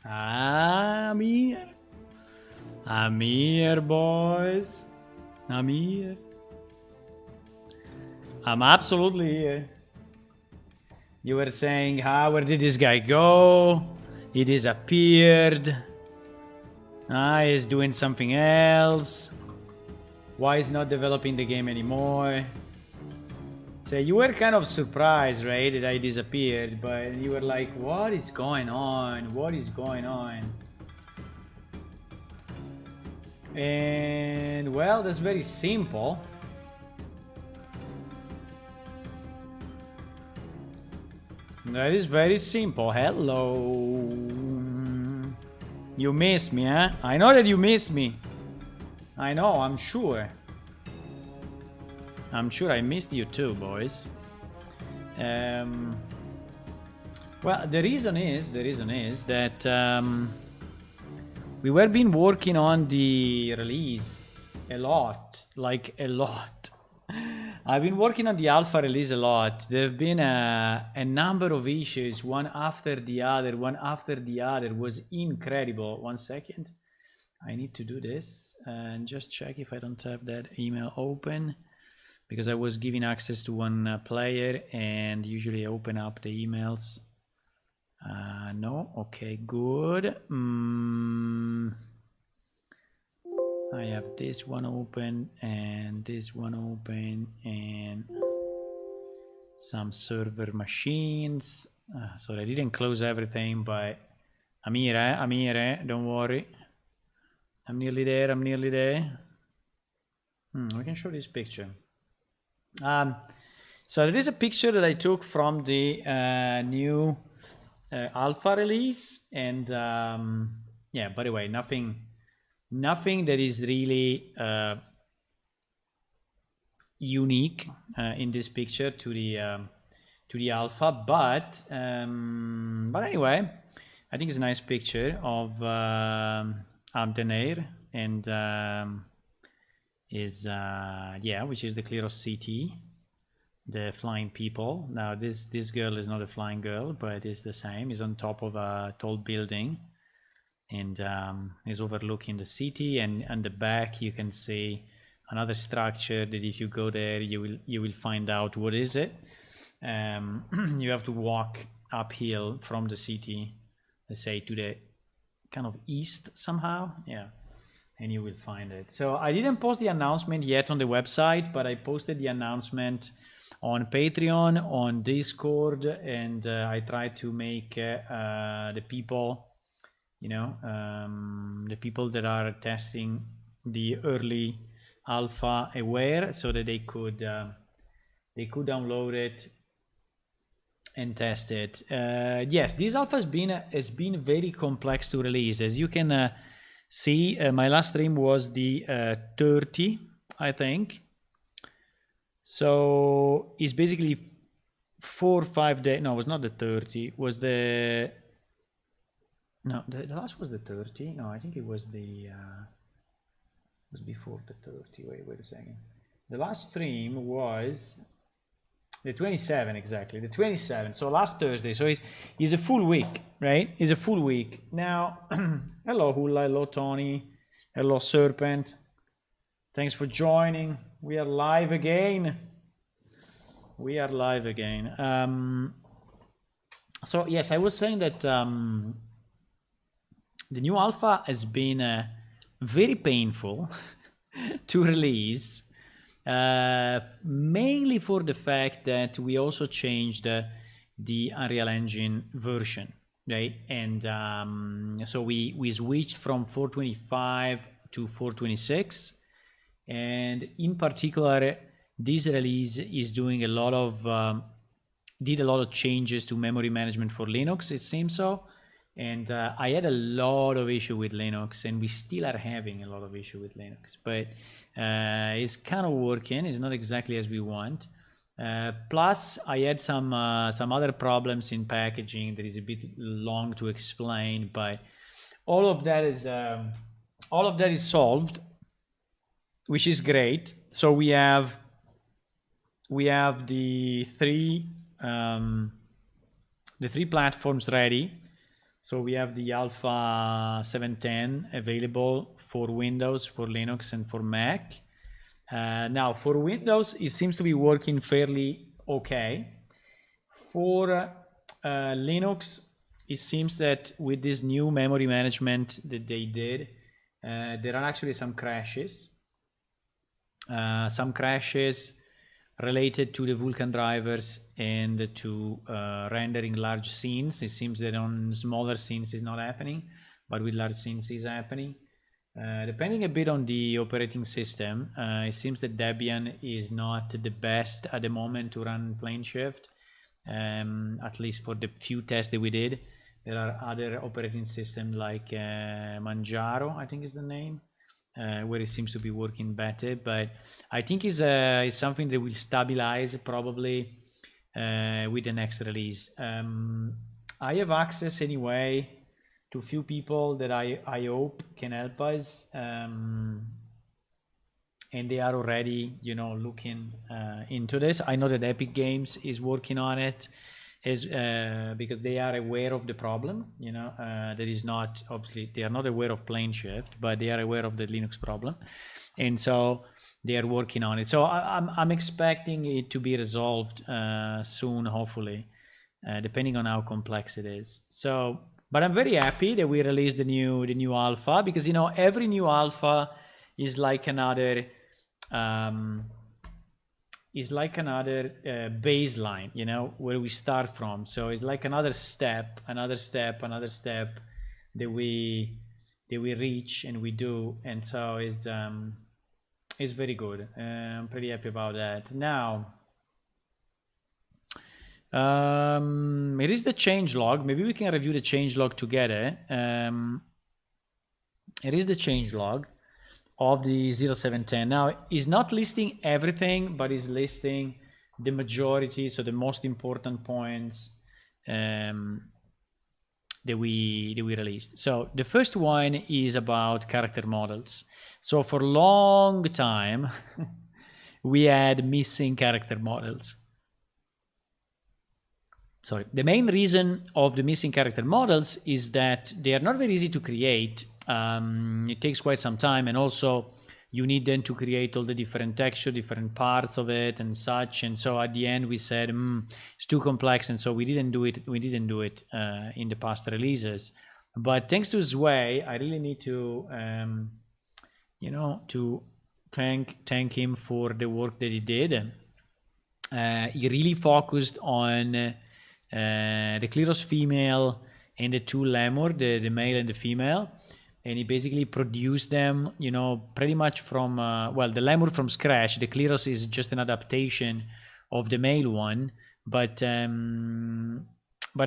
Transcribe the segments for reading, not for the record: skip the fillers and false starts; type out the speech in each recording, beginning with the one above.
I'm here. I'm here, boys. I'm here. I'm absolutely here. You were saying, where did this guy go? He disappeared. He's doing something else. Why is not developing the game anymore? So you were kind of surprised, right, that I disappeared, but you were like, what is going on? What is going on? And well, that's very simple. That is very simple. Hello. You missed me, huh? I know that you missed me. I know, I'm sure. I'm sure I missed you too, boys. Well, the reason is that we were been working on the release a lot, like a lot. I've been working on the alpha release a lot. There have been a number of issues, one after the other, It was incredible. 1 second. I need to do this and just check if I don't have that email open, because I was giving access to one player and usually I open up the emails. No, okay, good. I have this one open and this one open and some server machines. So I didn't close everything, but I'm here, don't worry. I'm nearly there. We can show this picture. So there is a picture that I took from the new alpha release, and yeah, by the way, nothing that is really unique in this picture to the alpha, but anyway, I think it's a nice picture of Abdenair and which is the Clitoris city, the flying people. Now this girl is not a flying girl, but it's the same. It's on top of a tall building and is overlooking the city, and on the back you can see another structure that if you go there you will find out what is it. You have to walk uphill from the city, let's say to the kind of east somehow, yeah, and you will find it. So I didn't post the announcement yet on the website, but I posted the announcement on Patreon, on Discord, and I tried to make the people, the people that are testing the early alpha aware, so that they could download it and test it. Yes, this alpha has been very complex to release. As you can see, my last stream was the 30, I think. So it's basically 4 or 5 days. No, it was not the 30. Was the last was the 30. No, I think it was the was before the 30. Wait a second. The last stream was the 27, exactly. The 27. So last Thursday. So it's a full week, right? It's a full week. Now, hello Hula, hello Tony, hello Serpent. Thanks for joining. We are live again. So yes, I was saying that the new alpha has been very painful to release, mainly for the fact that we also changed the Unreal Engine version, right? And so we switched from 425 to 426. And in particular, this release is doing a lot of changes to memory management for Linux, it seems so. And I had a lot of issue with Linux, and we still are having a lot of issue with Linux, but it's kind of working. It's not exactly as we want. Plus, I had some other problems in packaging that is a bit long to explain, but all of that is solved, which is great. So we have the three platforms ready. So we have the Alpha 7.10 available for Windows, for Linux, and for Mac. Now for Windows, it seems to be working fairly okay. For Linux, it seems that with this new memory management that they did, there are actually some crashes. Some crashes related to the Vulkan drivers and to rendering large scenes. It seems that on smaller scenes is not happening, but with large scenes is happening. Depending a bit on the operating system, it seems that Debian is not the best at the moment to run PlaneShift, at least for the few tests that we did. There are other operating systems like Manjaro, I think is the name, where it seems to be working better, but I think it's something that will stabilize probably with the next release. I have access anyway to a few people that I hope can help us, and they are already, you know, looking into this. I know that Epic Games is working on it, because they are aware of the problem, you know, that is not, obviously they are not aware of PlaneShift, but they are aware of the Linux problem, and so they are working on it. So I'm expecting it to be resolved soon, hopefully, depending on how complex it is. So, but I'm very happy that we released the new alpha, because, you know, every new alpha is like another baseline, you know, where we start from. So it's like another step that we reach and we do, and so it's very good. I'm pretty happy about that. Now, it is the changelog. Maybe we can review the changelog together. It is the changelog of the 0710. Now, it's not listing everything, but it's listing the majority, so the most important points that we released. So the first one is about character models. So for a long time, we had missing character models. Sorry. The main reason of the missing character models is that they are not very easy to create. It takes quite some time, and also you need then to create all the different texture, different parts of it and such. And so at the end we said, it's too complex, and so we didn't do it. We didn't do it in the past releases. But thanks to Zwei, I really need to, you know, to thank him for the work that he did. He really focused on the Clitoris Female and the two Lemur, the male and the female, and he basically produced them, you know, pretty much from well, the Lemur from scratch. The Clitoris is just an adaptation of the male one, but I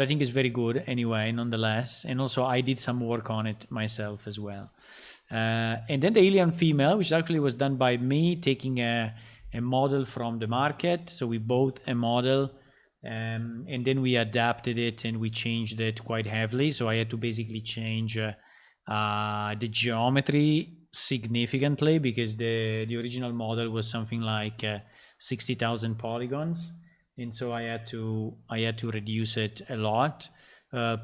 think it's very good anyway, nonetheless. And also I did some work on it myself as well. And then the alien female, which actually was done by me, taking a model from the market. So we bought a model, and then we adapted it and we changed it quite heavily. So I had to basically change the geometry significantly, because the original model was something like 60,000 polygons, and so I had to reduce it a lot.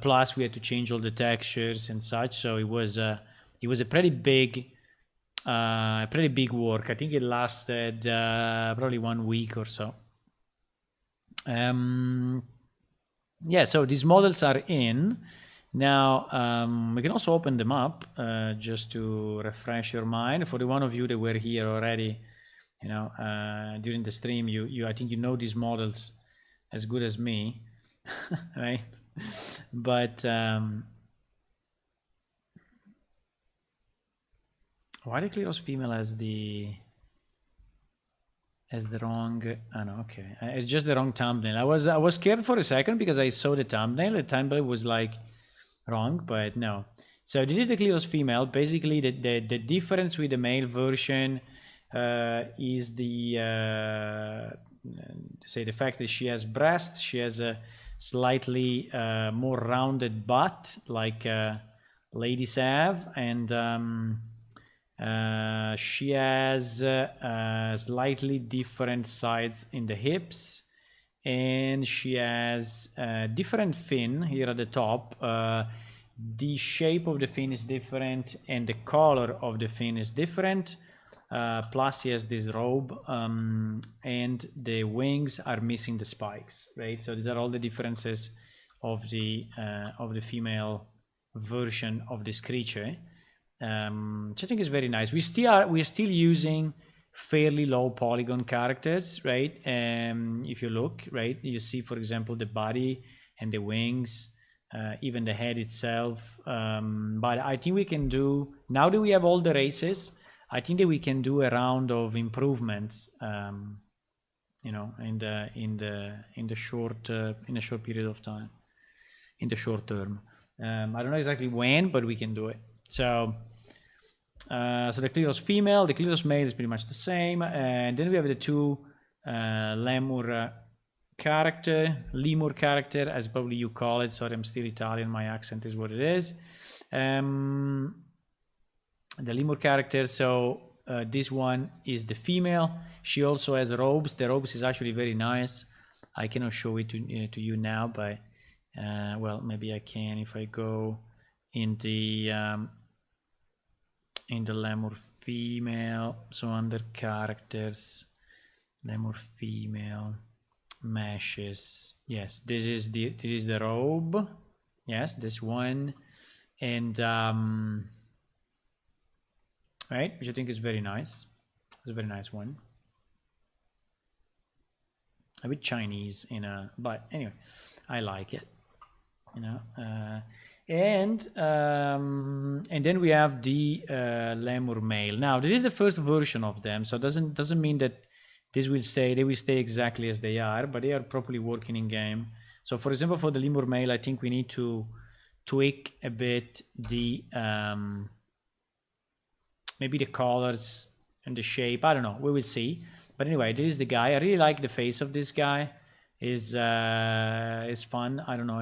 Plus we had to change all the textures and such. So it was a pretty big work. I think it lasted probably 1 week or so. Yeah, so these models are in now. We can also open them up just to refresh your mind. For the one of you that were here already, you know, during the stream, you I think you know these models as good as me, right? But why the Clitoris Female has the wrong, no, okay, it's just the wrong thumbnail. I was scared for a second because I saw the thumbnail was like wrong, but no. So this is the Clitoris Female. Basically the difference with the male version is the the fact that she has breasts. She has a slightly more rounded butt, like ladies have, and she has slightly different sides in the hips, and she has a different fin here at the top. the shape of the fin is different and the color of the fin is different. Plus he has this robe, and the wings are missing the spikes, right? So these are all the differences of the female version of this creature, which I think is very nice. We're still using fairly low polygon characters, right? If you look, right, you see, for example, the body and the wings, even the head itself. But I think we can do, now that we have all the races, I think that we can do a round of improvements, you know, in the short period of time, in the short term. I don't know exactly when, but we can do it. So the Clitoris female, the Clitoris male is pretty much the same, and then we have the two Lemur character, as probably you call it. Sorry, I'm still Italian. My accent is what it is. The Lemur character. So this one is the female. She also has robes. The robes is actually very nice. I cannot show it to you now, but well, maybe I can if I go in the Lemur female. So under characters, Lemur female, meshes. Yes, this is the robe. Yes, this one, and right, which I think is very nice. It's a very nice one. A bit Chinese but anyway, I like it, you know. And then we have the Lemur male. Now this is the first version of them, so it doesn't mean that they will stay exactly as they are, but they are properly working in game. So for example, for the Lemur male, I think we need to tweak a bit the maybe the colors and the shape. I don't know, we will see. But anyway, this is the guy. I really like the face of this guy. Is fun. I don't know,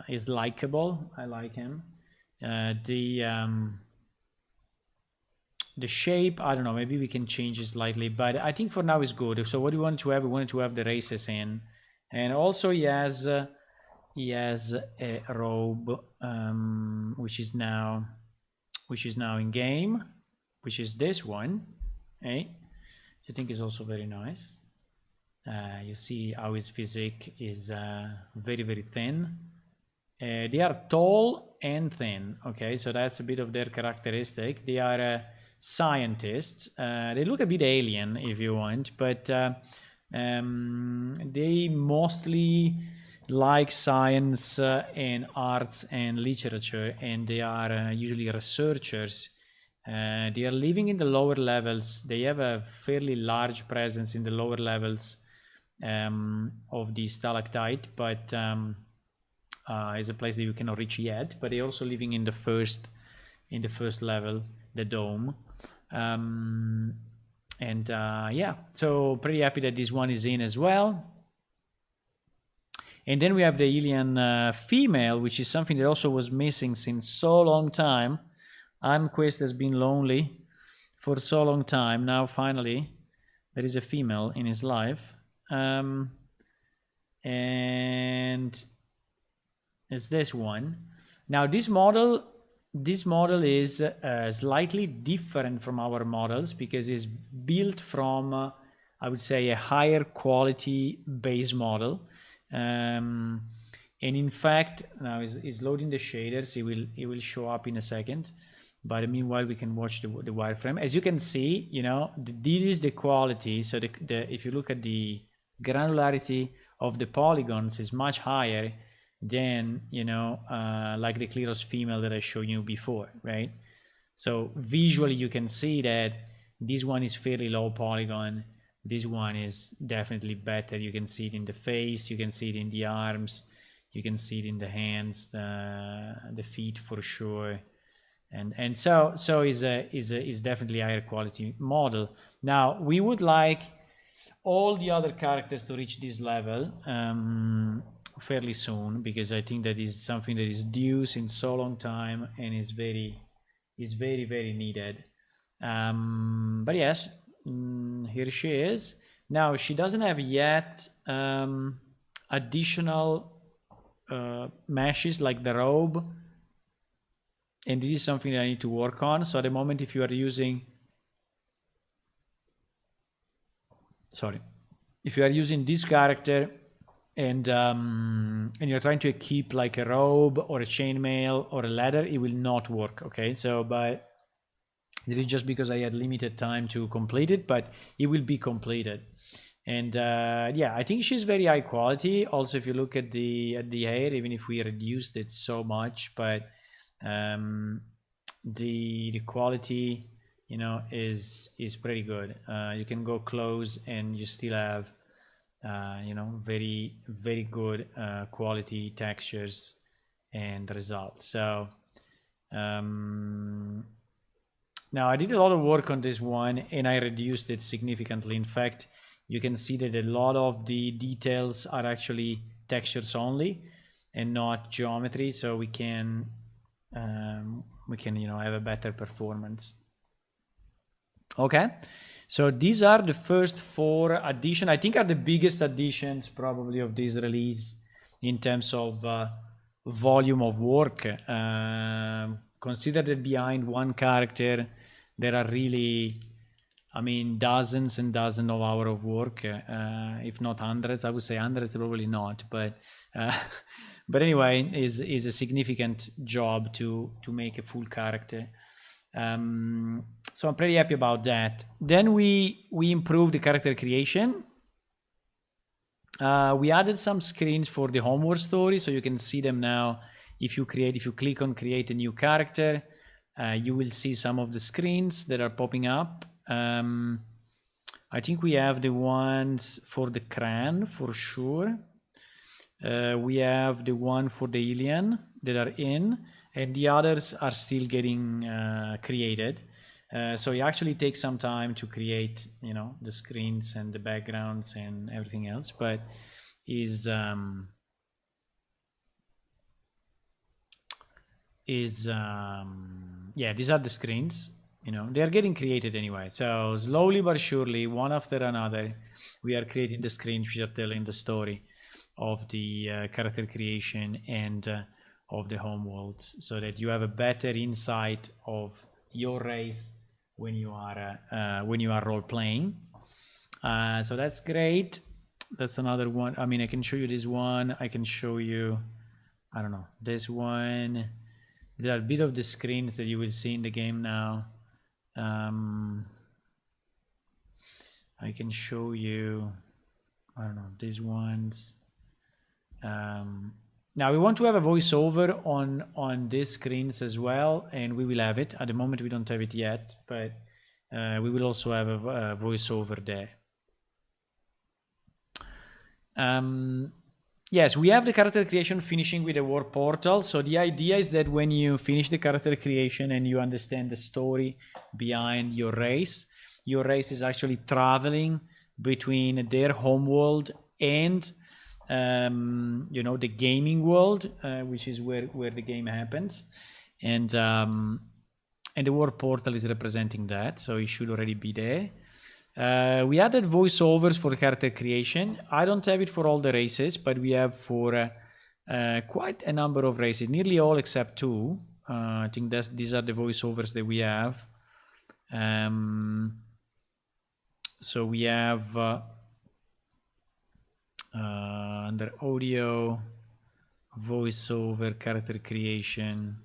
is likable. I like him. The shape, I don't know, maybe we can change it slightly, but I think for now is good. So what do we want to have? We wanted to have the races in, and also he has a robe, which is now in game, which is this one, right? I think is also very nice. You see how his physique is very, very thin. They are tall and thin, okay, so that's a bit of their characteristic. They are scientists. They look a bit alien if you want, but they mostly like science and arts and literature, and they are usually researchers. They are living in the lower levels. They have a fairly large presence in the lower levels of the stalactite, but is a place that you cannot reach yet. But they're also living in the first level, the dome. Yeah, so pretty happy that this one is in as well. And then we have the alien female, which is something that also was missing since so long time. Quest has been lonely for so long time. Now finally there is a female in his life, and it's this one. Now this model is slightly different from our models because it's built from I would say a higher quality base model, and in fact now is loading the shaders. It will show up in a second, but meanwhile we can watch the wireframe. As you can see, you know, this is the quality. So if you look at the granularity of the polygons is much higher than, you know, like the Clitoris female that I showed you before, right? So visually you can see that this one is fairly low polygon. This one is definitely better. You can see it in the face, you can see it in the arms, you can see it in the hands, the feet for sure. And so is definitely a higher quality model. Now we would like all the other characters to reach this level fairly soon, because I think that is something that is due since so long time and is very needed. But yes, here she is. Now she doesn't have yet additional meshes like the robe, and this is something that I need to work on. So at the moment, if you are using, if you are using this character and you're trying to equip like a robe or a chainmail or a ladder, it will not work. Okay, so but this is just because I had limited time to complete it, but it will be completed. And yeah, I think she's very high quality. Also, if you look at the hair, even if we reduced it so much, but the quality, you know, is pretty good. You can go close and you still have you know, very good quality textures and results. So now I did a lot of work on this one and I reduced it significantly. In fact, you can see that a lot of the details are actually textures only and not geometry, so we can you know, have a better performance. Okay, so these are the first 4 additions. I think are the biggest additions probably of this release in terms of volume of work. Consider that behind one character there are really, I mean, dozens and dozens of hours of work, if not hundreds. I would say hundreds, probably not, but anyway, is a significant job to make a full character. So I'm pretty happy about that. Then we improved the character creation. We added some screens for the homeworld story, so you can see them now. If you click on create a new character, you will see some of the screens that are popping up. I think we have the ones for the Cran for sure. We have the one for the alien that are in, and the others are still getting created. So it actually takes some time to create, you know, the screens and the backgrounds and everything else, but yeah, these are the screens. You know, they are getting created anyway. So slowly but surely, one after another, we are creating the screens which are telling the story of the character creation and of the homeworlds, so that you have a better insight of your race when you are role playing. So that's great. That's another one. I mean, I can show you this one. I can show you, I don't know, this one. There are a bit of the screens that you will see in the game now. I can show you, I don't know, these ones. Now we want to have a voiceover on these screens as well, and we will have it. At the moment we don't have it yet, but we will also have a voiceover there. Yes, we have the character creation finishing with a warp portal. So the idea is that when you finish the character creation and you understand the story behind your race is actually traveling between their homeworld and you know, the gaming world, which is where the game happens, and the warp portal is representing that, so it should already be there. We added voiceovers for character creation. I don't have it for all the races, but we have for quite a number of races, nearly all except 2. I think these are the voiceovers that we have. So we have under audio, voiceover, character creation,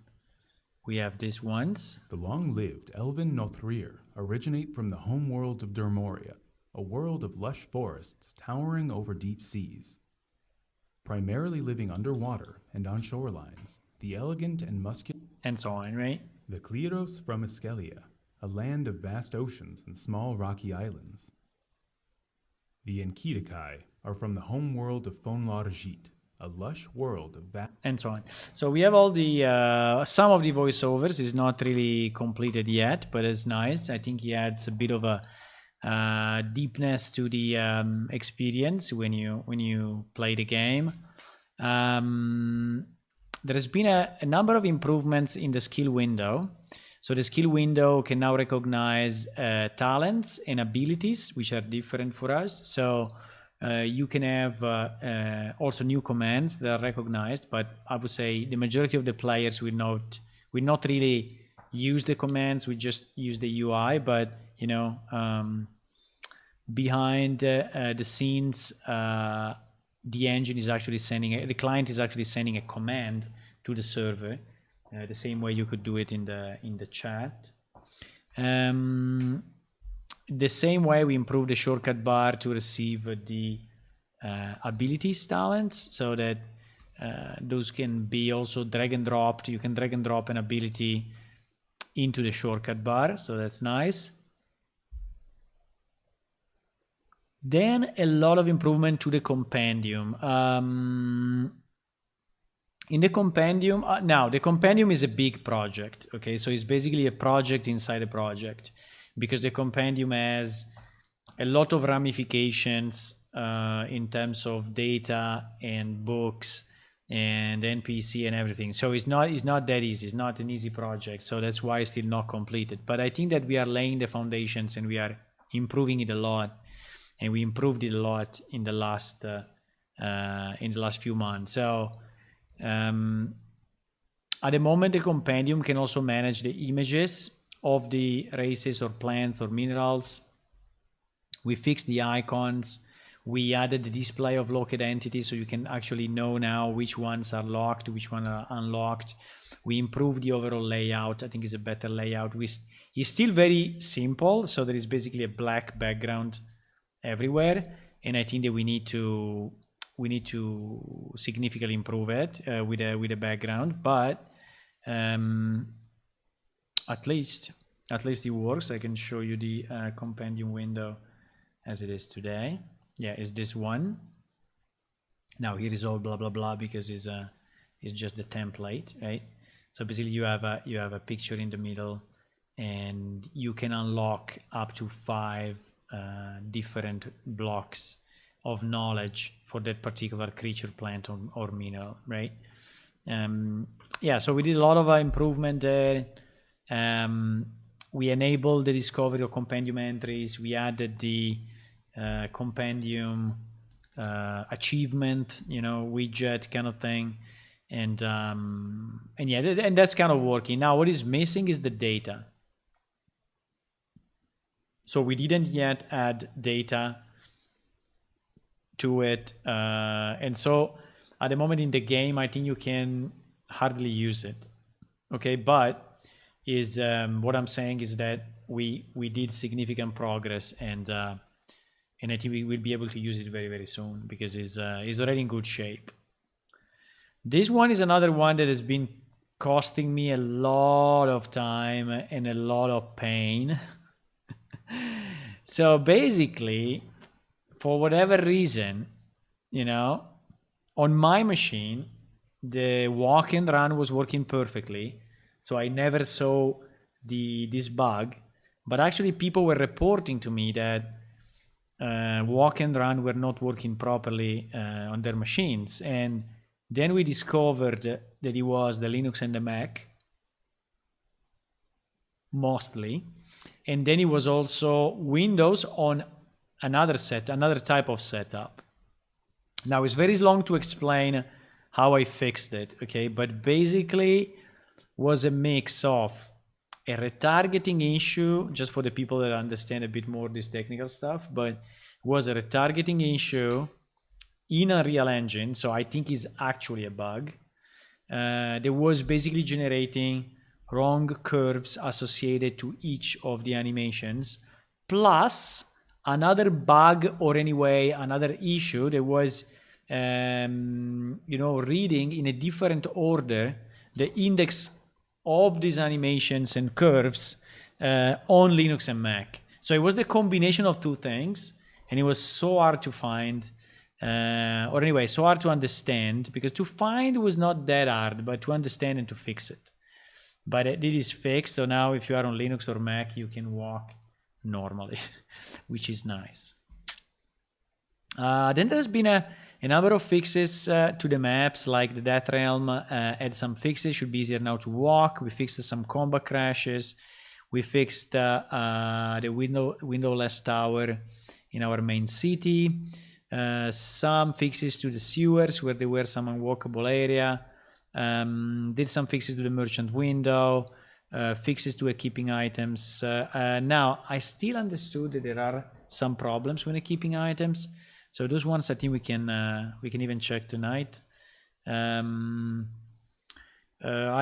we have these ones. The long-lived Elven Nothrir originate from the homeworld of Dermoria, a world of lush forests towering over deep seas. Primarily living underwater and on shorelines, the elegant and muscular... And so on, right? The Clitoris from Eskelia, a land of vast oceans and small rocky islands. The Enkidakai are from the homeworld of Fonlarjit, a lush world of vast... And so on. So we have all the... some of the voiceovers is not really completed yet, but it's nice. I think he adds a bit of a deepness to the experience when you play the game. There has been a number of improvements in the skill window. So the skill window can now recognize talents and abilities, which are different for us. So You can have also new commands that are recognized, but I would say the majority of the players will not really use the commands. We just use the UI, but you know, behind the scenes, the engine is actually the client is actually sending a command to the server, the same way you could do it in the chat. The same way we improved the shortcut bar to receive the abilities talents, so that those can be also drag and dropped. You can drag and drop an ability into the shortcut bar, so that's nice. Then a lot of improvement to the compendium. In the compendium, now the compendium is a big project, okay? So it's basically a project inside a project, because the compendium has a lot of ramifications in terms of data and books and NPC and everything. So it's not that easy. It's not an easy project. So that's why it's still not completed. But I think that we are laying the foundations and we are improving it a lot. And we improved it a lot in the last few months. So at the moment, the compendium can also manage the images of the races or plants or minerals. We fixed the icons. We added the display of locked entities, so you can actually know now which ones are locked, which ones are unlocked. We improved the overall layout. I think it's a better layout. It's still very simple, so there is basically a black background everywhere, and I think that we need to significantly improve it with a background, but at least it works. I can show you the compendium window as it is today. Yeah, it's this one. Now here is all blah blah blah because it's just the template, right? So basically you have a picture in the middle, and you can unlock up to 5 different blocks of knowledge for that particular creature, plant, or mineral, right? Yeah, so we did a lot of improvement there. We enabled the discovery of compendium entries. We added the compendium achievement, widget kind of thing, and yeah, and that's kind of working. Now, what is missing is the data. So we didn't yet add data to it, and so at the moment in the game, I think you can hardly use it. Okay, but what I'm saying is that we did significant progress, and I think we will be able to use it very, very soon because it's already in good shape. This one is another one that has been costing me a lot of time and a lot of pain. So basically, for whatever reason, on my machine, the walk and run was working perfectly. So I never saw this bug, but actually people were reporting to me that walk and run were not working properly on their machines. And then we discovered that it was the Linux and the Mac, mostly. And then it was also Windows on another type of setup. Now it's very long to explain how I fixed it, okay? But basically was a mix of a retargeting issue, just for the people that understand a bit more this technical stuff, but was a retargeting issue in Unreal Engine, so I think is actually a bug. That was basically generating wrong curves associated to each of the animations, plus another bug, or anyway another issue that was reading in a different order the index of these animations and curves on Linux and Mac. So it was the combination of two things, and it was so hard to find, or anyway, so hard to understand, because to find was not that hard, but to understand and to fix it. But it is fixed, so now if you are on Linux or Mac, you can walk normally, which is nice. Then there's been a number of fixes to the maps, like the Death Realm had some fixes, should be easier now to walk. We fixed some combat crashes. We fixed the windowless tower in our main city. Some fixes to the sewers where there were some unwalkable area. Did some fixes to the merchant window. Fixes to equipping items. Now, I still understood that there are some problems when equipping items. So those ones I think we can even check tonight. I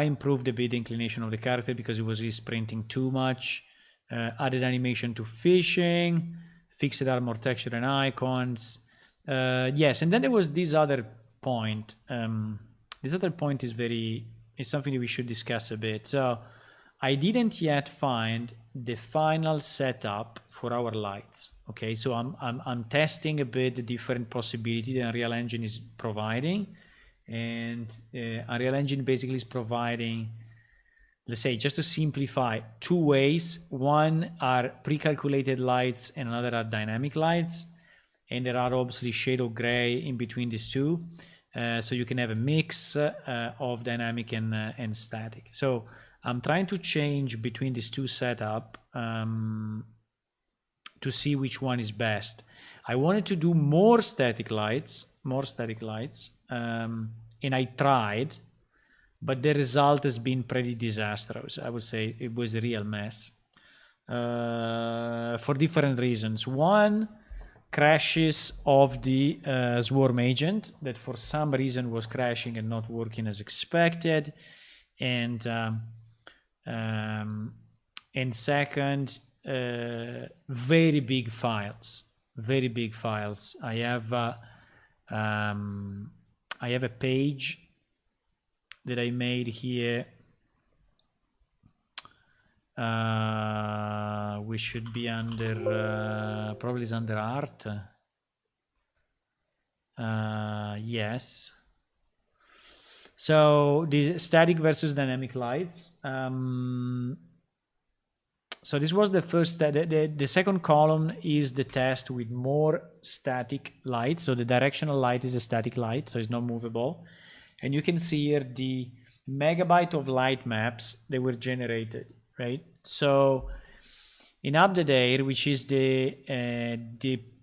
improved a bit the inclination of the character because it was really sprinting too much. Added animation to fishing, fixed armor texture and icons. Yes, and then there was this other point. This other point is something that we should discuss a bit. So I didn't yet find the final setup for our lights. Okay, so I'm testing a bit the different possibilities that Unreal Engine is providing. And Unreal Engine basically is providing, let's say, just to simplify, two ways. One are pre-calculated lights and another are dynamic lights. And there are obviously shade of gray in between these two. So you can have a mix of dynamic and static. So I'm trying to change between these two setup to see which one is best. I wanted to do more static lights, and I tried, but the result has been pretty disastrous. I would say it was a real mess for different reasons. One, crashes of the swarm agent that for some reason was crashing and not working as expected, and second, very big files. I have a page that I made here. We should be under, probably is under art. Yes. So the static versus dynamic lights. So this was the first, the second column is the test with more static light. So the directional light is a static light, so it's not movable. And you can see here the megabyte of light maps that were generated, right? So in Up the Dare, which is the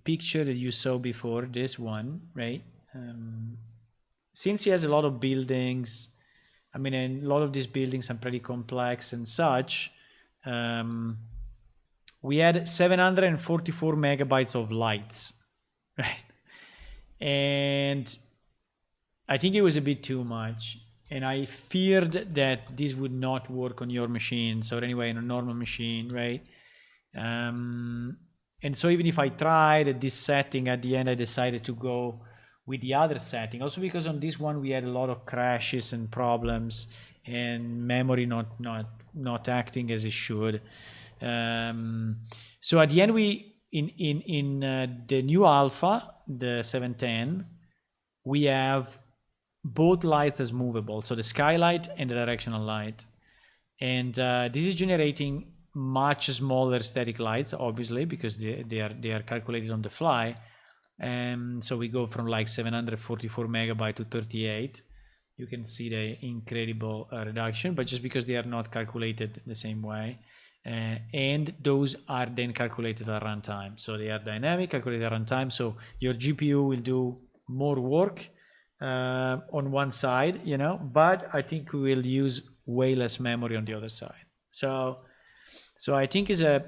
picture that you saw before, this one, right? Since he has a lot of buildings, I mean, and a lot of these buildings are pretty complex and such, we had 744 megabytes of lights, right? And I think it was a bit too much. And I feared that this would not work on your machines, or anyway, on a normal machine, right? And so even if I tried this setting, at the end I decided to go with the other setting. Also because on this one we had a lot of crashes and problems, and memory not acting as it should. So at the end, we in the new alpha, the 710, we have both lights as movable, so the skylight and the directional light, and this is generating much smaller static lights, obviously, because they are calculated on the fly. So we go from like 744 megabyte to 38. You can see the incredible reduction, but just because they are not calculated the same way. And those are then calculated at runtime. So they are dynamic, calculated at runtime. So your GPU will do more work on one side, you know, but I think we will use way less memory on the other side. So I think is a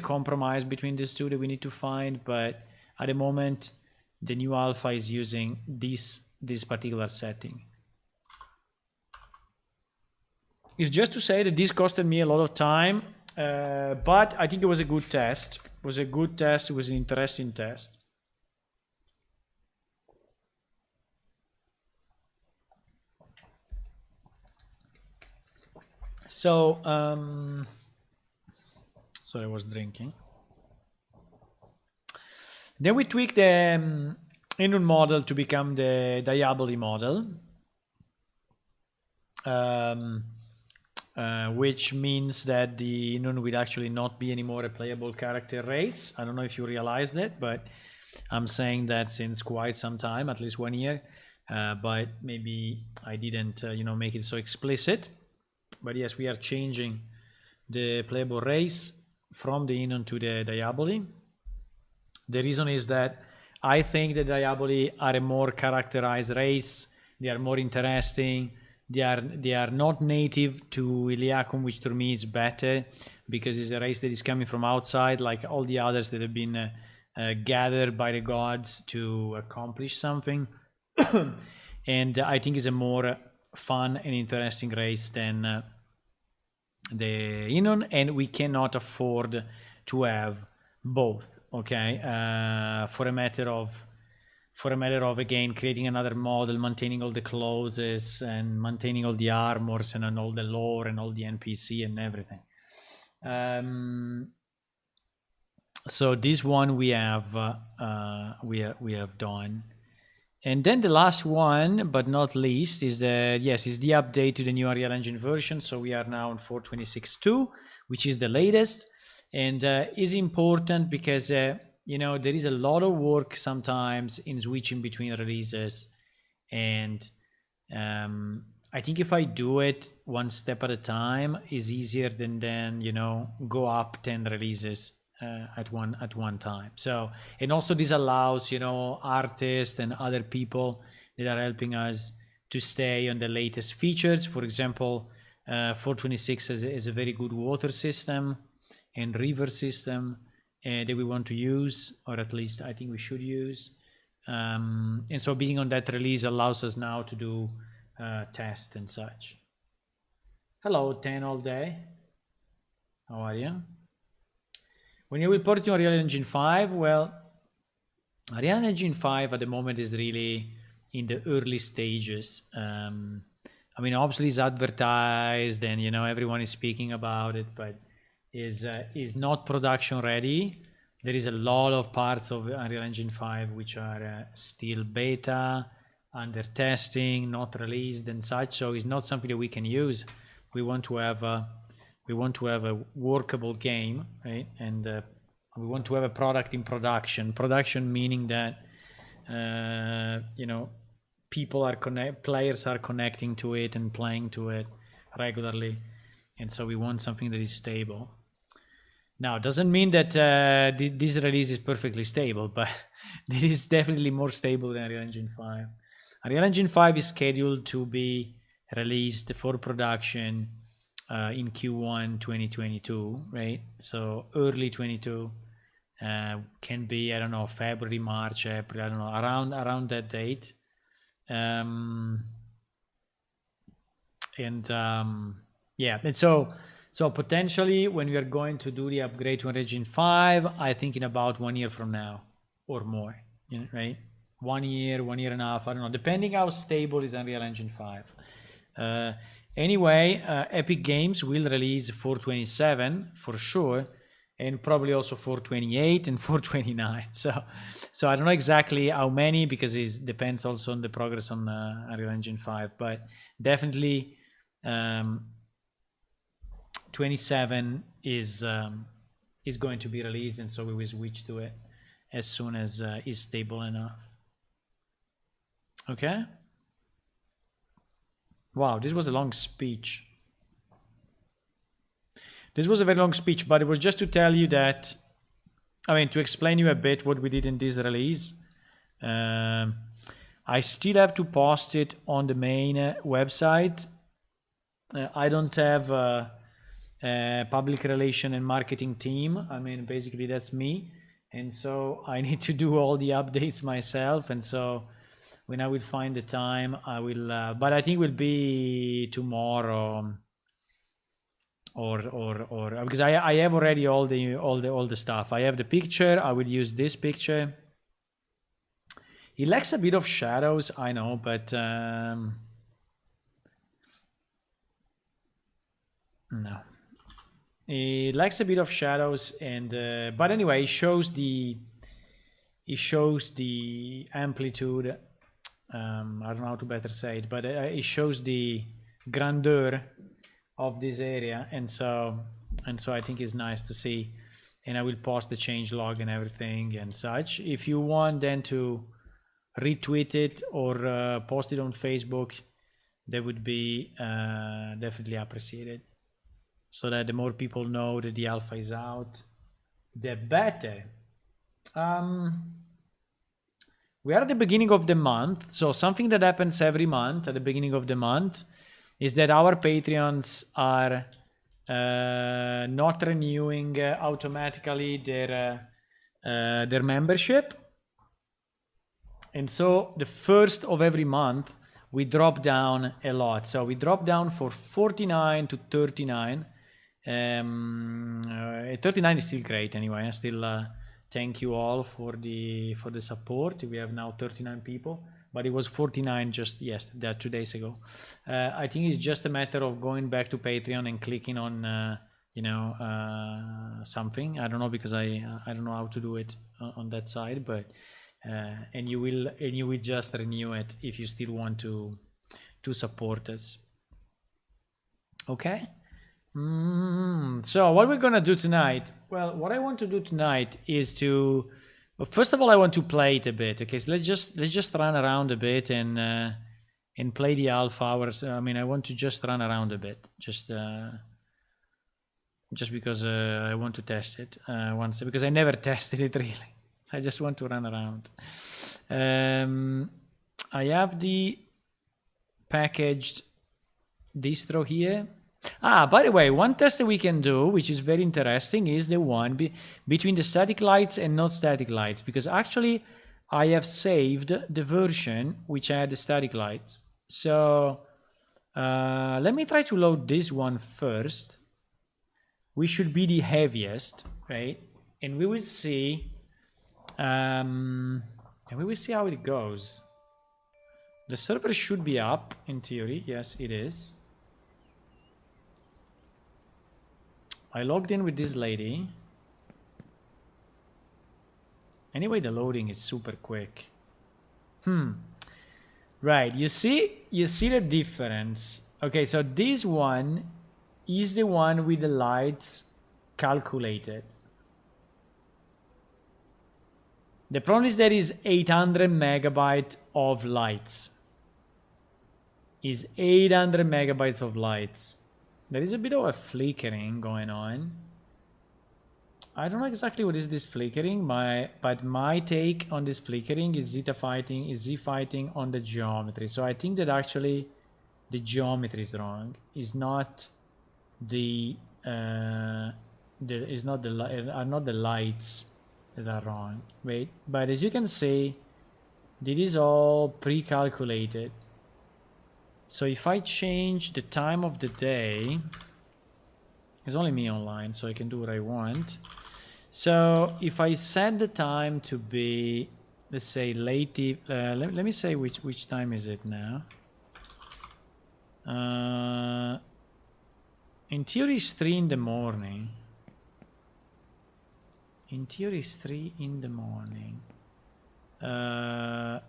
compromise between these two that we need to find, but at the moment the new alpha is using this particular setting. It's just to say that this costed me a lot of time, but I think it was a good test. It was an interesting test. So, sorry, I was drinking. Then we tweaked the Inun model to become the Diaboli model, which means that the Inun will actually not be anymore a playable character race. I don't know if you realized it, but I'm saying that since quite some time, at least 1 year, but maybe I didn't, make it so explicit. But yes, we are changing the playable race from the Inun to the Diaboli. The reason is that I think the Diaboli are a more characterized race. They are more interesting. They are not native to Iliacum, which to me is better because it's a race that is coming from outside, like all the others that have been gathered by the gods to accomplish something. And I think it's a more fun and interesting race than the Inon, and we cannot afford to have both. Okay, for a matter of again creating another model, maintaining all the clothes and maintaining all the armors and all the lore and all the NPC and everything. So this one we have done. And then the last one, but not least, is the update to the new Unreal Engine version. So we are now on 4.26.2, which is the latest, and is important because you know, there is a lot of work sometimes in switching between releases, and I think if I do it one step at a time is easier than you know, go up 10 releases at one time. So, and also this allows, you know, artists and other people that are helping us to stay on the latest features. For example, 4.26 is a very good water system and river system that we want to use, or at least I think we should use. And so being on that release allows us now to do tests and such. Hello, 10 all day. How are you? When you will port to Unreal Engine 5, well, Unreal Engine 5 at the moment is really in the early stages. I mean, obviously it's advertised and, you know, everyone is speaking about it, but is not production ready. There is a lot of parts of Unreal Engine 5 which are still beta, under testing, not released and such. So it's not something that we can use. We want to have a workable game, right? And we want to have a product in production. Production meaning that you know, players are connecting to it and playing to it regularly, and so we want something that is stable. Now, doesn't mean that this release is perfectly stable, but it is definitely more stable than Unreal Engine 5. Unreal Engine 5 is scheduled to be released for production in Q1 2022, right? So early 22 can be, I don't know, February, March, April, I don't know, around that date. Yeah, and so potentially when we are going to do the upgrade to Unreal Engine 5, I think in about 1 year from now or more, right? 1 year, 1.5 years, I don't know, depending how stable is Unreal Engine 5. Anyway, Epic Games will release 4.27 for sure, and probably also 4.28 and 4.29. So I don't know exactly how many, because it depends also on the progress on Unreal Engine 5, but definitely 27 is going to be released, and so we will switch to it as soon as it's stable enough. Okay. Wow, this was a long speech. This was a very long speech, but it was just to tell you that, I mean, to explain you a bit what we did in this release. I still have to post it on the main website. I don't have a public relation and marketing team. I mean, basically that's me. And so I need to do all the updates myself. And so when I will find the time, I will, but I think it will be tomorrow, or because I have already all the stuff. I have the picture. I will use this picture. It lacks a bit of shadows, I know, but no. It lacks a bit of shadows, and but anyway, it shows the amplitude. I don't know how to better say it, but it shows the grandeur of this area, and so I think it's nice to see. And I will post the change log and everything and such. If you want then to retweet it or post it on Facebook, that would be definitely appreciated, so that the more people know that the alpha is out, the better. we are at the beginning of the month, so something that happens every month at the beginning of the month is that our Patreons are not renewing automatically their membership. And so the first of every month, we drop down a lot. So we drop down for 49 to 39. 39 is still great anyway. I still thank you all for the support. We have now 39 people, but it was 49 just yesterday, 2 days ago. I think it's just a matter of going back to Patreon and clicking on something. I don't know, because I don't know how to do it on that side, but and you will just renew it if you still want to support us. Okay. So what we're gonna do tonight? Well, what I want to do tonight is to, well, first of all, I want to play it a bit. Okay, so let's just run around a bit and play the alpha hours. I mean, I want to just run around a bit, just because I want to test it once, because I never tested it really. So I just want to run around. I have the packaged distro here. By the way, one test that we can do, which is very interesting, is the one between the static lights and not static lights, because actually I have saved the version which had the static lights. So let me try to load this one first. We should be the heaviest, right? And we will see how it goes. The server should be up in theory. Yes, it is. I logged in with this lady. Anyway, the loading is super quick. Right, you see the difference. Okay, so this one is the one with the lights calculated. The problem is there is 800 megabytes of lights. Is 800 megabytes of lights. There is a bit of a flickering going on. I don't know exactly what is this flickering, but my take on this flickering is Z fighting on the geometry. So I think that actually the geometry is wrong. It's not are not the lights that are wrong. Wait, but as you can see, this is all pre-calculated. So if I change the time of the day, it's only me online, so I can do what I want. So if I set the time to be, let's say late, let me say which time is it now. In theory it's 3 in the morning. In theory it's 3 in the morning. By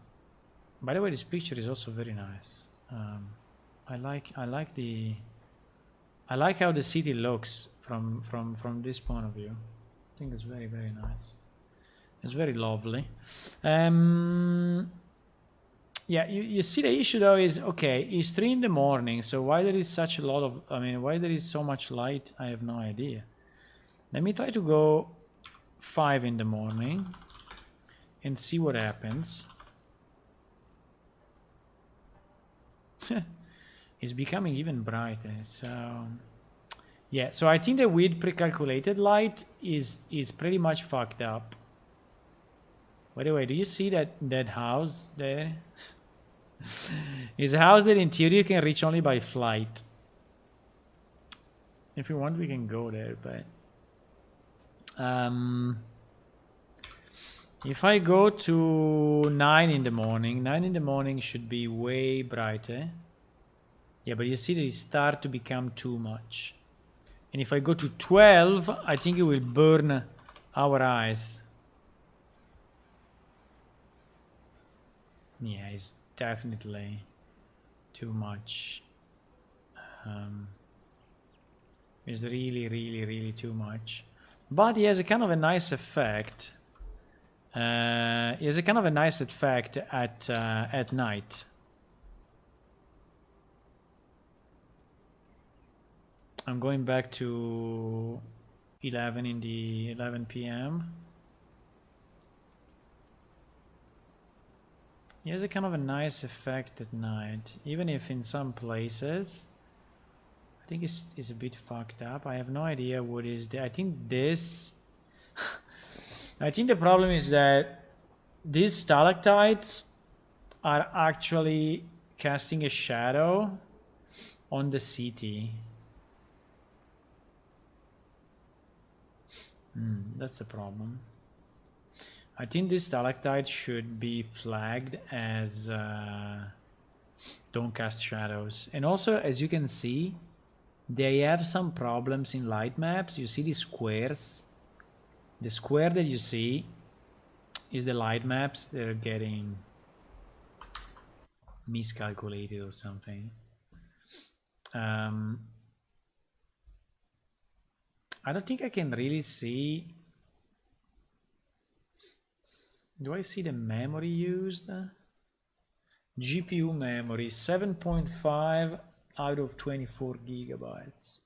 the way, this picture is also very nice. I like how the city looks from this point of view. I think it's very, very nice. It's very lovely. Yeah, you see the issue though is, okay, it's 3 in the morning, so why there is such a lot of, why there is so much light, I have no idea. Let me try to go 5 in the morning and see what happens. It's becoming even brighter. So yeah, so I think that with pre-calculated light is pretty much fucked up. By the way, do you see that house there? It's a house that in theory you can reach only by flight. If you want, we can go there, but if I go to 9 in the morning, 9 in the morning should be way brighter. Yeah, but you see that it starts to become too much. And if I go to 12, I think it will burn our eyes. Yeah, it's definitely too much. It's really, really, really too much. But it has a kind of a nice effect. It has a kind of a nice effect at night. I'm going back to 11 p.m. He has a kind of a nice effect at night, even if in some places I think it's a bit fucked up. I have no idea what is the. I think this. I think the problem is that these stalactites are actually casting a shadow on the city. That's the problem. I think these stalactites should be flagged as don't cast shadows. And also, as you can see, they have some problems in light maps. You see these squares? The square that you see is the light maps that are getting miscalculated or something. I don't think I can really see. Do I see the memory used? GPU memory 7.5 out of 24 gigabytes.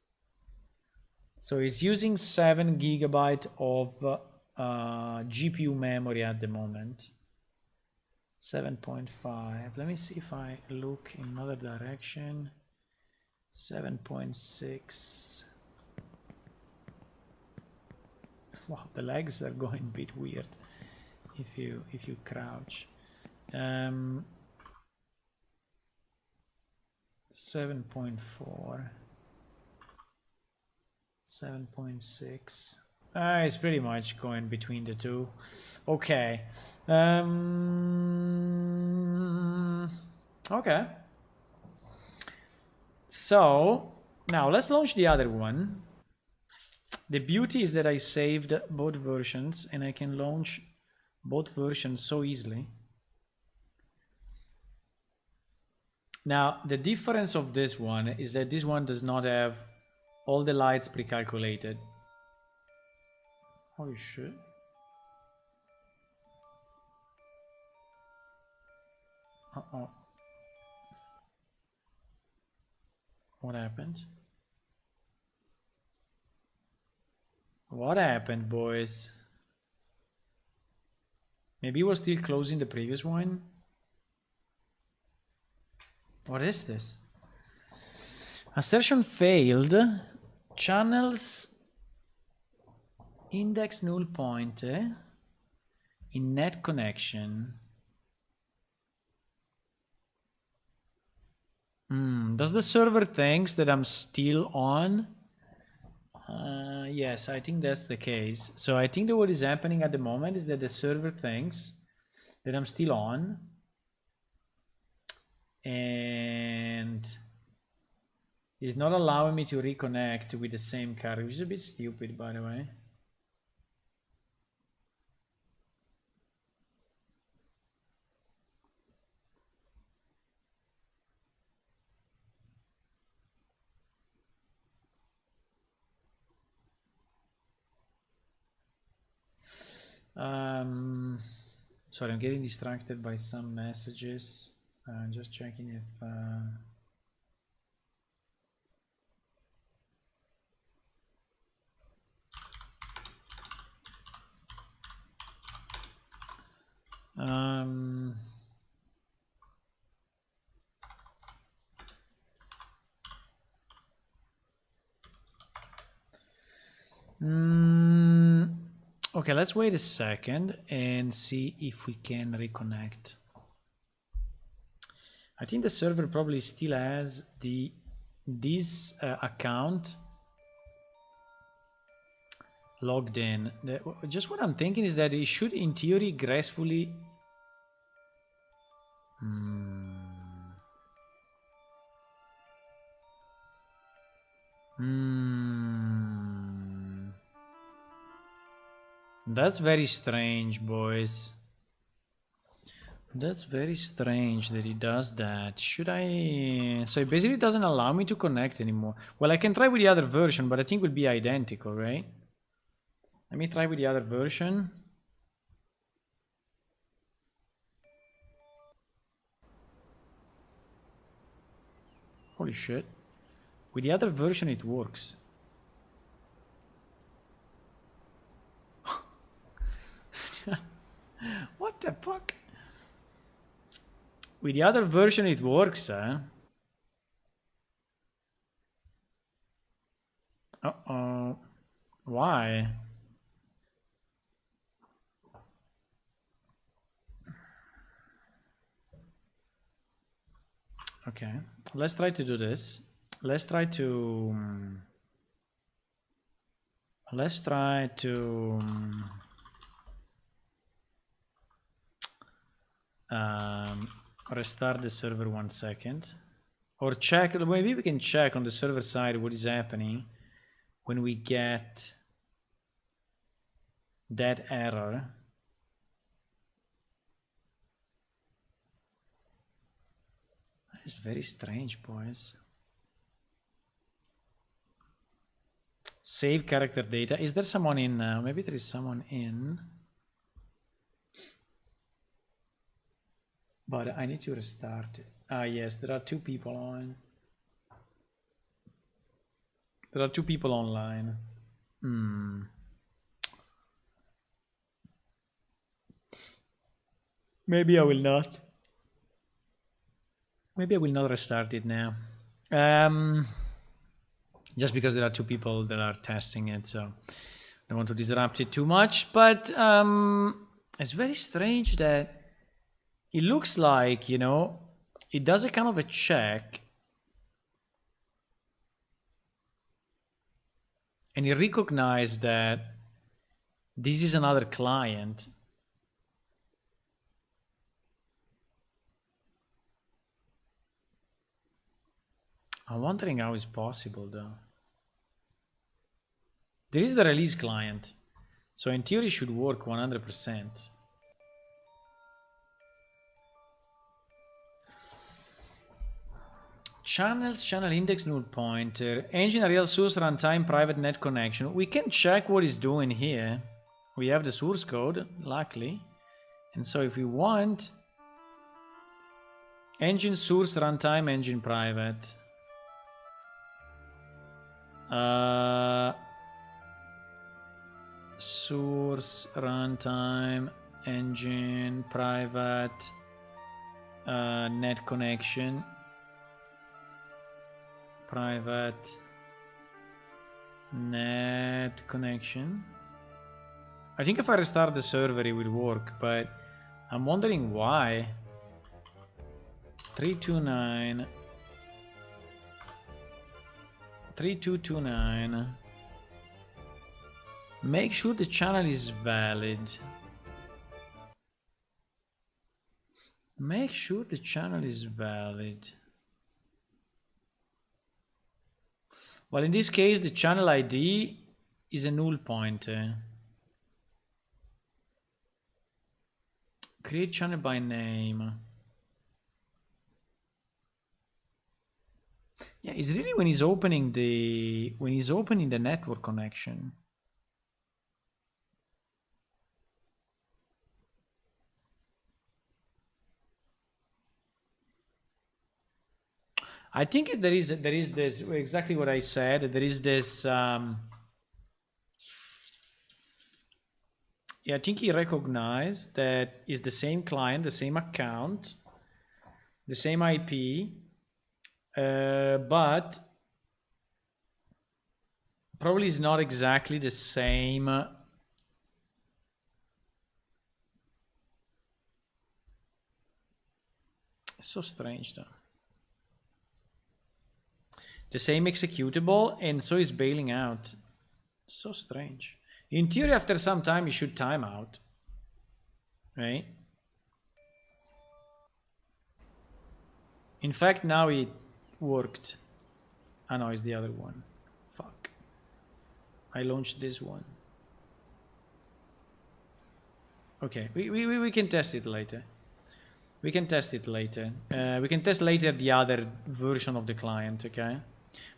So it's using 7 gigabyte of GPU memory at the moment. 7.5. Let me see if I look in another direction. 7.6. Wow, the legs are going a bit weird if you crouch. 7.4. 7.6. It's pretty much going between the two. Okay. Okay. So now let's launch the other one. The beauty is that I saved both versions and I can launch both versions so easily. Now the difference of this one is that this one does not have all the lights pre-calculated. Holy shit. Uh-oh. What happened? What happened, boys? Maybe it was still closing the previous one? What is this? Assertion failed. Channels index null pointer in net connection. Does the server thinks that I'm still on? Yes, I think that's the case. So I think that what is happening at the moment is that the server thinks that I'm still on. And is not allowing me to reconnect with the same card, which is a bit stupid, by the way. Sorry, I'm getting distracted by some messages. Just checking if okay, let's wait a second and see if we can reconnect. I think the server probably still has this account logged in. Just what I'm thinking is that it should, in theory, gracefully. That's very strange, boys. That's very strange that it does that. Should I... So it basically doesn't allow me to connect anymore. Well, I can try with the other version, but I think it will be identical, right? Let me try with the other version. Holy shit. With the other version, it works. What the fuck? With the other version it works, huh? Uh-oh. Why? Okay, let's try to do this. Let's try to restart the server 1 second, or check. Maybe we can check on the server side what is happening when we get that error. It's very strange, boys. Save character data. Is there someone in? Maybe there is someone in. But I need to restart it. Ah, yes, there are 2 people on. There are 2 people online. Maybe I will not. Maybe I will not restart it now. Just because there are 2 people that are testing it, so I don't want to disrupt it too much. But it's very strange that it looks like, you know, it does a kind of a check and it recognizes that this is another client. I'm wondering how it's possible though. There is the release client, so in theory it should work 100%. Channels, channel index, null pointer, engine, real source, runtime, private net connection. We can check what it's doing here. We have the source code, luckily. And so if we want, engine, source, runtime, engine, private. Source, runtime, engine, private, net connection. Private net connection. I think if I restart the server it will work, but I'm wondering why. 329 3229. Make sure the channel is valid. Make sure the channel is valid. Well, in this case, the channel ID is a null pointer. Create channel by name. Yeah, it's really when he's opening the network connection. I think there is this, exactly what I said. There is this. Yeah, I think he recognized that is the same client, the same account, the same IP, but probably is not exactly the same. It's so strange, though. The same executable, and so is bailing out. So strange. In theory, after some time, you should time out, right? In fact, now it worked. Ah, no, it's the other one. Fuck. I launched this one. Okay, we can test it later. We can test it later. We can test later the other version of the client, okay?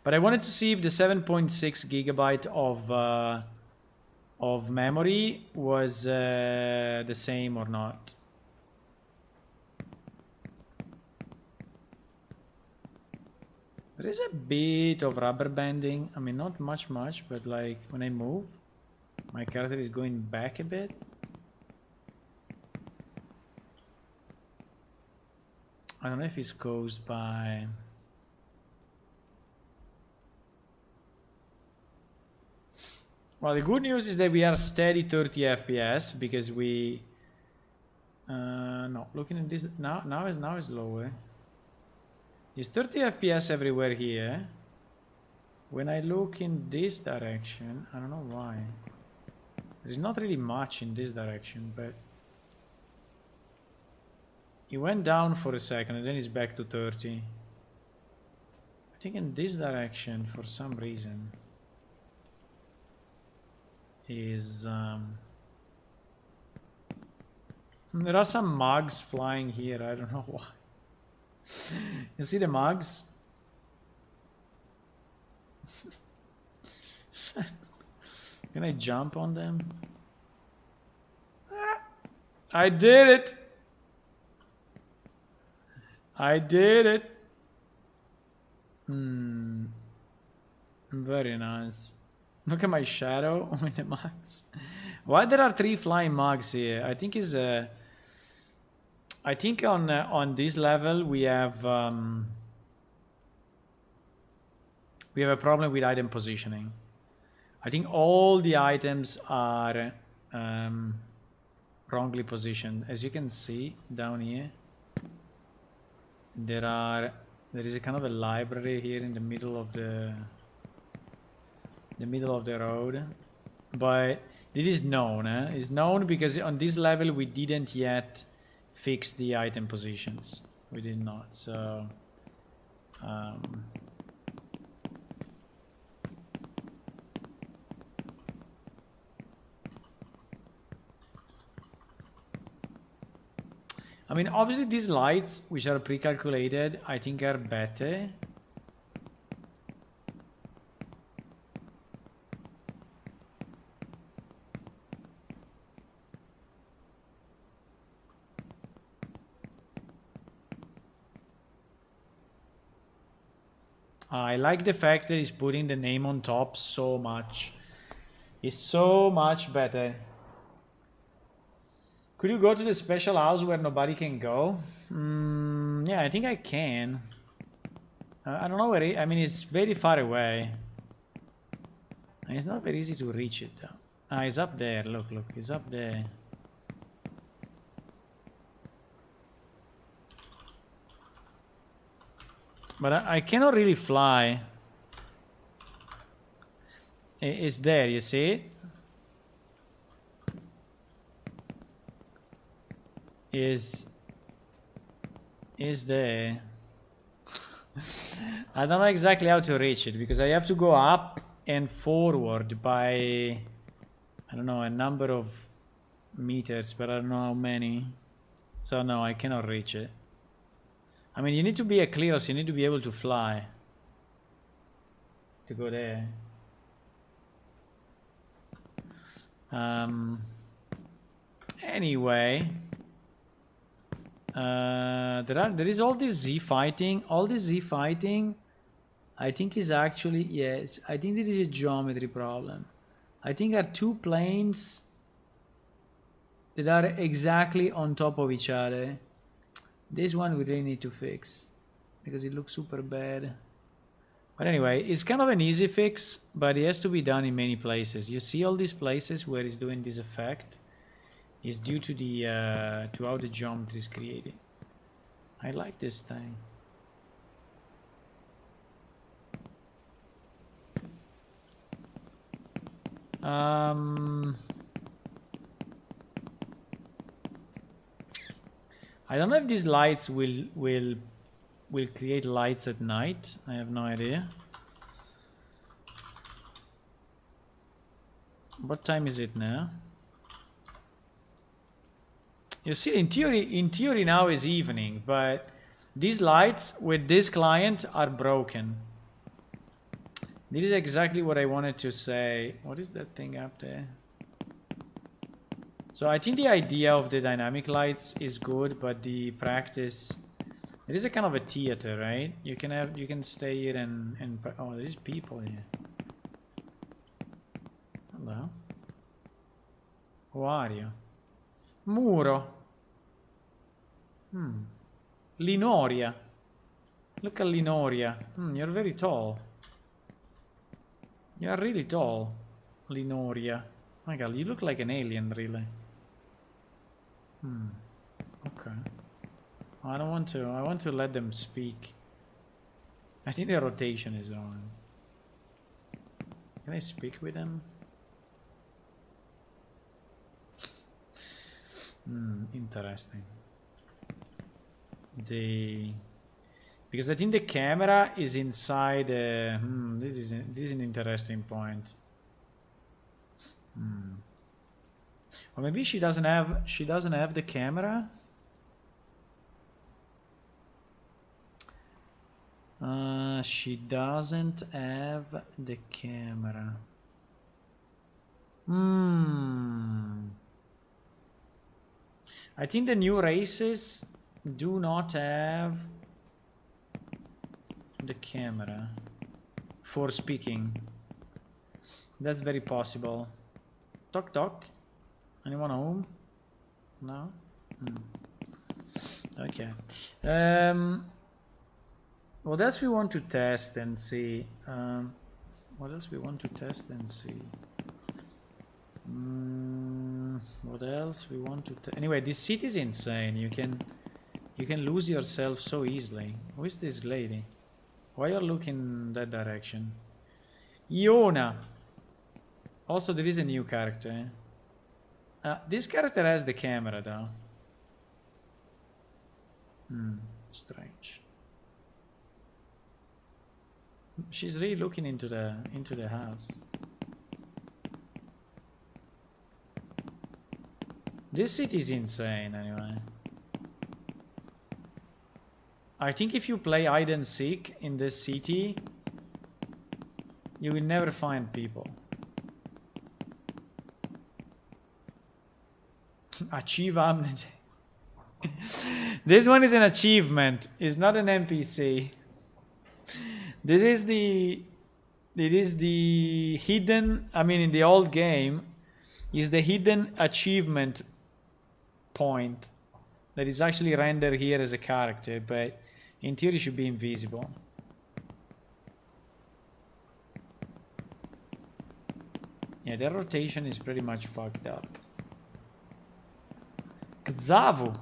But I wanted to see if the 7.6 gigabyte of memory was the same or not. There is a bit of rubber banding. I mean, not much, but like when I move, my character is going back a bit. I don't know if it's caused by... Well, the good news is that we are steady 30 FPS because we... no, looking at this, now is lower. It's 30 FPS everywhere here. When I look in this direction, I don't know why. There's not really much in this direction, but... It went down for a second and then it's back to 30. I think in this direction, for some reason, is... There are some mugs flying here, I don't know why. You see the mugs? Can I jump on them? I did it! I did it! Very nice. Look at my shadow with the mugs. Why there are 3 flying mugs here? I think is I think on this level we have a problem with item positioning. I think all the items are wrongly positioned. As you can see down here, there is a kind of a library here in the middle of the road, but this is known. It's known because on this level we didn't yet fix the item positions. We did not. So I mean, obviously these lights, which are pre-calculated, I think are better. I like the fact that he's putting the name on top so much. It's so much better. Could you go to the special house where nobody can go? Yeah, I think I can. I don't know where I mean, it's very far away. And it's not very easy to reach it though. Ah, it's up there. Look, it's up there. But I cannot really fly. It's there, you see it? Is there. I don't know exactly how to reach it because I have to go up and forward by, I don't know, a number of meters, but I don't know how many. So no, I cannot reach it. I mean, you need to be a Clitoris, you need to be able to fly to go there. Anyway, there is all this Z fighting. All this Z fighting, I think is actually, yes, I think there is a geometry problem. I think there are 2 planes that are exactly on top of each other. This one we really need to fix because it looks super bad. But anyway, it's kind of an easy fix, but it has to be done in many places. You see all these places where it's doing this effect is due to the to how the geometry is created. I like this thing. I don't know if these lights will create lights at night. I have no idea. What time is it now? You see, in theory now is evening, but these lights with this client are broken. This is exactly what I wanted to say. What is that thing up there? So I think the idea of the dynamic lights is good, but the practice, it is a kind of a theater, right? You can stay here and oh, there's people here. Hello. Who are you? Muro. Linoria. Look at Linoria. You're very tall. You are really tall, Linoria. My God, you look like an alien, really. Okay. I don't want to. I want to let them speak. I think the rotation is on. Can I speak with them? Interesting. Because I think the camera is inside. This is an interesting point. Or maybe she doesn't have the camera. She doesn't have the camera. I think the new races do not have the camera for speaking. That's very possible. Toc toc. Anyone home? No? Okay. What else we want to test and see? What else we want to test and see? What else we want to anyway, this city is insane. You can lose yourself so easily. Who is this lady? Why are you looking that direction? Iona. Also, there is a new character. This character has the camera though. Strange. She's really looking into the house. This city is insane anyway. I think if you play hide and seek in this city, you will never find people. Achieve amnesty. This one is an achievement. It's not an NPC. This is the hidden. I mean, in the old game, is the hidden achievement point that is actually rendered here as a character, but in theory should be invisible. Yeah, the rotation is pretty much fucked up. Kzavu.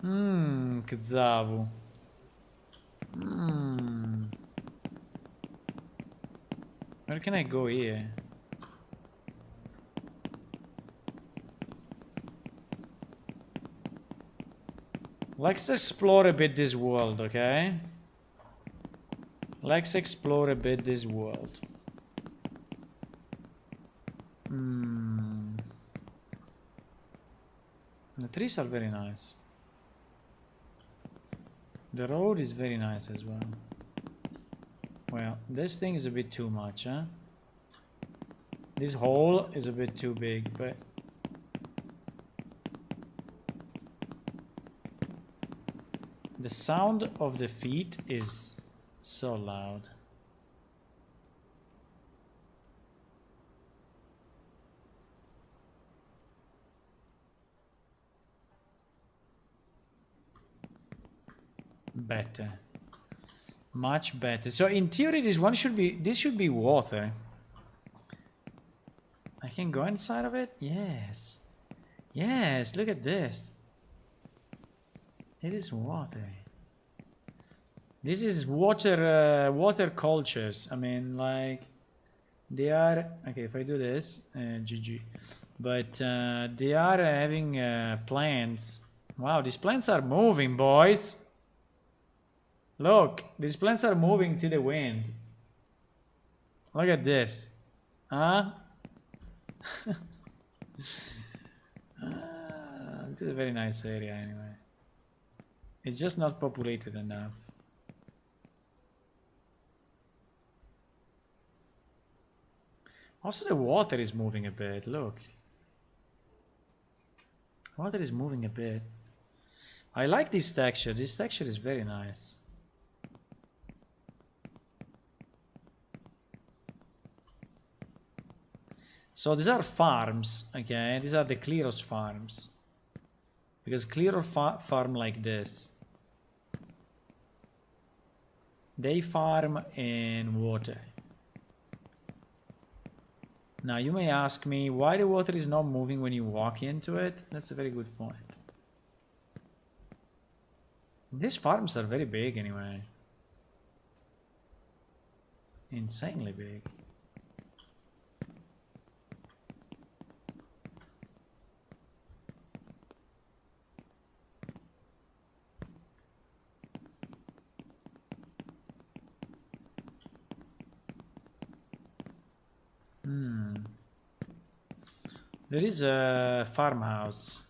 Kzavu. Where can I go here? Let's explore a bit this world, okay? Let's explore a bit this world. The trees are very nice. The road is very nice as well. Well, this thing is a bit too much, huh? This hole is a bit too big, but... the sound of the feet is so loud. Better. Much better. So in theory this should be water. I can go inside of it? Yes. Yes, look at this. It is water. This is water cultures. I mean, like, they are... okay, if I do this, GG. But they are having plants. Wow, these plants are moving, boys. Look, these plants are moving to the wind. Look at this. Huh? This is a very nice area anyway. It's just not populated enough. Also, the water is moving a bit. Look. Water is moving a bit. I like this texture. This texture is very nice. So these are farms, okay? These are the Clitoris farms. Because Clitoris farm like this. They farm in water. Now you may ask me why the water is not moving when you walk into it. That's a very good point. These farms are very big anyway. Insanely big. There is a farmhouse.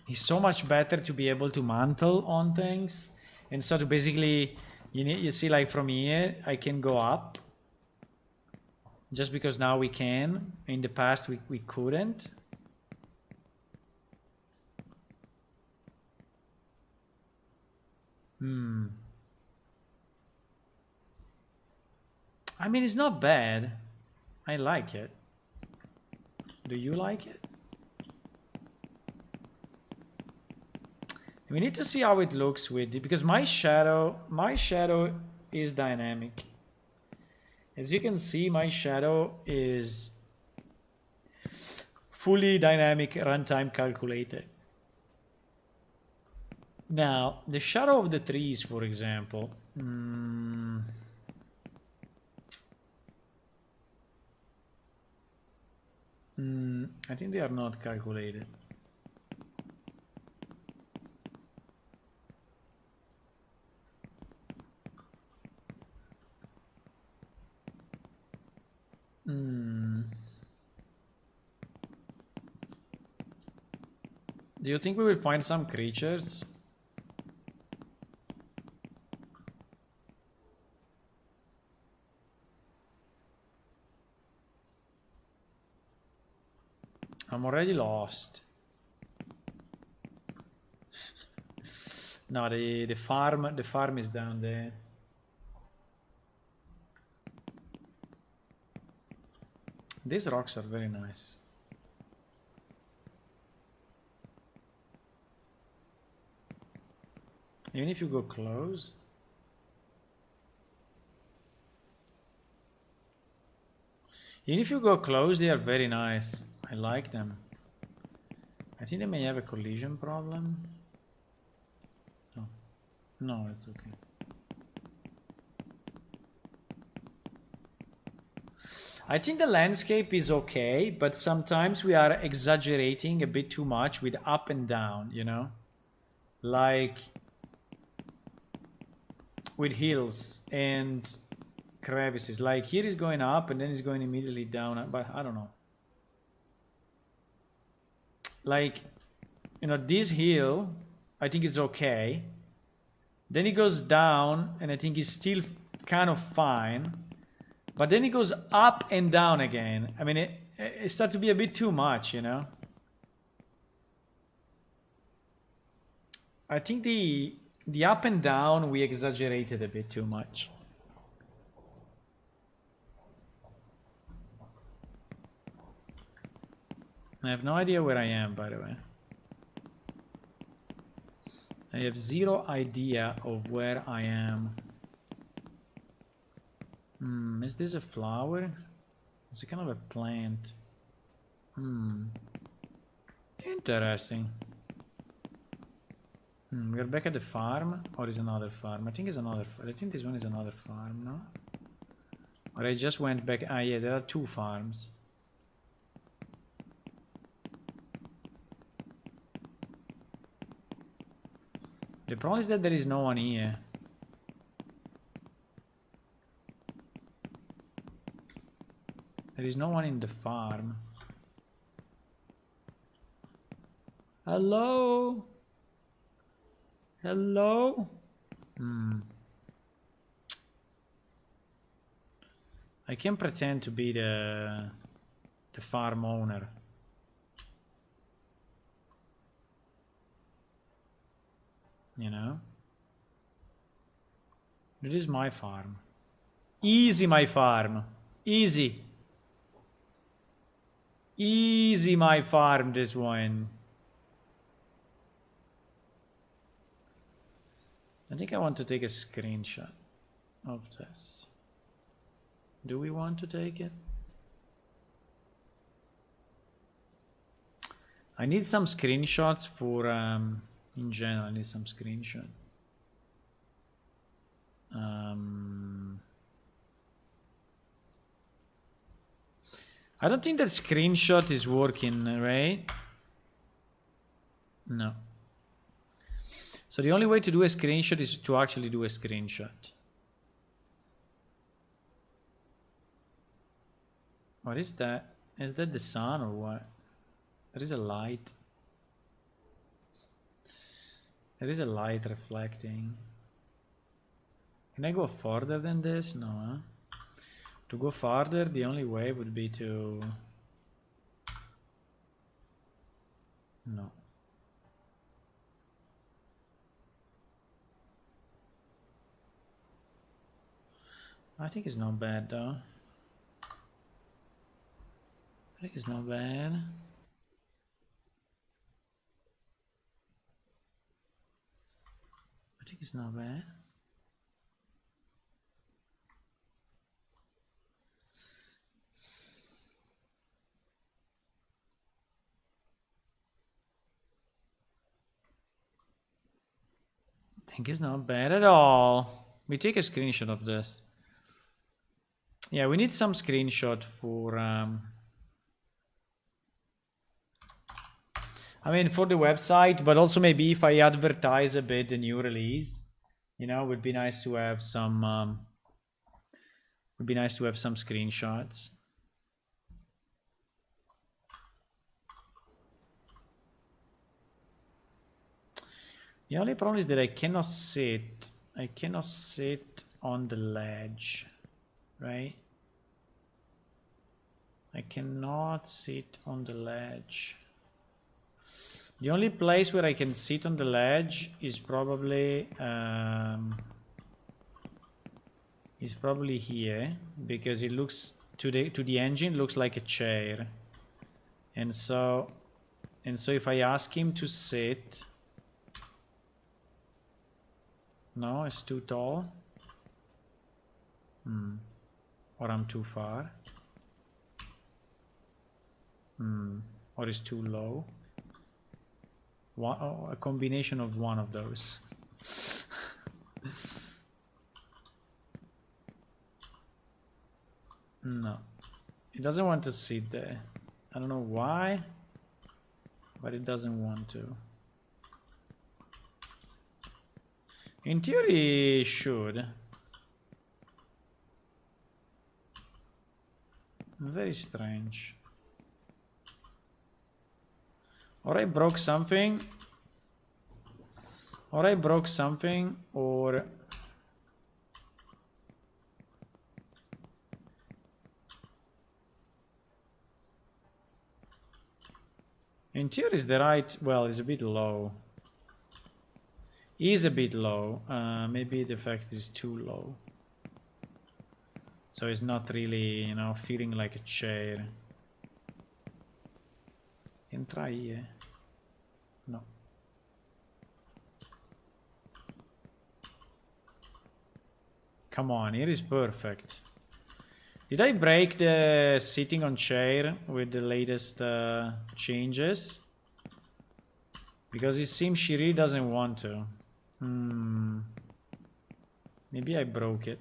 It's so much better to be able to mantle on things. And so to basically, you see like from here, I can go up. Just because now we can. In the past, we couldn't. I mean, it's not bad. I like it. Do you like it? We need to see how it looks with it, because my shadow is dynamic. As you can see, my shadow is fully dynamic, runtime calculated. Now, the shadow of the trees, for example, I think they are not calculated. Do you think we will find some creatures? I'm already lost. No, the farm is down there. These rocks are very nice. Even if you go close. Even if you go close, they are very nice. I like them. I think they may have a collision problem. No, no, it's okay. I think the landscape is okay, but sometimes we are exaggerating a bit too much with up and down, you know? Like with hills and crevices. Like here is going up and then it's going immediately down, but I don't know. Like, you know, this hill, I think is okay. Then it goes down and I think it's still kind of fine. But then it goes up and down again. I mean, it starts to be a bit too much, you know? I think the up and down, we exaggerated a bit too much. I have no idea where I am, by the way. I have zero idea of where I am. Is this a flower? It's a kind of a plant. Interesting. We're back at the farm, or is another farm? I think it's another. I think this one is another farm, no? Or I just went back. Ah, yeah, there are two farms. The problem is that there is no one here. There is no one in the farm. Hello? Hello? I can pretend to be the farm owner. You know? It is my farm. Easy, my farm. Easy. Easy, my farm, this one. I think I want to take a screenshot of this. Do we want to take it? I need some screenshots for, in general, I need some screenshot. I don't think that screenshot is working, right? No. So the only way to do a screenshot is to actually do a screenshot. What is that? Is that the sun or what? There is a light. There is a light reflecting. Can I go further than this? No, huh? To go farther, the only way would be to... No. I think it's not bad though. I think it's not bad. I think it's not bad. I think it's not bad at all. We take a screenshot of this. Yeah, we need some screenshot for I mean for the website, but also maybe if I advertise a bit the new release, you know, it would be nice to have some screenshots. The only problem is that I cannot sit on the ledge, right? I cannot sit on the ledge. The only place where I can sit on the ledge is probably here, because it looks to the engine looks like a chair, and so if I ask him to sit, no, it's too tall. Or I'm too far. Or it's too low. A combination of one of those. No, it doesn't want to sit there. I don't know why, but it doesn't want to. In theory, it should. Very strange. Or I broke something. Or in theory is the right, well, it's a bit low. Is a bit low. Maybe the effect is too low. So it's not really, you know, feeling like a chair. Can try here. No. Come on, it is perfect. Did I break the sitting on chair with the latest changes? Because it seems she really doesn't want to. Maybe I broke it.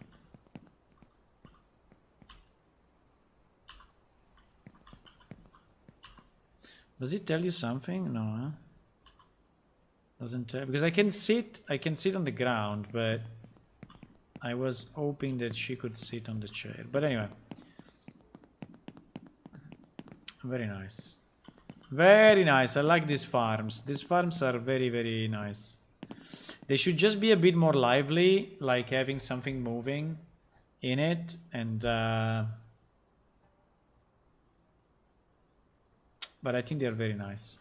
Does it tell you something? No, huh? Doesn't tell, because I can sit on the ground, but I was hoping that she could sit on the chair. But anyway. Very nice. Very nice. I like these farms. These farms are very, very nice. They should just be a bit more lively, like having something moving in it, and but I think they're very nice.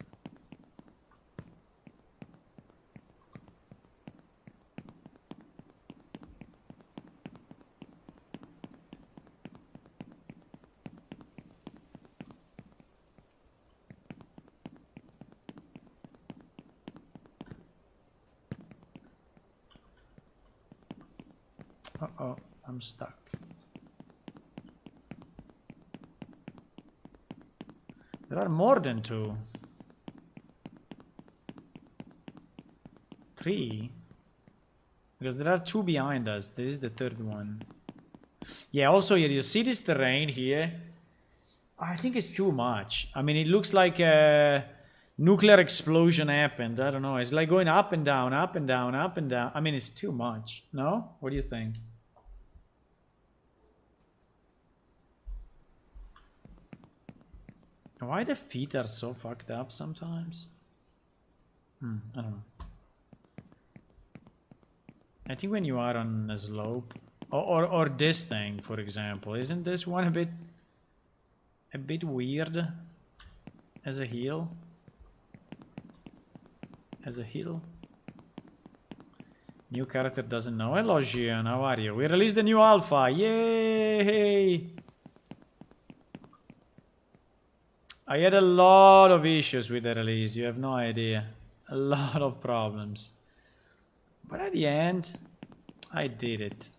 Oh, I'm stuck. There are more than 2. 3. Because there are 2 behind us. This is the 3rd one. Yeah, also here, you see this terrain here? I think it's too much. I mean, it looks like a nuclear explosion happened. I don't know. It's like going up and down, up and down, up and down. I mean, it's too much. No? What do you think? Why the feet are so fucked up sometimes? I don't know. I think when you are on a slope, or this thing, for example, isn't this one a bit weird as a hill? As a hill? New character doesn't know. Hello, Gian, how are you? We released the new alpha. Yay! I had a lot of issues with the release. You have no idea. A lot of problems. But at the end, I did it.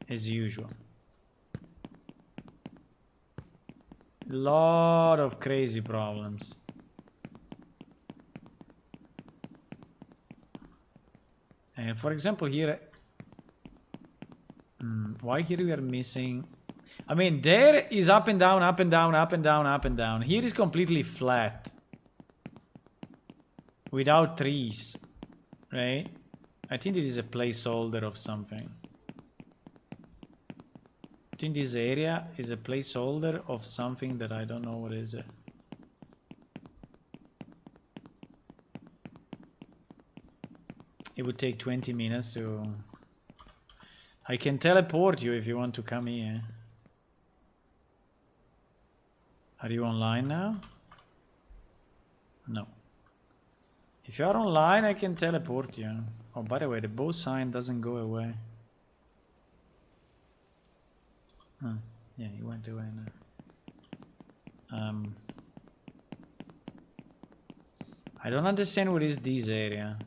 As usual. A lot of crazy problems. And for example here, why here we are missing? I mean, there is up and down, up and down, up and down, up and down. Here is completely flat. Without trees, right? I think it is a placeholder of something. I think this area is a placeholder of something that I don't know what is it. It would take 20 minutes to... I can teleport you if you want to come here. Are you online now? No. If you are online, I can teleport you. Oh, by the way, the bow sign doesn't go away. Yeah, he went away now. I don't understand what is this area.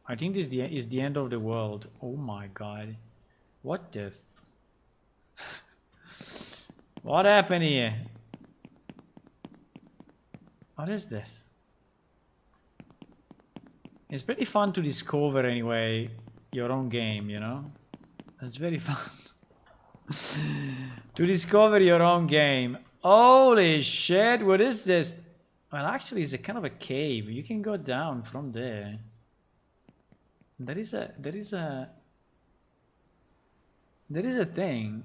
I think this is the end of the world. Oh my god. What the... What happened here? What is this? It's pretty fun to discover anyway your own game, you know? It's very fun. To discover your own game. Holy shit, what is this? Well, actually, it's a kind of a cave. You can go down from there. There is a thing.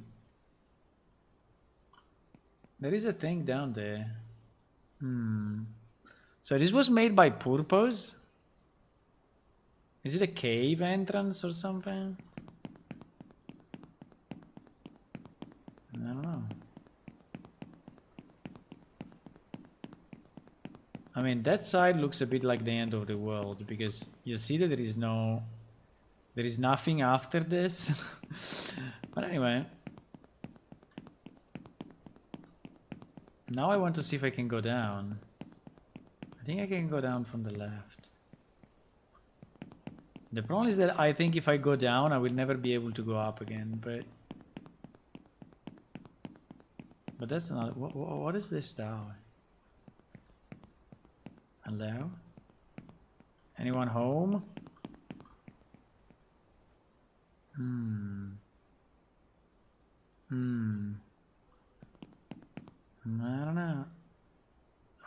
There is a thing down there. So this was made by purpose? Is it a cave entrance or something? I don't know. I mean, that side looks a bit like the end of the world because you see that there is nothing after this. But anyway. Now I want to see if I can go down. I think I can go down from the left. The problem is that I think if I go down, I will never be able to go up again, but that's not... What is this tower? Hello? Anyone home? I don't know.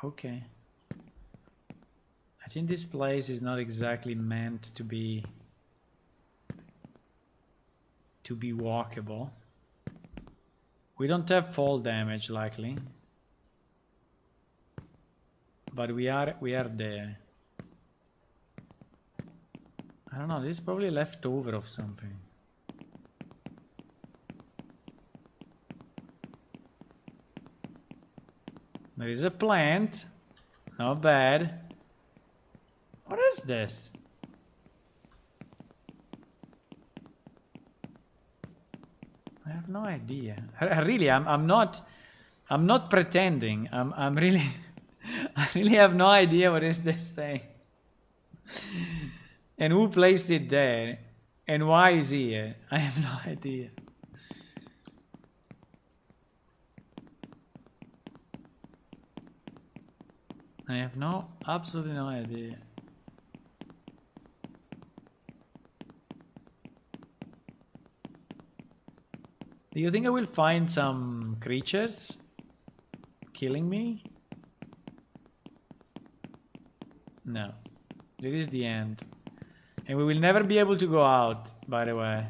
Okay. I think this place is not exactly meant to be walkable. We don't have fall damage likely. But we are there. I don't know, this is probably leftover of something. There is a plant. Not bad. What is this? I have no idea. Really, I'm not pretending. I'm really I really have no idea what is this thing. And who placed it there? And why is he here? I have no idea. I have absolutely no idea. Do you think I will find some creatures killing me? No. This is the end. And we will never be able to go out, by the way.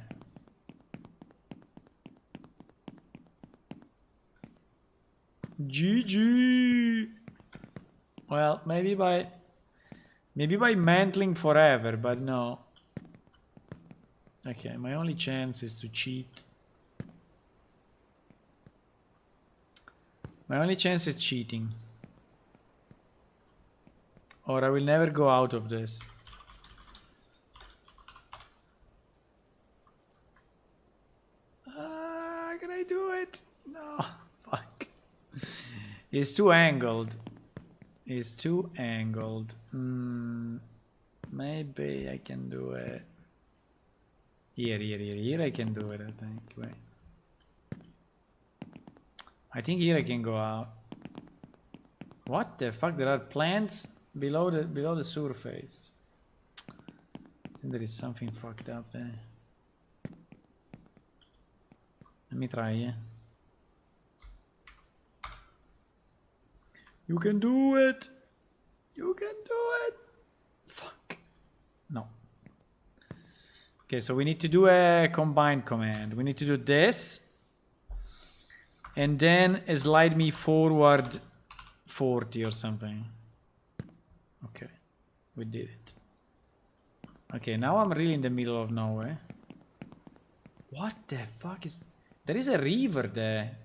GG! Well, maybe by mantling forever, but no. Okay, my only chance is to cheat. My only chance is cheating. Or I will never go out of this. Can I do it? No, fuck. It's too angled. It's too angled. Maybe I can do it. Here I can do it, I think. Wait. I think here I can go out. What the fuck? There are plants below the surface. I think there is something fucked up there. Let me try, yeah. You can do it! You can do it! Fuck. No. Okay, so we need to do a combined command. We need to do this. And then slide me forward 40 or something. Okay, we did it. Okay, now I'm really in the middle of nowhere. What the fuck is... There is a river there.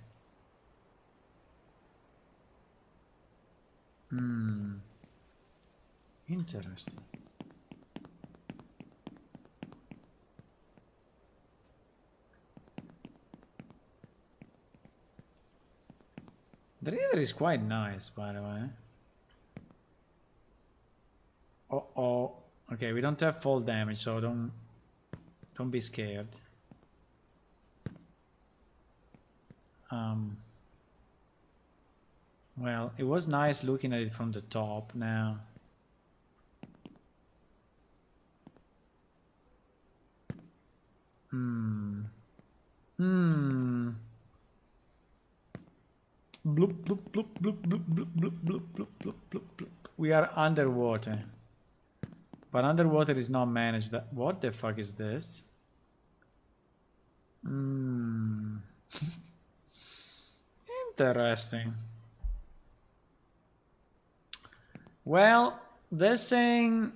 Interesting. The river is quite nice, by the way. Uh-oh. Okay, we don't have fall damage, so don't be scared. Well, it was nice looking at it from the top now. Bloop, bloop, bloop, bloop, bloop, bloop, bloop, bloop, bloop, bloop, bloop, bloop. We are underwater. But underwater is not managed. What the fuck is this? Interesting. Well, this thing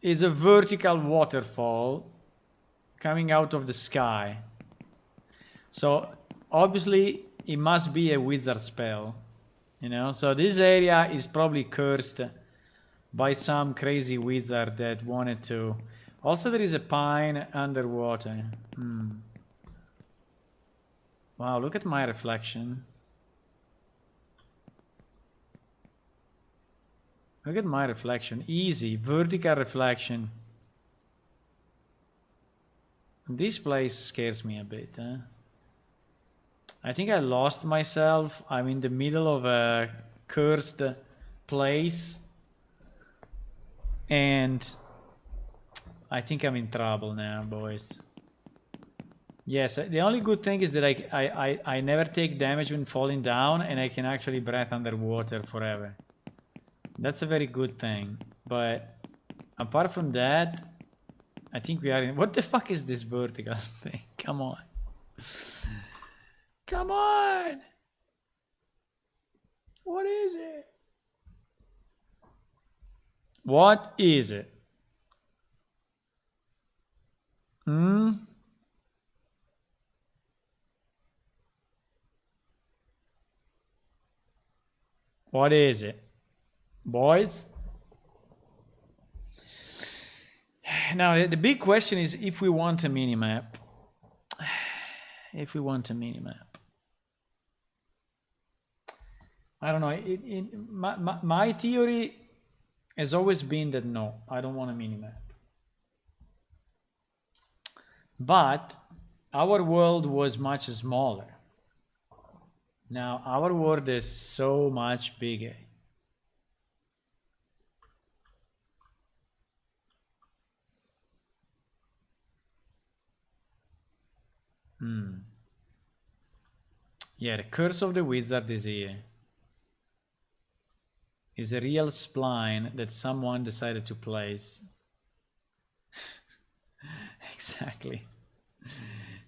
is a vertical waterfall coming out of the sky. So obviously it must be a wizard spell, you know? So this area is probably cursed by some crazy wizard that wanted to. Also there is a pine underwater. Wow, look at my reflection. Look at my reflection. Easy, vertical reflection. This place scares me a bit, huh? I think I lost myself. I'm in the middle of a cursed place. And I think I'm in trouble now, boys. Yes, the only good thing is that I never take damage when falling down, and I can actually breathe underwater forever. That's a very good thing. But apart from that, I think we are in... What the fuck is this vertical thing? Come on. Come on! What is it? What is it? What is it? Boys? Now, the big question is if we want a minimap. If we want a minimap. I don't know. My theory has always been that no, I don't want a minimap. But our world was much smaller. Now our world is so much bigger. Yeah, the curse of the wizard is here. Is a real spline that someone decided to place. Exactly.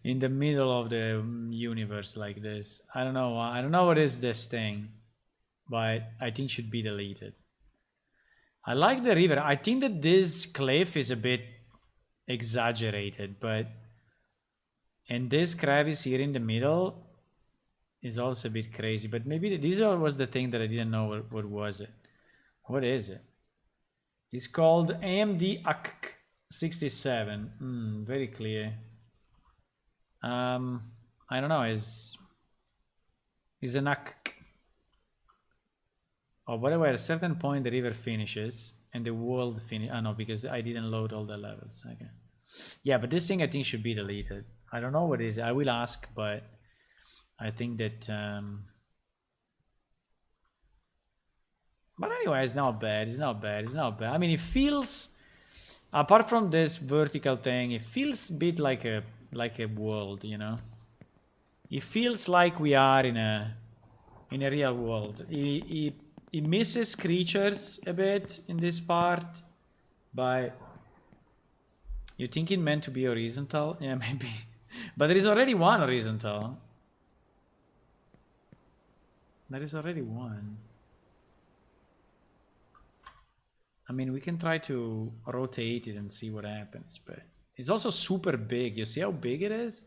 In the middle of the universe like this. I don't know. I don't know what is this thing, but I think should be deleted. I like the river. I think that this cliff is a bit exaggerated, but and this crevice here in the middle is also a bit crazy. But maybe this was the thing that I didn't know. What was it? What is it? It's called AMD AK 67. Very clear. I don't know. Is an AK. Oh, by the way, at a certain point the river finishes and the world finish. Oh no, because I didn't load all the levels. Okay. Yeah, but this thing I think should be deleted. I don't know what it is. I will ask, but I think that. But anyway, it's not bad. It's not bad. It's not bad. I mean, it feels. Apart from this vertical thing, it feels a bit like a world, you know. It feels like we are in a real world. It misses creatures a bit in this part, but you think it meant to be horizontal? Yeah, maybe. But there is already one horizontal. There is already one. I mean, we can try to rotate it and see what happens, but it's also super big. You see how big it is?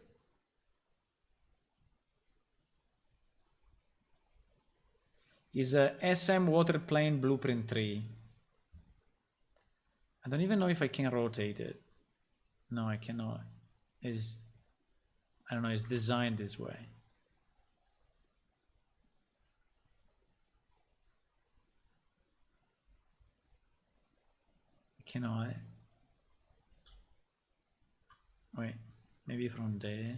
Is a SM water plane blueprint 3. I don't even know if I can rotate it. No, I cannot. I don't know, it's designed this way. I cannot. Wait, maybe from there.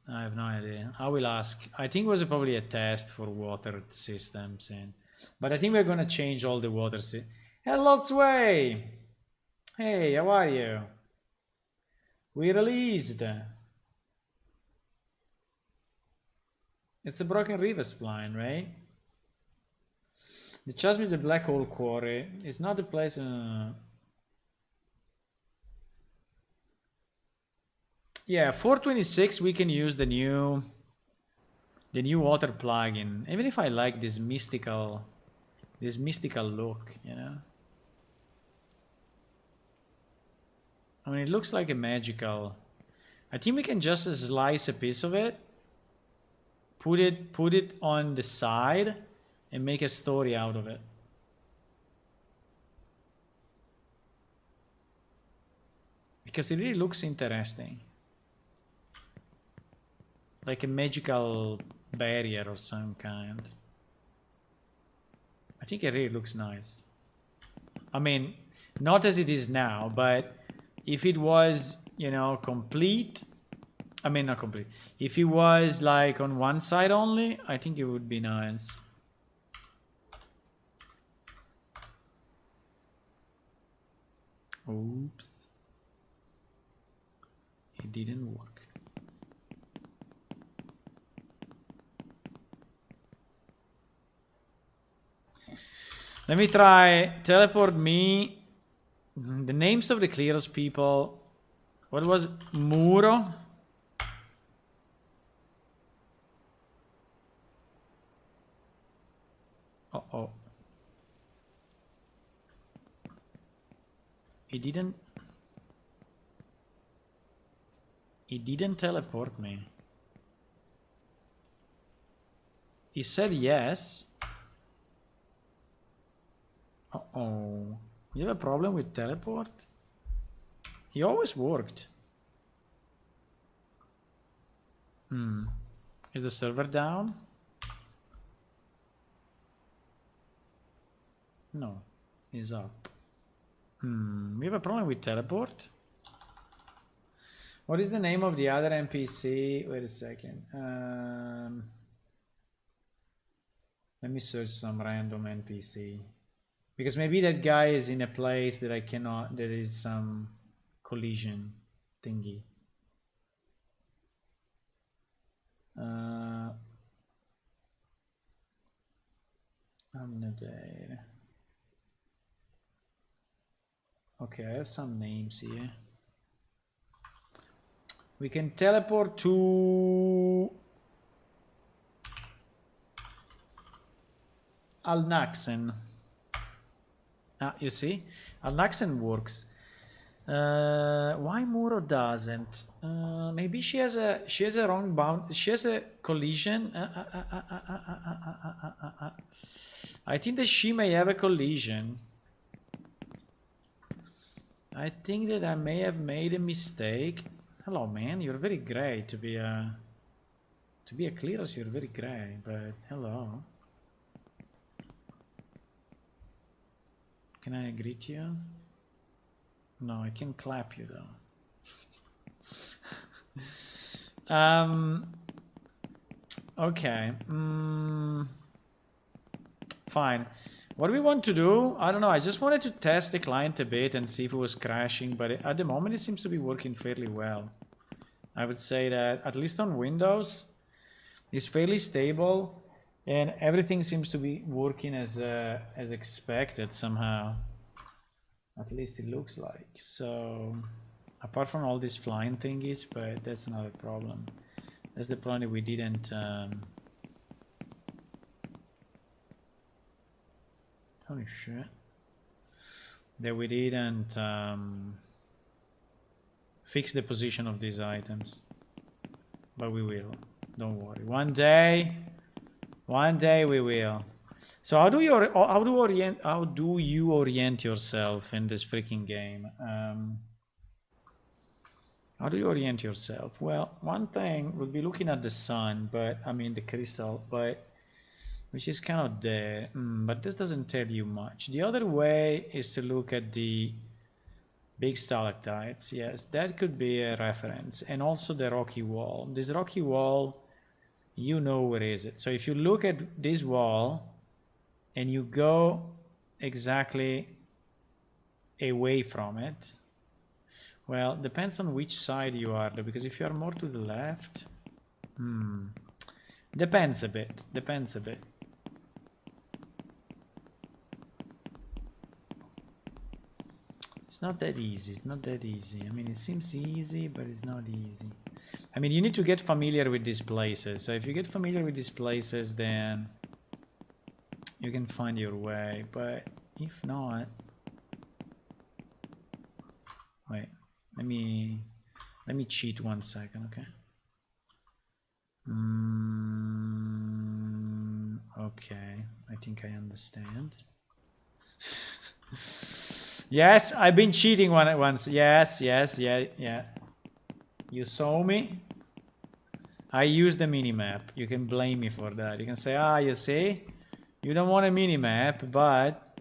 I have no idea. I will ask. I think it was probably a test for water systems, but I think we're gonna change all the water systems. Hello, Sway! Hey, how are you? We released. It's a broken river spline, right? The chasm is the black hole quarry. It's not the place. Yeah, 426 we can use the new water plugin. Even if I like this mystical look, you know. I mean, it looks like a magical. I think we can just slice a piece of it, put it on the side, and make a story out of it. Because it really looks interesting. Like a magical barrier of some kind. I think it really looks nice. I mean, not as it is now, but if it was, you know, complete. I mean, not complete. If it was like on one side only, I think it would be nice. Oops. It didn't work. Let me try teleport me. The names of the Clitoris people. What was Muro? Uh-oh. It didn't teleport me. He said yes. Uh-oh. You have a problem with teleport? He always worked. Is the server down? No, he's up. We have a problem with teleport. What is the name of the other NPC? Wait a second. Let me search some random NPC. Because maybe that guy is in a place that I cannot, there is some collision thingy. I'm not there. Okay, I have some names here. We can teleport to Al-Naxen. Ah, you see? Al-Naxen works. Why Muro doesn't? Maybe she has a wrong bound. She has a collision. I think that she may have a collision. I think that I may have made a mistake. Hello, man. You're very grey to be a Clitoris. You're very grey, but hello. Can I greet you? No, I can clap you though. Okay. Fine. What do we want to do? I don't know. I just wanted to test the client a bit and see if it was crashing, but at the moment it seems to be working fairly well. I would say that at least on Windows, it's fairly stable, and everything seems to be working as expected somehow. At least it looks like. So, apart from all these flying thingies, but that's another problem. That's the problem that we didn't. Holy shit. That we didn't fix the position of these items. But we will. Don't worry. One day we will. So how do you orient yourself in this freaking game? How do you orient yourself? Well, one thing would be looking at the sun, but I mean the crystal, but which is kind of there, but this doesn't tell you much. The other way is to look at the big stalactites. Yes, that could be a reference, and also the rocky wall. This rocky wall, you know where is it. So if you look at this wall and you go exactly away from it, well, depends on which side you are, because if you are more to the left, depends a bit. It's not that easy. I mean, it seems easy, but it's not easy. I mean, you need to get familiar with these places. So if you get familiar with these places, then you can find your way. But if not, wait, let me cheat 1 second, okay? Okay, I think I understand. Yes, I've been cheating once. Yes, yeah. You saw me. I used the minimap. You can blame me for that. You can say, you see, you don't want a minimap, but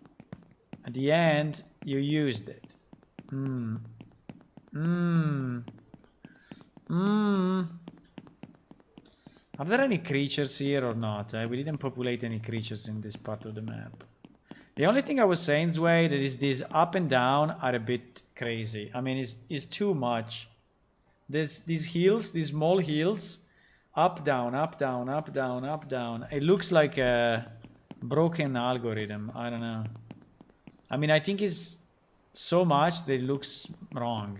at the end you used it. Are there any creatures here or not? We didn't populate any creatures in this part of the map. The only thing I was saying, Zway, that is these up and down are a bit crazy. I mean, it's too much. There's these hills, these small hills, up, down, up, down, up, down, up, down. It looks like a broken algorithm. I don't know. I mean, I think it's so much that it looks wrong.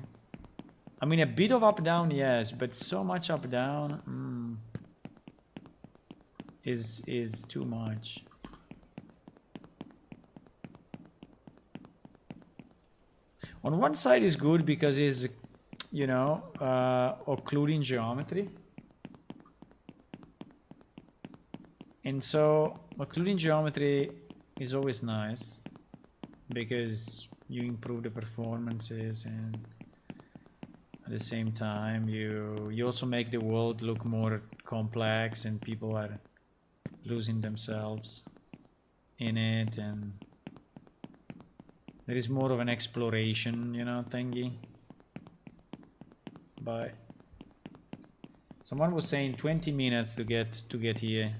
I mean, a bit of up, down, yes, but so much up, down is too much. On one side is good because it's, you know, occluding geometry. And so occluding geometry is always nice because you improve the performances, and at the same time you also make the world look more complex and people are losing themselves in it, and There is more of an exploration, you know, thingy. But someone was saying 20 minutes to get here.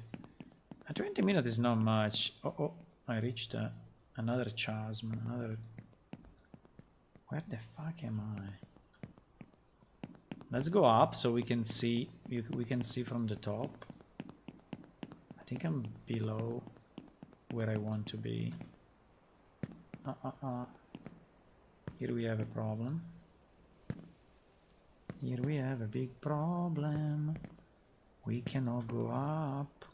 20 minutes is not much. Oh, I reached another chasm. Where the fuck am I? Let's go up so we can see. We can see from the top. I think I'm below where I want to be. Here we have a problem. Here we have a big problem. We cannot go up.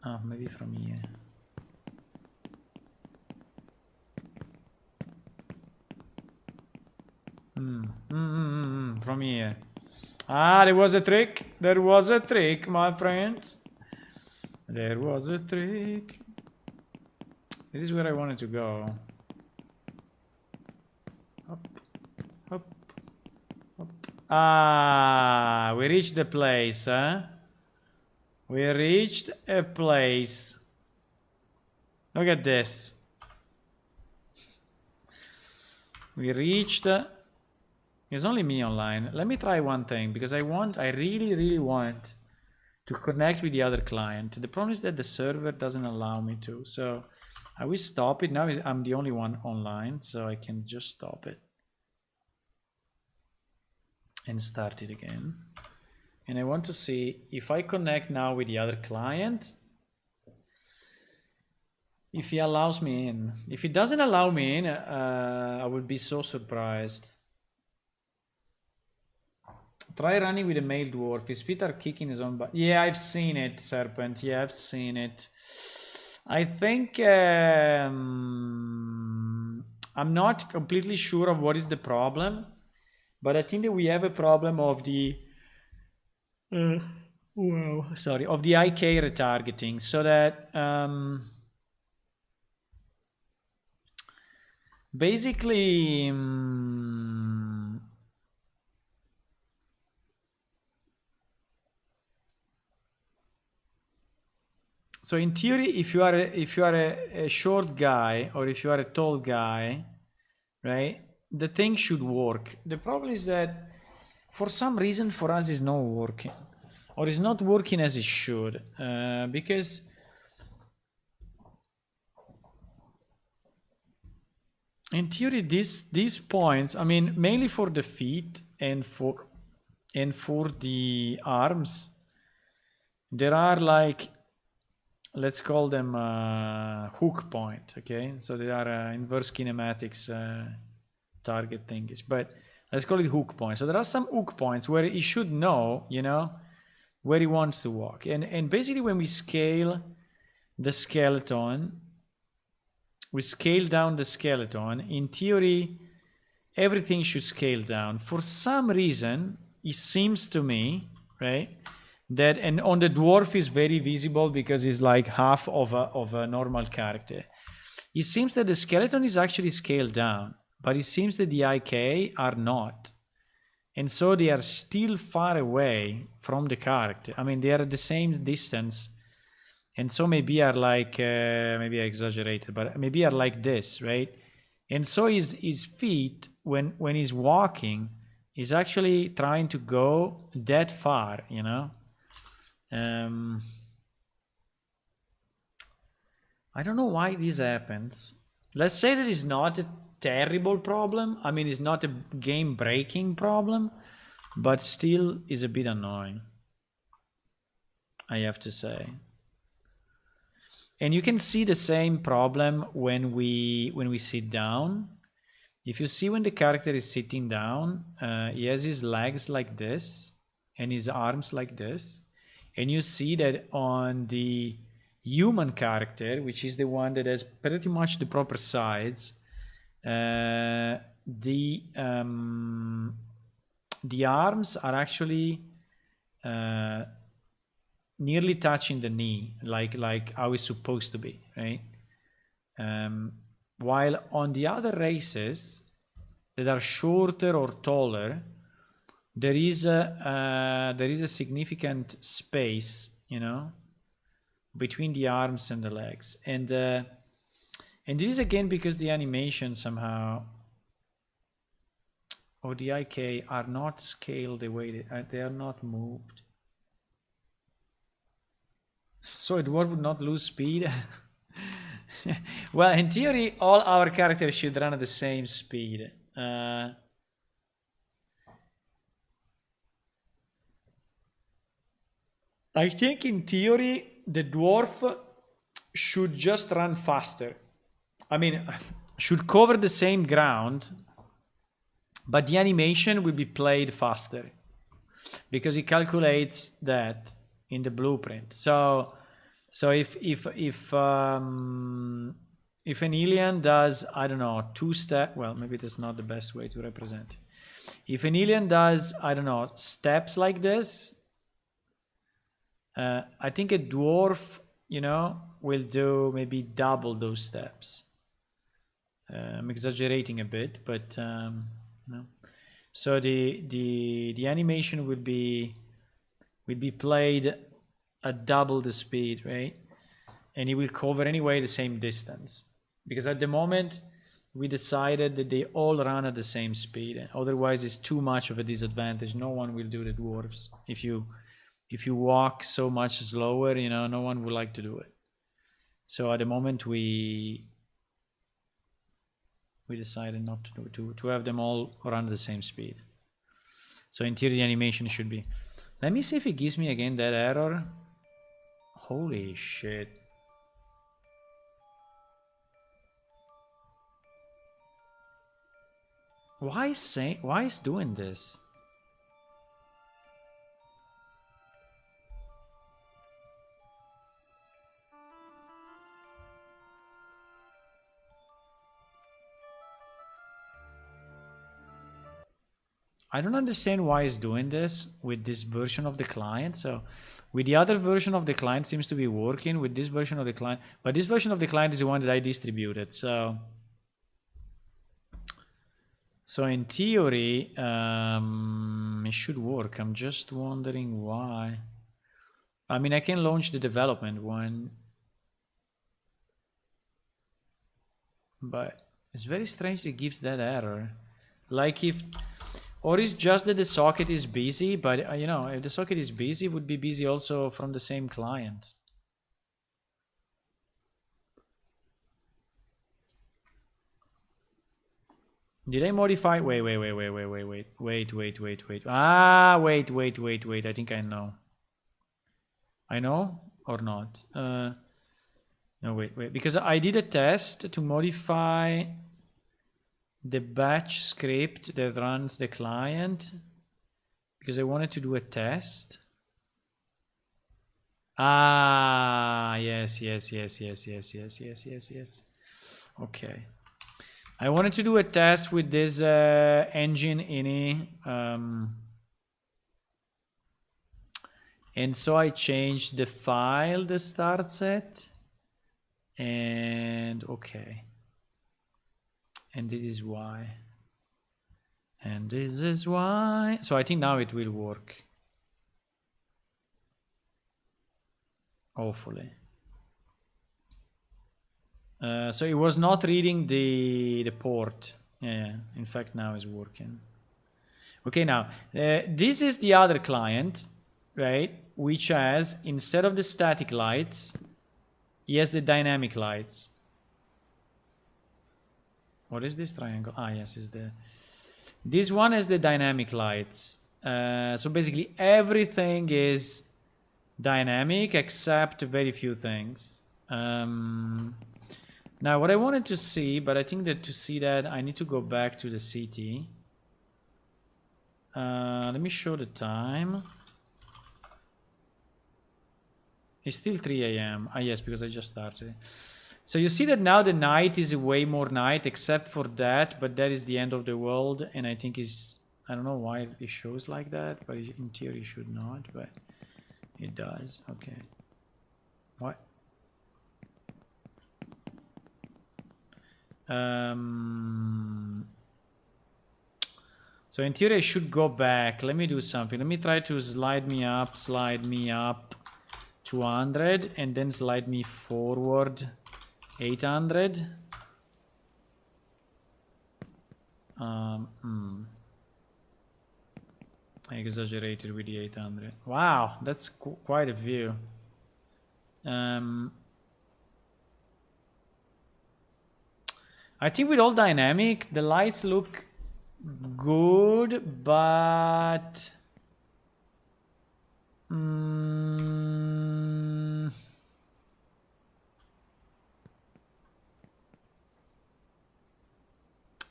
Oh, maybe from here. From here. Ah, there was a trick. There was a trick, my friends. There was a trick. This is where I wanted to go. Up, up, up. Ah, we reached the place, huh? We reached a place. Look at this. We reached. It's only me online. Let me try one thing because I really want to connect with the other client. The problem is that the server doesn't allow me to. So I will stop it. Now I'm the only one online, so I can just stop it and start it again. And I want to see if I connect now with the other client, if he allows me in. If he doesn't allow me in, I would be so surprised. Try running with a male dwarf. His feet are kicking his own butt. Yeah, I've seen it, Serpent. Yeah, I've seen it. I think I'm not completely sure of what is the problem, but I think that we have a problem of the of the IK retargeting, so that basically so in theory, if you are a short guy or if you are a tall guy, right, the thing should work. The problem is that for some reason for us it's not working, or it's not working as it should, because in theory these points, I mean, mainly for the feet and for the arms, there are like, let's call them hook point, okay? So they are inverse kinematics target thingies, but let's call it hook points. So there are some hook points where he should know, you know, where he wants to walk. And basically when we scale the skeleton, we scale down the skeleton, in theory, everything should scale down. For some reason, it seems to me, right, that, and on the dwarf is very visible because it's like half of a normal character. It seems that the skeleton is actually scaled down, but it seems that the IK are not. And so they are still far away from the character. I mean, they are at the same distance. And so maybe are like, maybe I exaggerated, but maybe are like this, right? And so his feet, when he's walking, is actually trying to go that far, you know? I don't know why this happens. Let's say that it's not a terrible problem. I mean, it's not a game-breaking problem, but still is a bit annoying, I have to say. And you can see the same problem when we sit down. If you see when the character is sitting down, he has his legs like this and his arms like this. And you see that on the human character, which is the one that has pretty much the proper size, the arms are actually nearly touching the knee, like how it's supposed to be, right? While on the other races that are shorter or taller, there is a significant space, you know, between the arms and the legs. And And this is again because the animation somehow, or the IK, are not scaled the way they are not moved. So a dwarf would not lose speed. Well, in theory, all our characters should run at the same speed. I think in theory, the dwarf should just run faster. I mean, should cover the same ground, but the animation will be played faster because it calculates that in the blueprint. So if an alien does, I don't know, 2 step, well, maybe that's not the best way to represent. If an alien does, I don't know, steps like this, I think a dwarf, you know, will do maybe double those steps. I'm exaggerating a bit, but no. So the animation will be played at double the speed, right? And it will cover anyway the same distance, because at the moment we decided that they all run at the same speed. Otherwise, it's too much of a disadvantage. No one will do the dwarves if you walk so much slower. You know, no one would like to do it. So at the moment we decided not to have them all run at the same speed. So in theory, the animation should be. Let me see if it gives me again that error. Holy shit. Why is doing this? I don't understand why it's doing this with this version of the client. So with the other version of the client seems to be working with this version of the client, but this version of the client is the one that I distributed. So in theory, it should work. I'm just wondering why. I mean, I can launch the development one, but it's very strange that it gives that error. Like if, or it's just that the socket is busy, but you know, if the socket is busy, it would be busy also from the same client. Did I modify? Wait. Ah, wait. I think I know. I know or not? No, wait. Because I did a test to modify the batch script that runs the client because I wanted to do a test. Ah, yes. Okay. I wanted to do a test with this engine ini, and so I changed the file that starts it, and okay. And this is why. And this is why. So I think now it will work. Hopefully. So it was not reading the port. Yeah, in fact now it's working. Okay, now this is the other client, right? Which has, instead of the static lights, he has the dynamic lights. What is this triangle? Ah, yes, is the. This one has the dynamic lights. So basically everything is dynamic except very few things. Now, what I wanted to see, but I think that to see that, I need to go back to the CT. Let me show the time. It's still 3 a.m. Ah, yes, because I just started. So you see that now the night is way more night, except for that, but that is the end of the world, and I think it's, I don't know why it shows like that, but in theory it should not, but it does. Okay. What? So in theory I should go back. Let me do something. Let me try to slide me up 200 and then slide me forward 800. I exaggerated with the 800. Wow, that's quite a view. I think with all dynamic, the lights look good, but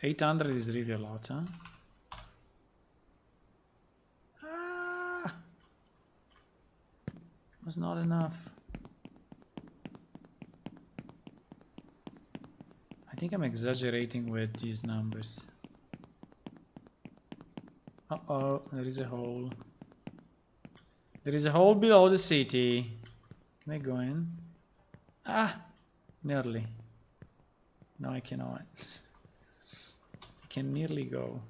800 is really a lot, huh? Was not enough. I think I'm exaggerating with these numbers. Uh-oh, there is a hole. There is a hole below the city. Can I go in? Ah, nearly. No, I cannot. I can nearly go.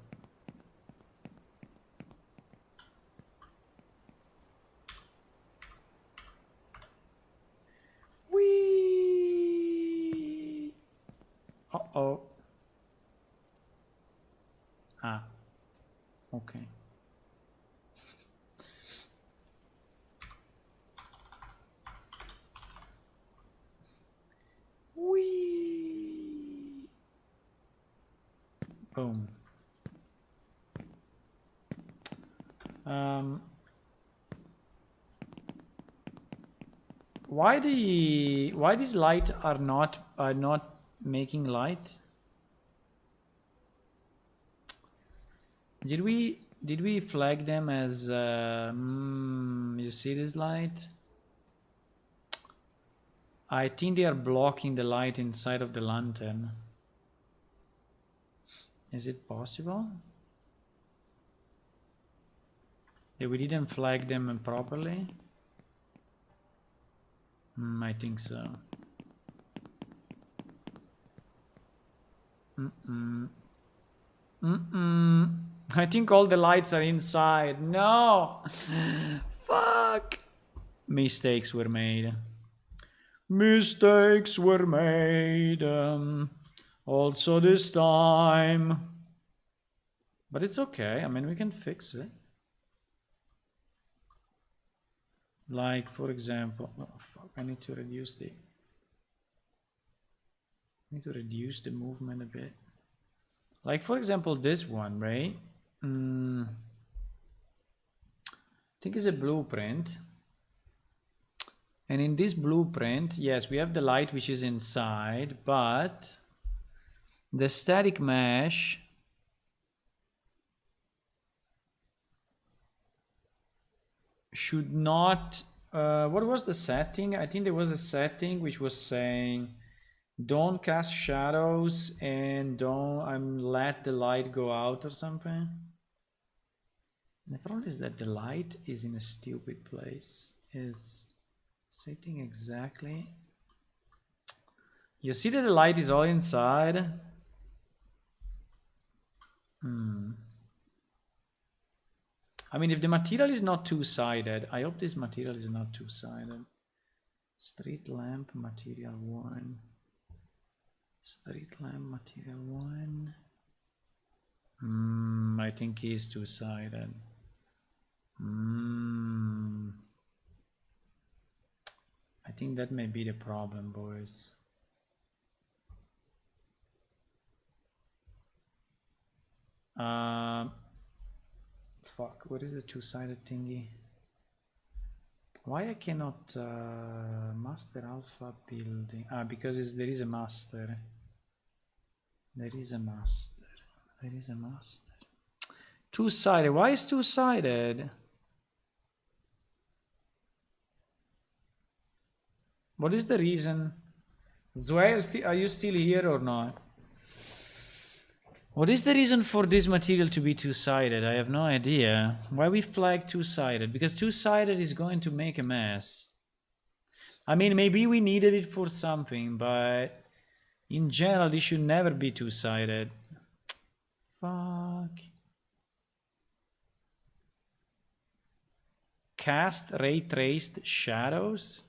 Whee! Uh-oh. Ah, okay. Whee! Boom. Why these lights are not making light? Did we flag them as you see this light? I think they are blocking the light inside of the lantern. Is it possible? Yeah, we didn't flag them properly. I think so. I think all the lights are inside. No! Fuck! Mistakes were made. Mistakes were made. Also this time. But it's okay. I mean, we can fix it. Like, for example... Oh, fuck. I need to reduce the... movement a bit. Like, for example, this one, right? I think it's a blueprint. And in this blueprint, yes, we have the light which is inside, but the static mesh should not... what was the setting? I think there was a setting which was saying don't cast shadows and don't let the light go out or something. And the problem is that the light is in a stupid place. Is sitting exactly... You see that the light is all inside? I mean, if the material is not two-sided, I hope this material is not two-sided. Street lamp material 1. Street lamp material 1. I think he's two-sided. I think that may be the problem, boys. Fuck, what is the two-sided thingy? Why I cannot master alpha building? Because there is a master. There is a master. There is a master. Two-sided. Why is two-sided? What is the reason? Zwei, are you still here or not? What is the reason for this material to be two-sided? I have no idea. Why we flag two-sided? Because two-sided is going to make a mess. I mean, maybe we needed it for something, but in general, this should never be two-sided. Fuck. Cast ray traced shadows?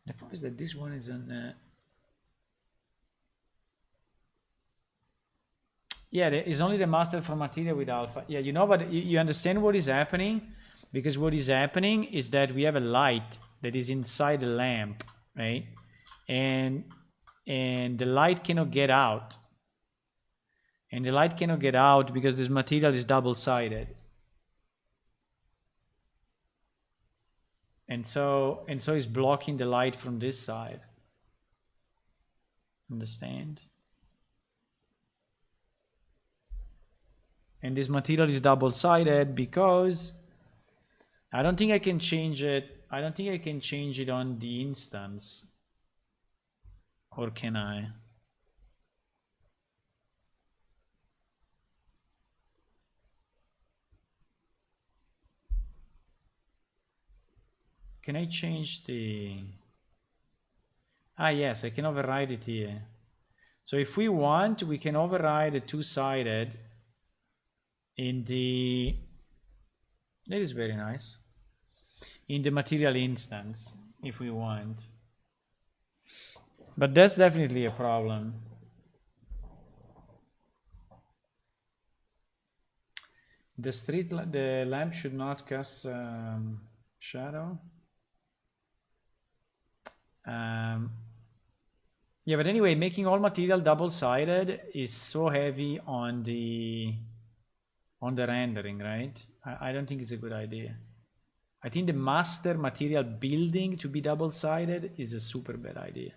The point is that this one is on. Yeah, it's only the master for material with alpha. Yeah, you know, but you understand what is happening? Because what is happening is that we have a light that is inside the lamp, right? And the light cannot get out. And the light cannot get out because this material is double-sided. And so it's blocking the light from this side. Understand? And this material is double-sided because I don't think I can change it. I don't think I can change it on the instance. Or can I? Can I change the... Ah, yes, I can override it here. So if we want, we can override the two-sided in the... That is very nice. In the material instance, if we want. But that's definitely a problem. The lamp should not cast shadow. Yeah, but anyway, making all material double-sided is so heavy on the rendering, right? I don't think it's a good idea. I think the master material building to be double-sided is a super bad idea.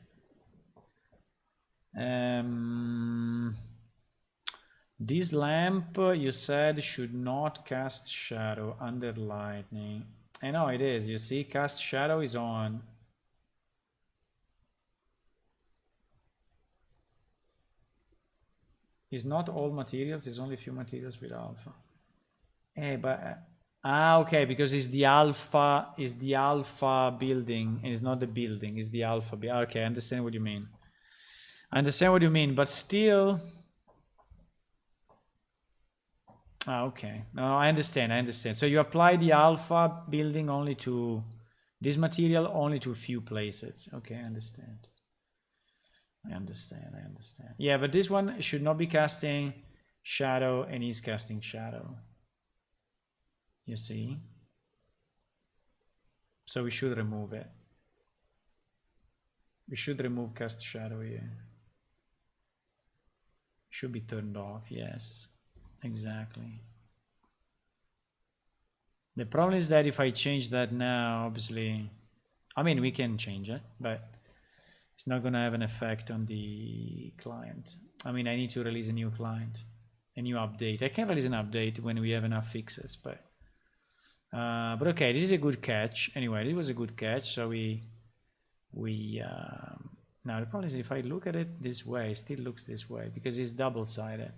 This lamp, you said, should not cast shadow under lightning. I know it is. You see, cast shadow is on. It's not all materials, it's only a few materials with alpha. Okay, because it's the alpha building, and it's not the building, it's the alpha. Okay, I understand what you mean. I understand what you mean, but still. Okay, no, I understand. So you apply the alpha building only to this material, only to a few places. Okay, I understand. Yeah, but this one should not be casting shadow, and is casting shadow. You see? So we should remove it. We should remove cast shadow here. Should be turned off, yes. Exactly. The problem is that if I change that now, obviously, I mean, we can change it, but it's not going to have an effect on the client. I mean, I need to release a new client, a new update. I can release an update when we have enough fixes, but okay, this is a good catch. Anyway, it was a good catch. So now the problem is if I look at it this way, it still looks this way because it's double-sided.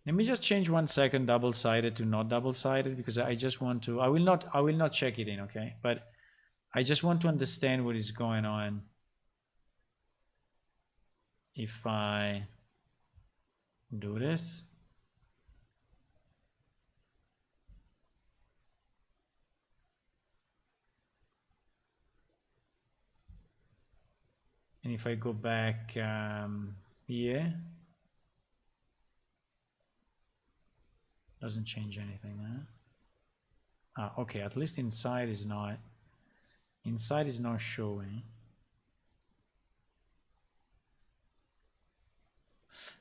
Let me just change 1 second double-sided to not double-sided because I just want to, I will not check it in, okay? But I just want to understand what is going on. If I do this. And if I go back here. Doesn't change anything, huh? Okay, at least inside is not showing.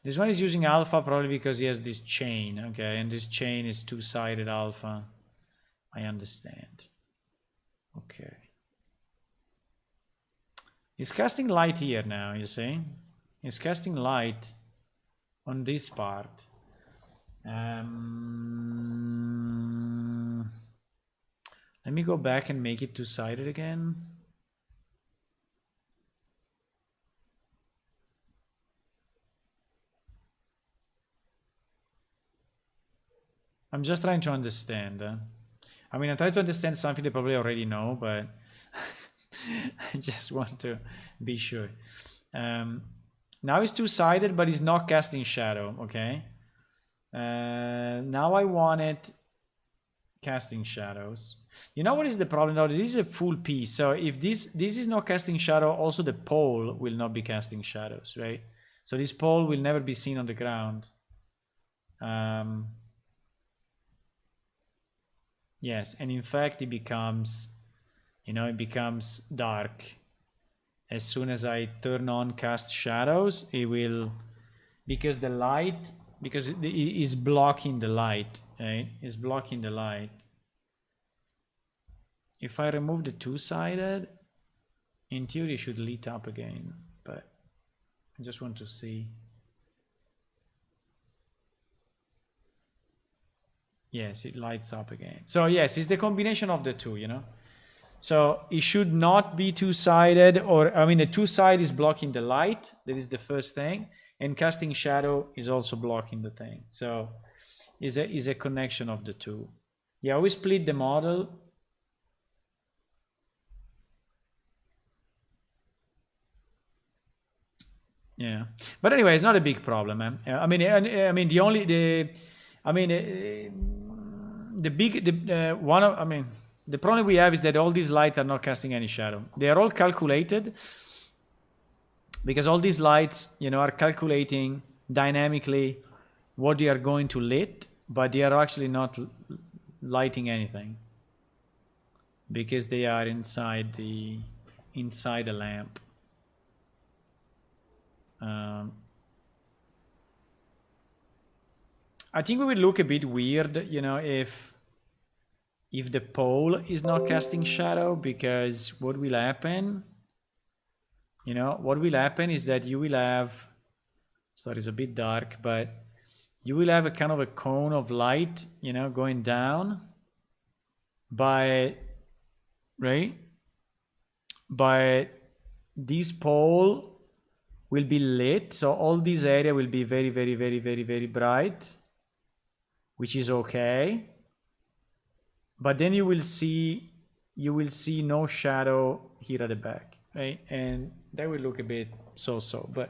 This one is using alpha probably because he has this chain, okay, and this chain is two-sided alpha. I understand. Okay. He's casting light here now, you see? He's casting light on this part. Let me go back and make it two-sided again. I'm just trying to understand. I mean, I try to understand something they probably already know, but I just want to be sure. Now it's two-sided, but it's not casting shadow, okay? Now I want it casting shadows. You know what is the problem now? This is a full piece. So if this is not casting shadow, also the pole will not be casting shadows, right? So this pole will never be seen on the ground. Yes, and in fact it becomes, you know, it becomes dark. As soon as I turn on cast shadows, it will, because the light, because it is blocking the light, right? It's blocking the light. If I remove the two-sided, in theory it should lit up again, but I just want to see. Yes, it lights up again. So yes, it's the combination of the two, you know. So it should not be two-sided, or I mean the two-sided is blocking the light, that is the first thing, and casting shadow is also blocking the thing. So is a connection of the two. Yeah, we split the model. Yeah, but anyway, it's not a big problem, man. I mean the problem we have is that all these lights are not casting any shadow. They are all calculated, because all these lights, you know, are calculating dynamically what they are going to lit, but they are actually not lighting anything, because they are inside the lamp. I think we will look a bit weird, you know, if the pole is not casting shadow, because what will happen, you know, what will happen is that you will have, sorry, it's a bit dark, but you will have a kind of a cone of light, you know, going down by, right? But this pole will be lit, so all this area will be very, very, very, very, very bright, which is okay. But then you will see no shadow here at the back, right? And that will look a bit so-so, but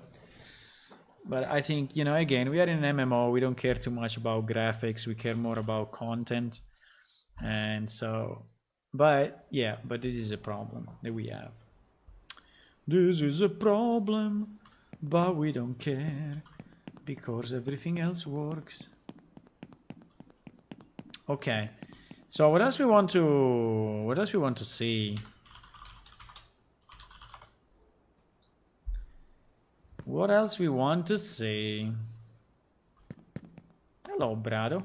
I think, you know, again, we are in an MMO, we don't care too much about graphics, we care more about content. And so, but yeah, but this is a problem that we have. This is a problem, but we don't care, because everything else works. Okay, so what else we want to see? What else we want to see? Hello, Brado.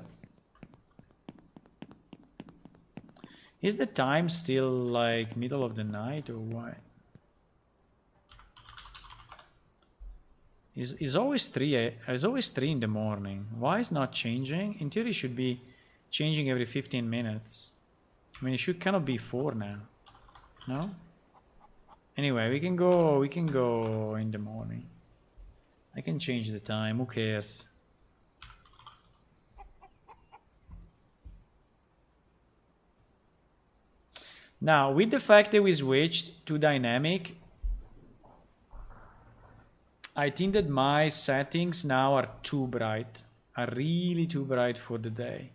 Is the time still like middle of the night or what? Is always 3 in the morning. Why is not changing? In theory it should be changing every 15 minutes. I mean, it should kind of be 4 now. No? Anyway, we can go in the morning. I can change the time, who cares? Now, with the fact that we switched to dynamic, I think that my settings now are too bright, are really too bright for the day.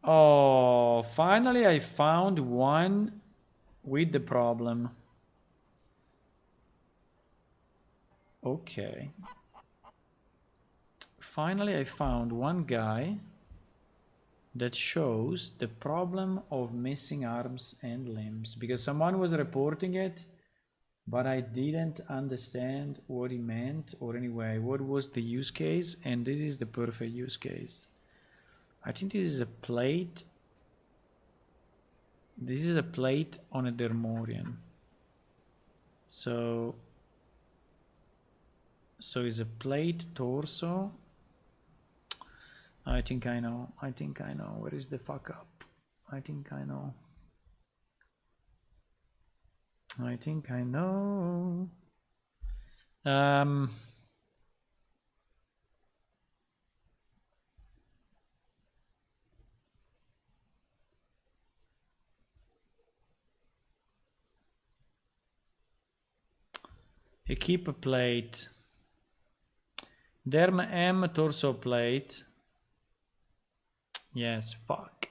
Oh, finally I found one with the problem. Okay. Finally I found one guy that shows the problem of missing arms and limbs, because someone was reporting it, but I didn't understand what he meant, or anyway, what was the use case, and this is the perfect use case. I think this is a plate. This is a plate on a Dermorian. So it's a plate torso. I think I know. Where is the fuck up? I think I know. Equip a plate. Derm M torso plate. Yes, fuck.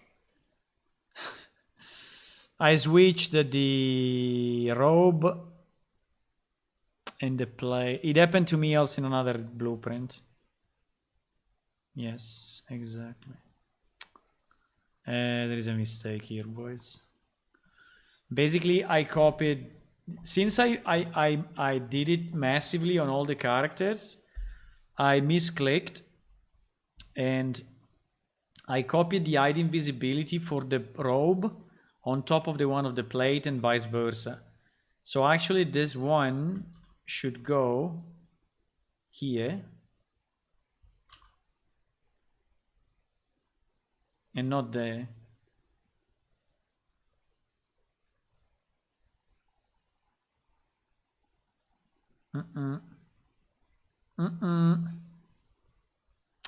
I switched the robe and the plate. It happened to me also in another blueprint. Yes, exactly. There is a mistake here, boys. Basically, I copied, since I did it massively on all the characters, I misclicked and I copied the hide invisibility for the robe on top of the one of the plate and vice versa. So actually this one should go here and not there.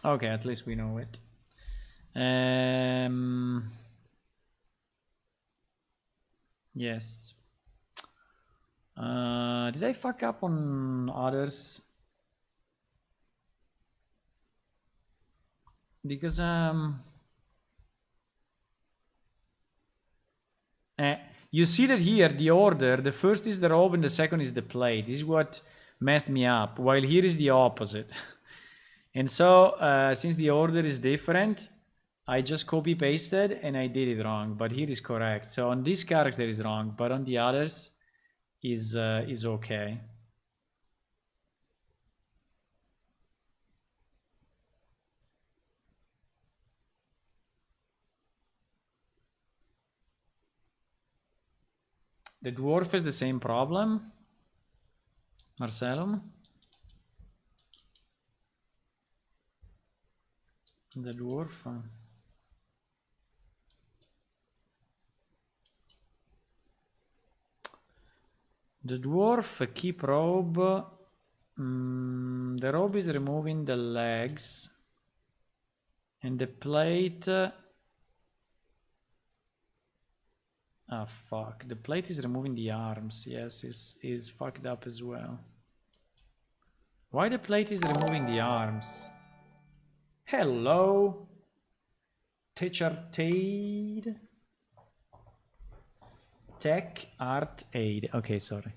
Okay, at least we know it. Yes. Did I fuck up on others? Because you see that here the order, the first is the robe and the second is the plate. This is what messed me up, while here is the opposite. And so since the order is different, I just copy pasted and I did it wrong, but here is correct. So on this character is wrong, but on the others is okay. The dwarf has the same problem, Marcellum. The dwarf. The dwarf keep robe. The robe is removing the legs, and the plate. Ah, fuck. The plate is removing the arms. Yes, is fucked up as well. Why the plate is removing the arms? Hello, teacher Tade. Tech Art Aid. Okay, sorry.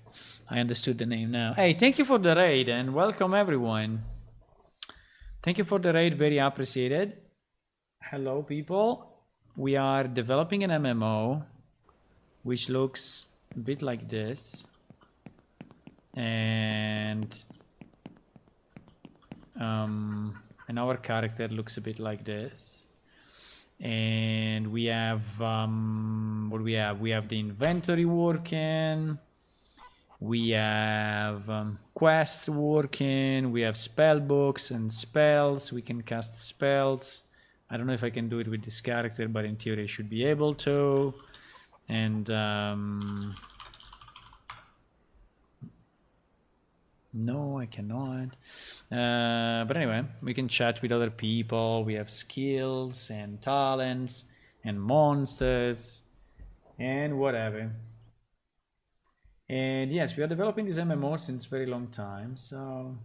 I understood the name now. Hey, thank you for the raid and welcome everyone. Thank you for the raid, very appreciated. Hello, people. We are developing an MMO which looks a bit like this. And our character looks a bit like this. And we have what do we have? We have the inventory working. We have quests working. We have spell books and spells. We can cast spells. I don't know if I can do it with this character, but in theory I should be able to. And no, I cannot. But anyway, we can chat with other people. We have skills and talents and monsters and whatever. And yes, we are developing this MMO since a very long time. So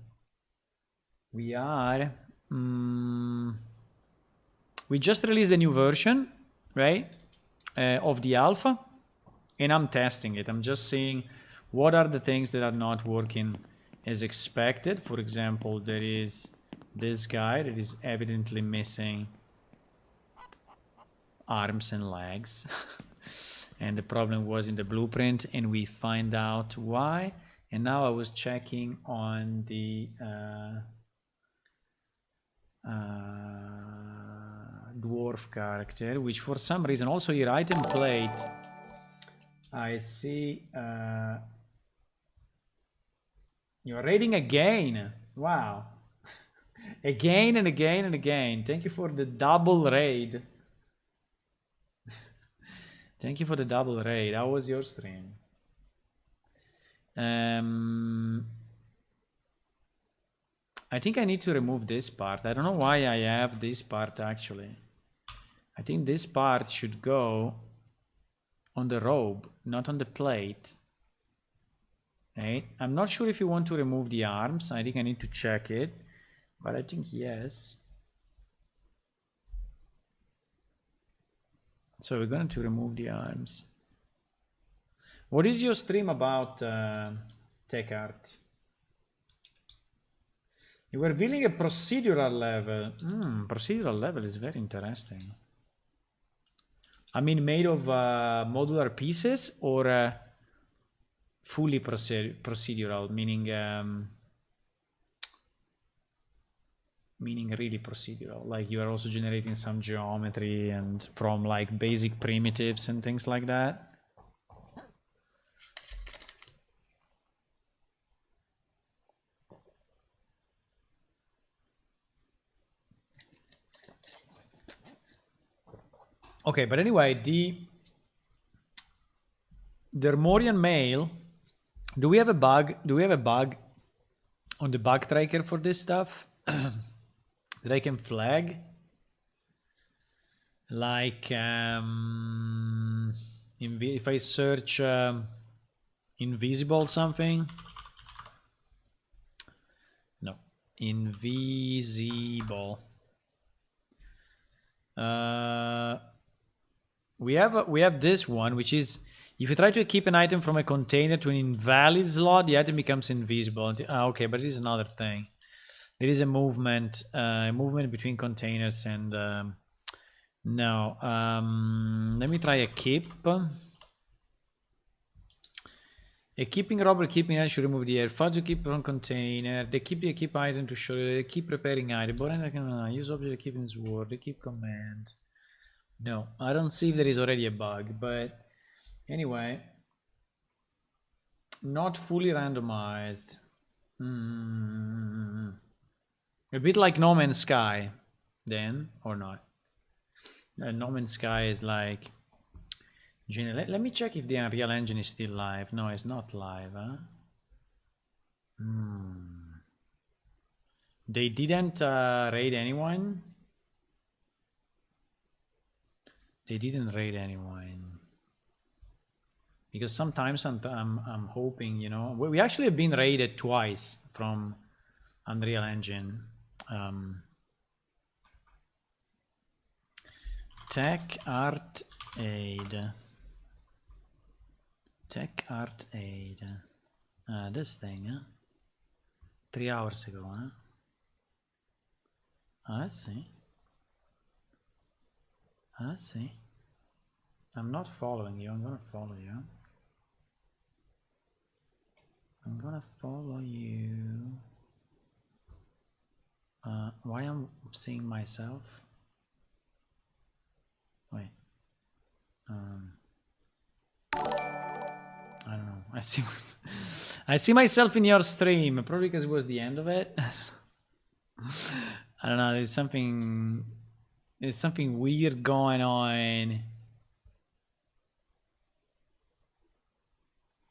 we are. We just released a new version, right, of the alpha, and I'm testing it. I'm just seeing what are the things that are not working as expected. For example, there is this guy that is evidently missing arms and legs. And the problem was in the blueprint, and we find out why. And now I was checking on the dwarf character, which for some reason also your item plate, I see you're raiding again. Wow. Again and again and again. Thank you for the double raid. Thank you for the double raid. How was your stream? I think I need to remove this part. I don't know why I have this part actually. I think this part should go on the robe, not on the plate. Right? I'm not sure if you want to remove the arms. I think I need to check it, but I think yes. So we're going to remove the arms. What is your stream about, Tech Art? You were building a procedural level. Procedural level is very interesting. I mean, made of modular pieces or fully procedural, meaning really procedural. Like you are also generating some geometry and from like basic primitives and things like that. Okay, but anyway, the Lemur Male. Do we have a bug? Do we have a bug on the bug tracker for this stuff that I can flag? Like if I search invisible something. No, invisible. We have this one, which is if you try to keep an item from a container to an invalid slot, the item becomes invisible. Okay, but it is another thing. There is a movement between containers and no. Let me try a keep. A keeping robber keeping item should remove the air. Fudge to keep from container. They keep item to show. They keep preparing item. But I can use object keep in word. They keep command. No, I don't see if there is already a bug, but anyway, not fully randomized. A bit like No Man's Sky, then, or not? No Man's Sky is like... Let me check if the Unreal Engine is still live. No, it's not live, huh? They didn't raid anyone? They didn't raid anyone. Because sometimes I'm hoping, you know, we actually have been raided twice from Unreal Engine. Tech Art Aid. Tech Art Aid. This thing, huh? 3 hours ago, huh? I see. I see. I'm not following you. I'm gonna follow you. I'm gonna follow you. Why I'm seeing myself? Wait. I don't know. I see myself in your stream. Probably because it was the end of it. I don't know. There's something weird going on.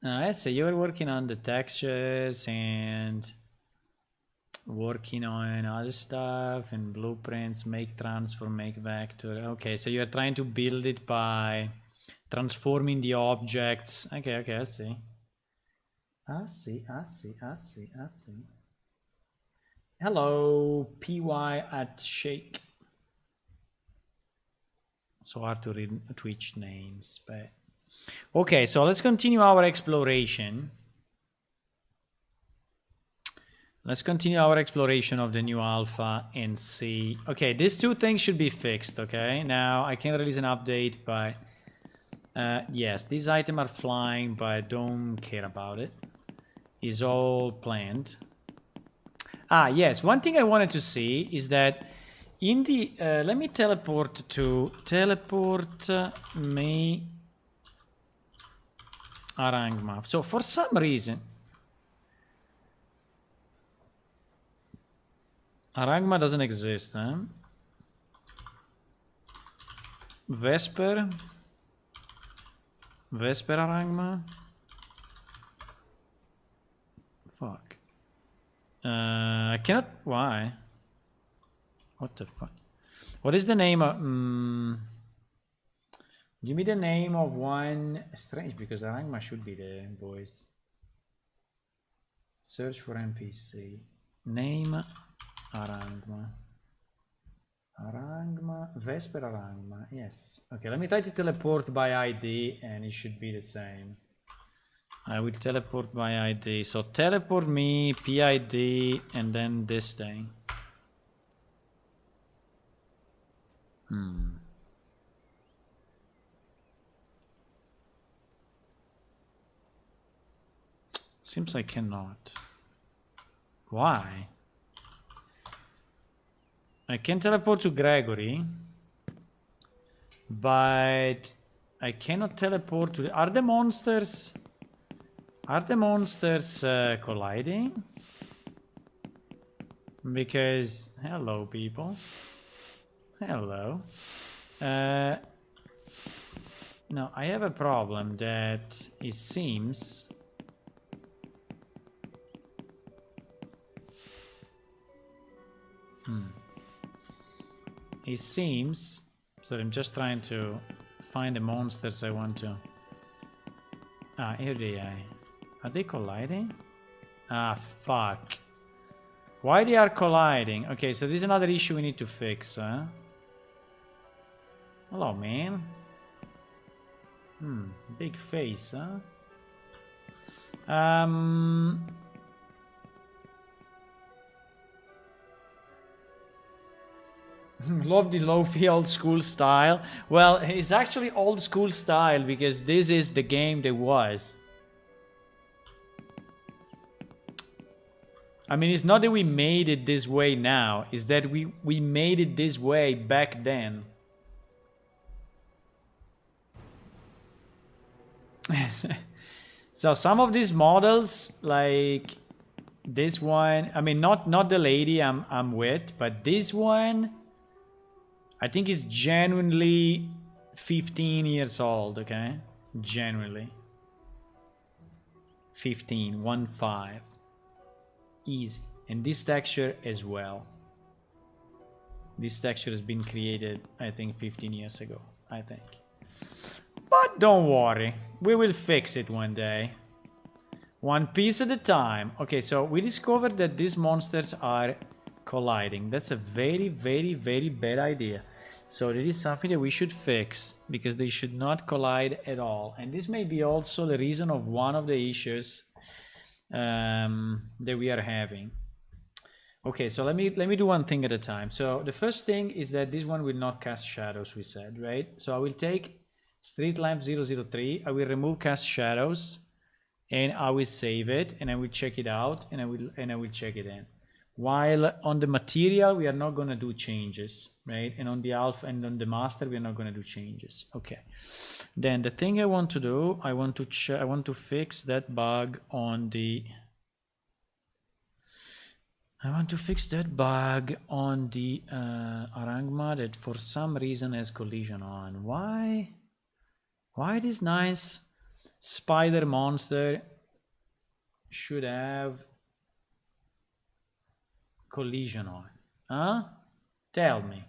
I see you were working on the textures and working on other stuff and blueprints, make transform, make vector. Okay, so you're trying to build it by transforming the objects. Okay, I see. I see. Hello, PY@Shake. So hard to read Twitch names, but okay, so let's continue our exploration. Let's continue our exploration of the new alpha and see. Okay, these two things should be fixed, okay? Now, I can release an update, but yes, these items are flying, but I don't care about it. It's all planned. Ah, yes, one thing I wanted to see is that in the... let me teleport me Arang map. So for some reason... Arangma doesn't exist, huh? Vesper Arangma? Fuck. I cannot... Why? What the fuck? What is the name of... Give me the name of one... Strange, because Arangma should be there, boys. Search for NPC. Name Arangma. Arangma. Vesper Arangma. Yes. Okay, let me try to teleport by ID and it should be the same. I will teleport by ID. So teleport me, PID, and then this thing. Seems I cannot. Why? I can teleport to Gregory, but I cannot teleport to... Are the monsters colliding? Because... Hello, people. Hello. No, I have a problem that it seems... It seems... So I'm just trying to find the monsters I want to... Ah, here they are. Are they colliding? Ah, fuck. Why they are colliding? Okay, so this is another issue we need to fix, huh? Hello, man. Big face, huh? Love the low-fi old school style. Well, it's actually old school style because this is the game there was. I mean, it's not that we made it this way now. It's that we made it this way back then. So some of these models, like this one, I mean, not the lady I'm with, but this one, I think it's genuinely 15 years old, okay? Genuinely. 15, 1-5. Easy. And this texture as well. This texture has been created, I think, 15 years ago, I think. But don't worry, we will fix it one day. One piece at a time. Okay, so we discovered that these monsters are colliding. That's a very, very, very bad idea. So that is something that we should fix because they should not collide at all. And this may be also the reason of one of the issues that we are having. Okay, so let me do one thing at a time. So the first thing is that this one will not cast shadows, we said, right? So I will take Street Lamp 003, I will remove cast shadows, and I will save it, and I will check it out, and I will check it in. While on the material, we are not going to do changes, right? And on the alpha and on the master, we are not going to do changes. Okay. Then the thing I want to do, I want to fix that bug on the... Arangma that for some reason has collision on. Why this nice spider monster should have collision on? Huh? Tell me.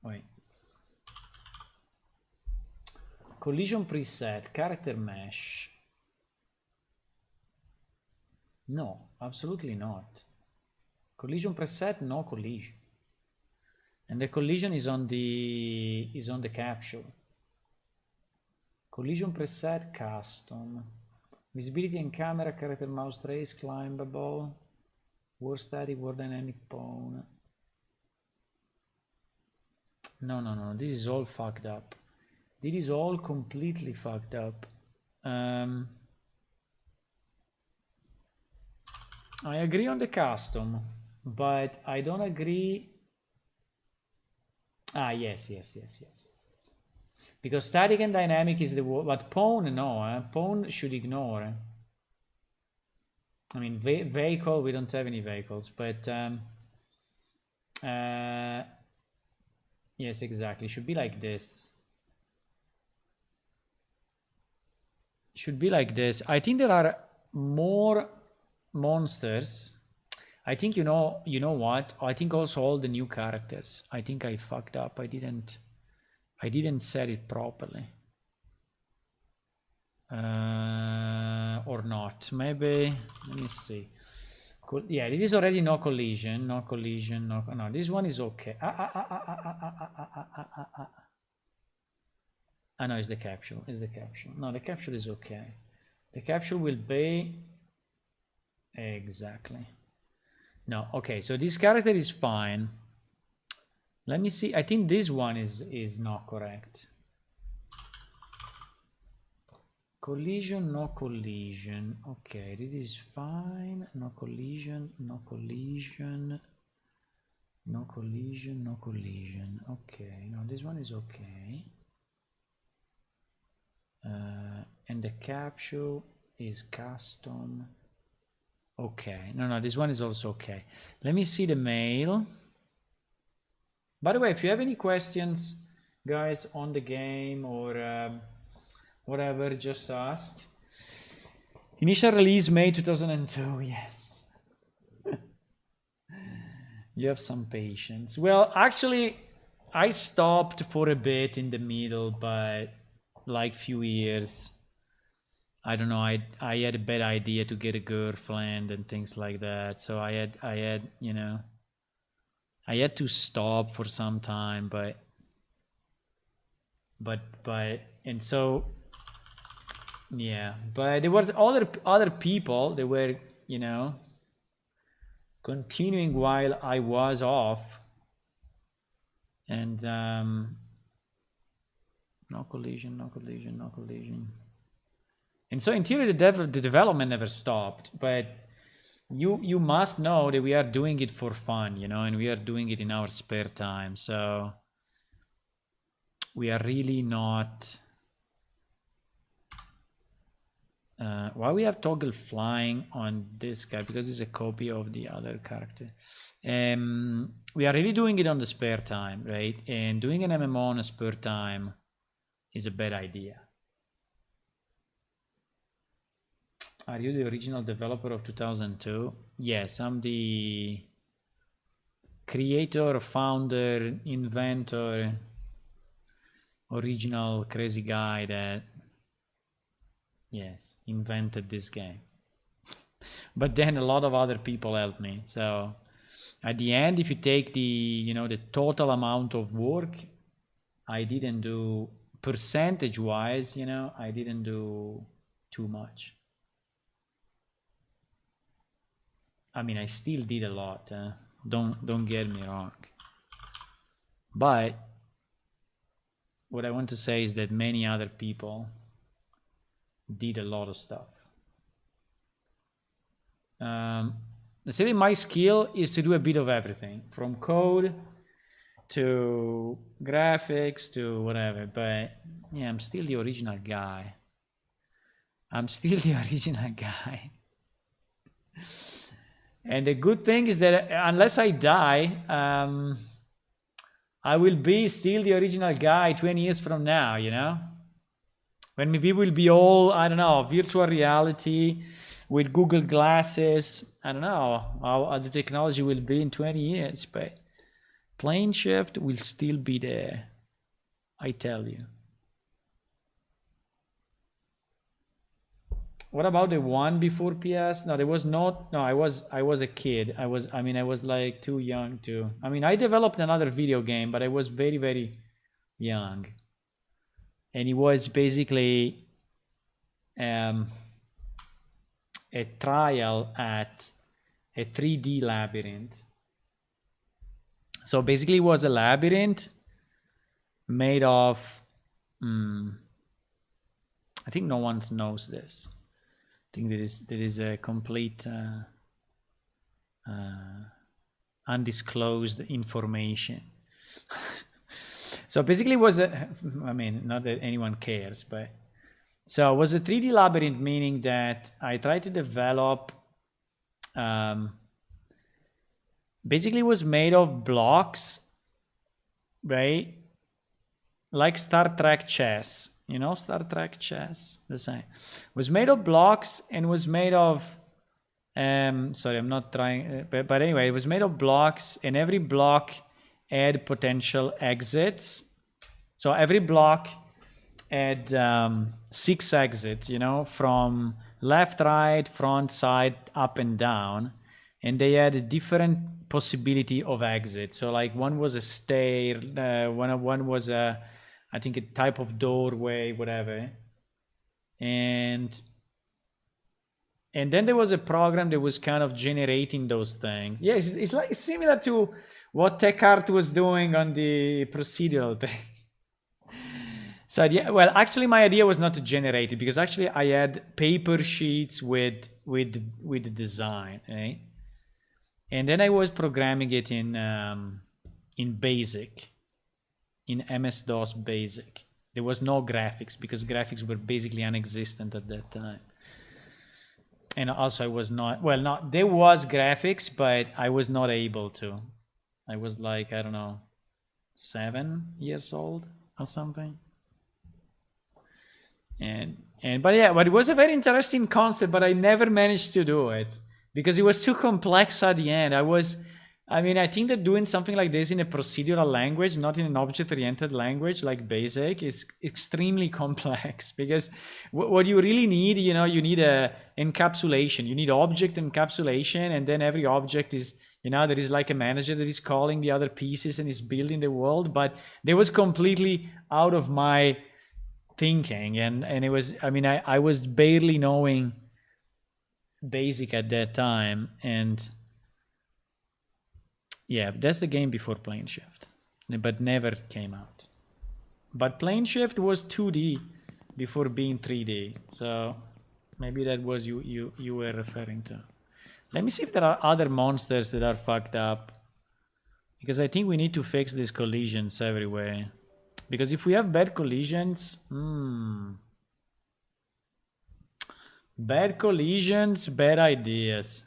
Wait. Collision preset, character mesh. No, absolutely not. Collision preset, no collision. And the collision is on the capsule. Collision preset, custom. Visibility and camera, character mouse trace, climbable. Word static, word dynamic pawn. No, this is all fucked up. This is all completely fucked up. I agree on the custom, but I don't agree. Ah, yes. Because static and dynamic is the word, but pawn, no, pawn should ignore. I mean, vehicle, we don't have any vehicles, but yes, exactly. Should be like this. Should be like this. I think there are more monsters. I think you know what? I think also all the new characters. I think I fucked up. I I didn't set it properly. Or not. Maybe, let me see. Yeah, it is already no collision, no collision, no, this one is okay. No, it's the capsule, it's the capsule. No, the capsule is okay. The capsule will be, exactly. No, okay, so this character is fine. Let me see, I think this one is not correct. Collision, no collision. Okay, this is fine. No collision, no collision. No collision, no collision. Okay, no, this one is okay. And the capsule is custom. Okay, no, this one is also okay. Let me see the mail. By the way, if you have any questions, guys, on the game or whatever, just ask. Initial release May 2002, yes. You have some patience. Well, actually, I stopped for a bit in the middle, but like few years. I don't know, I had a bad idea to get a girlfriend and things like that. So I had, you know, I had to stop for some time, but and so yeah, but there was other people that were, you know, continuing while I was off, and no collision, no collision, no collision. And so in theory, the development never stopped, but you must know that we are doing it for fun, you know, and we are doing it in our spare time. So we are really not. Why we have toggle flying on this guy? Because it's a copy of the other character. We are really doing it on the spare time, right? And doing an MMO on a spare time is a bad idea. Are you the original developer of 2002? Yes, I'm the creator, founder, inventor, original crazy guy that, yes, invented this game. But then a lot of other people helped me. So at the end, if you take the, you know, the total amount of work, I didn't do, percentage wise, you know, I didn't do too much. I mean, I still did a lot. Don't get me wrong. But what I want to say is that many other people did a lot of stuff. Let's say my skill is to do a bit of everything, from code to graphics to whatever. But yeah, I'm still the original guy. I'm still the original guy. And the good thing is that unless I die, I will be still the original guy 20 years from now, you know? When maybe we'll be all, I don't know, virtual reality with Google glasses. I don't know how the technology will be in 20 years, but plane shift will still be there, I tell you. What about the one before PS? No, there was not. No, I was a kid. I was like too young to. I mean, I developed another video game, but I was very, very young. And it was basically a trial at a 3D labyrinth. So basically it was a labyrinth made of, I think no one knows this. I think there is a complete undisclosed information. So basically it was I mean, not that anyone cares, but so it was a 3D labyrinth, meaning that I tried to develop, basically it was made of blocks, right? Like Star Trek chess, you know, Star Trek chess, the same. It was made of blocks and was made of, sorry, I'm not trying, but anyway, it was made of blocks, and every block had potential exits. So every block had 6 exits, you know, from left, right, front, side, up and down. And they had a different possibility of exit. So like one was a stair, one was a, I think a type of doorway, whatever. And then there was a program that was kind of generating those things. Yeah, it's like similar to what TechArt was doing on the procedural thing. So yeah, well, actually, my idea was not to generate it because actually I had paper sheets with the design, eh? And then I was programming it in Basic, in MS-DOS Basic. There was no graphics because graphics were basically non-existent at that time. And also I was not, well, not, there was graphics, but I was not able to. I was like, I don't know, 7 years old or something. But yeah, but it was a very interesting concept, but I never managed to do it because it was too complex at the end. I think that doing something like this in a procedural language, not in an object-oriented language like Basic, is extremely complex because what you really need, you know, you need a encapsulation. You need object encapsulation, and then every object is, you know, there is like a manager that is calling the other pieces and is building the world. But that was completely out of my thinking, and it was, I mean, I was barely knowing Basic at that time, and yeah, that's the game before Plane Shift, but never came out. But Plane Shift was 2D before being 3D, so maybe that was you were referring to. Let me see if there are other monsters that are fucked up, because I think we need to fix these collisions everywhere. Because if we have bad collisions, bad collisions, bad ideas.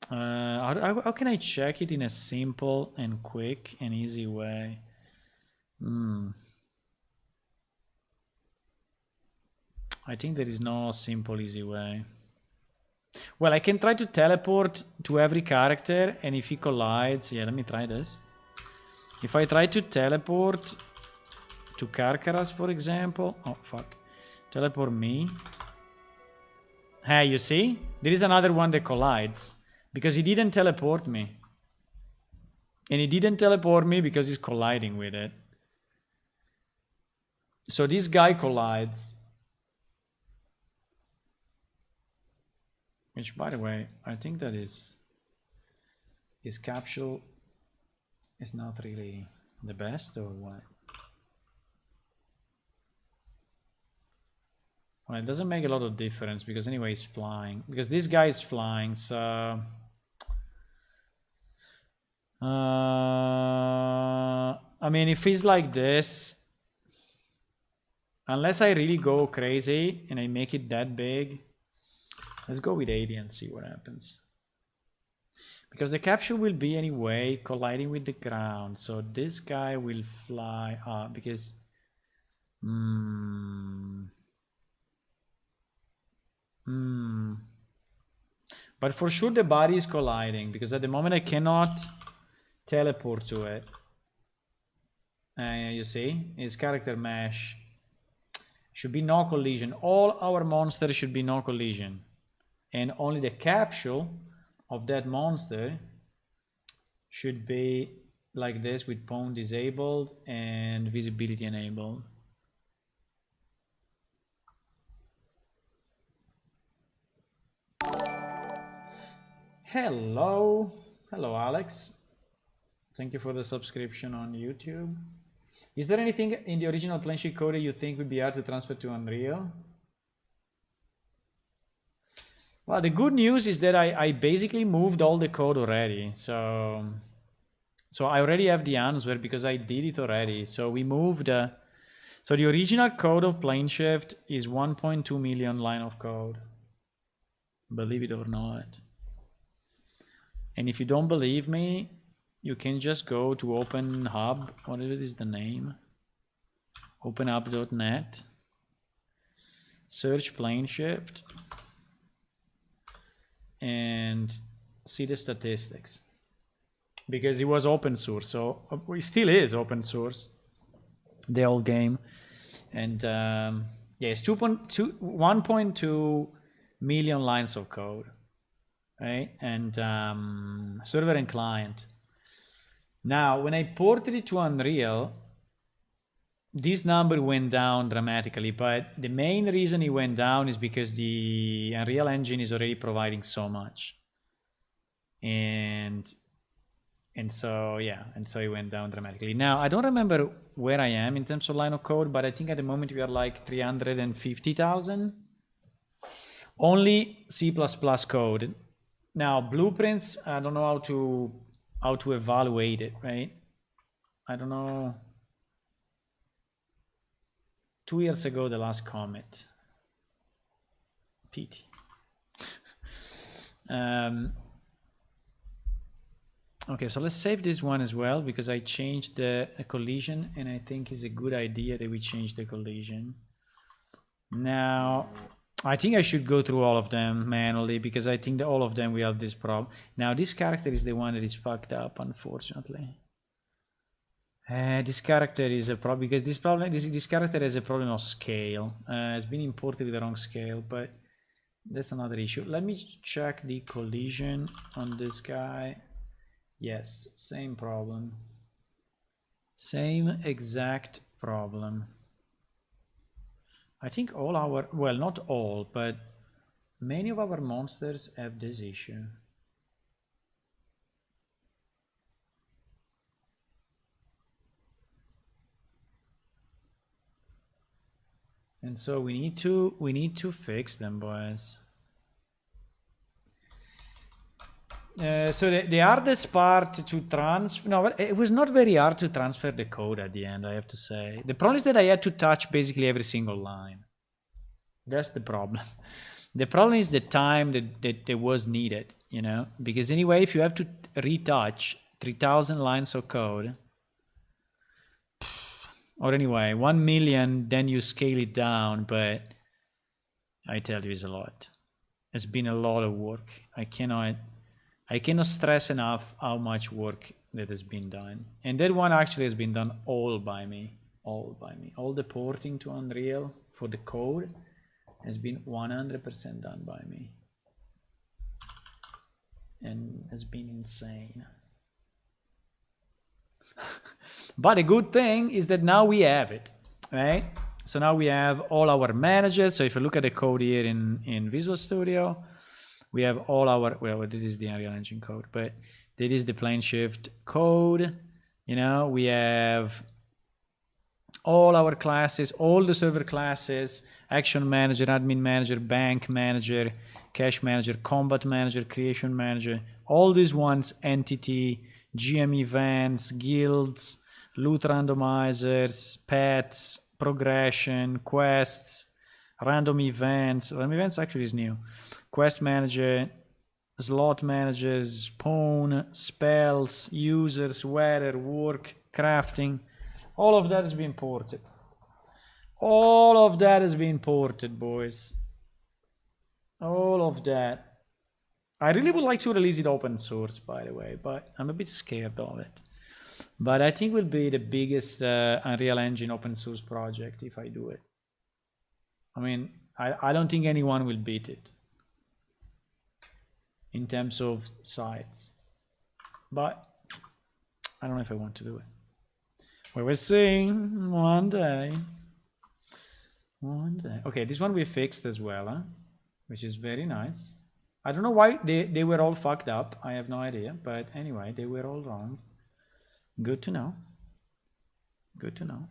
How can I check it in a simple and quick and easy way? I think there is no simple, easy way. Well, I can try to teleport to every character, and if he collides, yeah, let me try this. If I try to teleport to Karkaras, for example, oh fuck, teleport me. Hey, you see? There is another one that collides. Because he didn't teleport me. And he didn't teleport me because he's colliding with it. So this guy collides. Which, by the way, I think that his capsule is not really the best, or what? Well, it doesn't make a lot of difference because anyway he's flying. Because this guy is flying, so... I mean, if he's like this, unless I really go crazy and I make it that big, let's go with 80 and see what happens. Because the capsule will be anyway colliding with the ground, so this guy will fly up because... But for sure the body is colliding, because at the moment I cannot teleport to it. You see, his character mesh should be no collision. All our monsters should be no collision, and only the capsule of that monster should be like this, with pawn disabled and visibility enabled. Hello Alex, thank you for the subscription on YouTube. Is there anything in the original Planesheet code you think would be hard to transfer to Unreal? Well, the good news is that I basically moved all the code already, so I already have the answer because I did it already. So we moved, so the original code of Planeshift is 1.2 million line of code, believe it or not. And if you don't believe me, you can just go to OpenHub, whatever is the name, openhub.net, search Planeshift, and see the statistics. because it was open source. So it still is open source, the whole game. And yeah, it's 1.2 million lines of code, right? And server and client. Now, when I ported it to Unreal, this number went down dramatically, but the main reason it went down is because the Unreal Engine is already providing so much. And so, yeah, and so it went down dramatically. Now, I don't remember where I am in terms of line of code, but I think at the moment we are like 350,000. Only C++ code. Now, blueprints, I don't know how to evaluate it, right? I don't know. 2 years ago, the last commit. PT. Okay, so let's save this one as well, because I changed the collision, and I think it's a good idea that we change the collision. Now, I think I should go through all of them manually, because I think that all of them we have this problem. Now, this character is the one that is fucked up, unfortunately. This character is a problem, because this character has a problem of scale. It's been imported with the wrong scale, but that's another issue. Let me check the collision on this guy. Yes, same problem. Same exact problem. I think all our, well, not all, but many of our monsters have this issue. And so we need to fix them, boys. So the hardest part to transfer, no, it was not very hard to transfer the code at the end, I have to say. The problem is that I had to touch basically every single line. That's the problem. The problem is the time that was needed, you know, because anyway, if you have to retouch 3,000 lines of code, or anyway, 1 million, then you scale it down, but I tell you, it's a lot. It's been a lot of work. I cannot stress enough how much work that has been done. And that one actually has been done all by me. All by me. All the porting to Unreal for the code has been 100% done by me. And has been insane. But the good thing is that now we have it, right? So now we have all our managers. So if you look at the code here in Visual Studio, we have all our, well, this is the Unreal Engine code, but this is the plane shift code. You know, we have all our classes, all the server classes, action manager, admin manager, bank manager, cache manager, combat manager, creation manager, all these ones, entity, GM events, guilds, loot randomizers, pets, progression, quests, random events. Random events actually is new. Quest manager, slot managers, pawn, spells, users, weather, work, crafting. All of that has been ported. All of that has been ported, boys. All of that. I really would like to release it open source, by the way, but I'm a bit scared of it. But I think it will be the biggest Unreal Engine open source project if I do it. I mean, I don't think anyone will beat it in terms of sites, but I don't know if I want to do it. We will see one day. One day. Okay, this one we fixed as well, huh? Which is very nice. I don't know why they were all fucked up. I have no idea, but anyway, they were all wrong. Good to know. Good to know.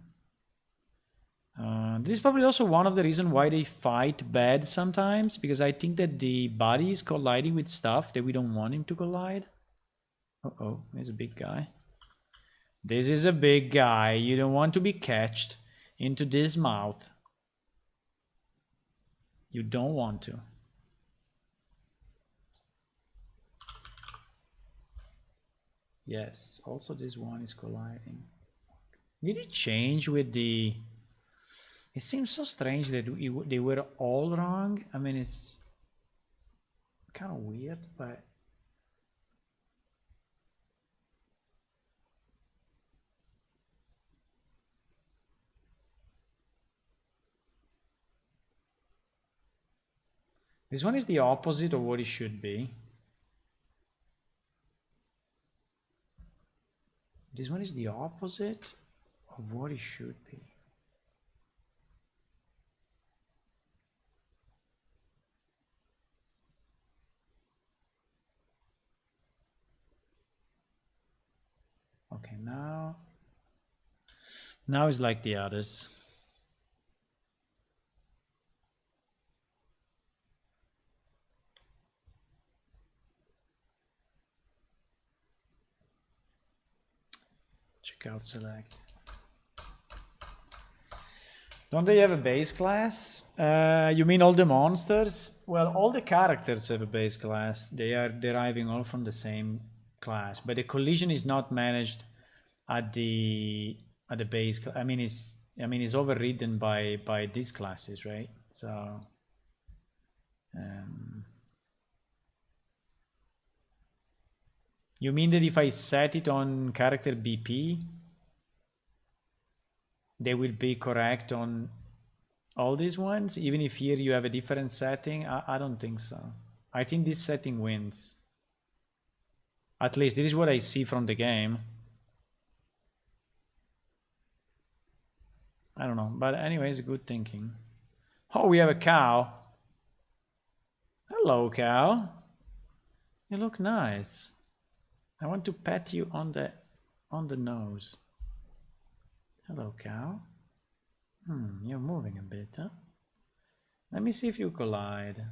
This is probably also one of the reasons why they fight bad sometimes, because I think that the body is colliding with stuff that we don't want him to collide. Uh-oh, there's a big guy. This is a big guy. You don't want to be catched into this mouth. You don't want to. Yes, also this one is colliding. Did it change with the... It seems so strange that they were all wrong. I mean, it's kind of weird, but... This one is the opposite of what it should be. This one is the opposite of what it should be. Okay, now it's like the others. Check out select. Don't they have a base class? You mean all the monsters? Well, all the characters have a base class. They are deriving all from the same class, but the collision is not managed at the base. I mean, it's overridden by these classes, right? So, you mean that if I set it on character BP, they will be correct on all these ones, even if here you have a different setting? I don't think so. I think this setting wins. At least this is what I see from the game. I don't know, but anyways, good thinking. Oh, we have a cow. Hello, cow. You look nice. I want to pat you on the nose. Hello, cow. You're moving a bit, huh? Let me see if you collide.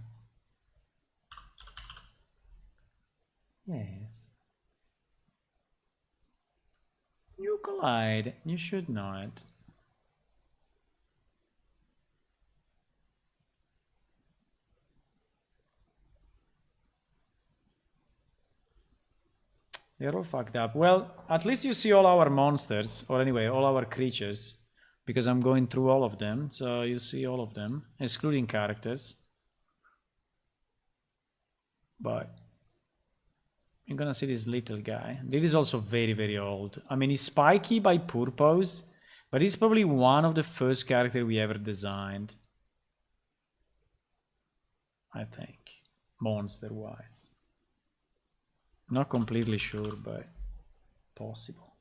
Yes. You collide. You should not. They're all fucked up. Well, at least you see all our monsters, or anyway, all our creatures, because I'm going through all of them. So you see all of them, excluding characters. But you're gonna see this little guy. This is also very, very old. I mean, he's spiky by purpose, but he's probably one of the first characters we ever designed. I think, monster-wise. Not completely sure, but possible.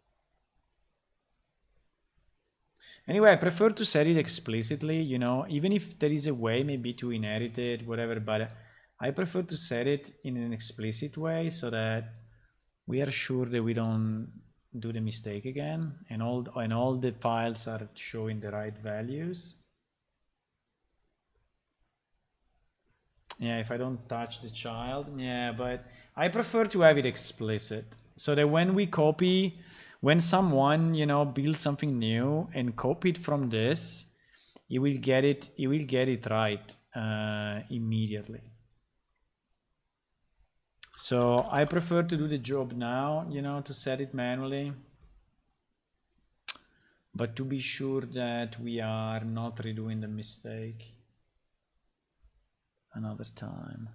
Anyway, I prefer to set it explicitly, you know, even if there is a way maybe to inherit it, whatever, but I prefer to set it in an explicit way so that we are sure that we don't do the mistake again, and all the files are showing the right values. Yeah, if I don't touch the child, yeah, but I prefer to have it explicit so that when someone, you know, builds something new and copy it from this, you will get it right immediately. So I prefer to do the job now, you know, to set it manually, but to be sure that we are not redoing the mistake another time.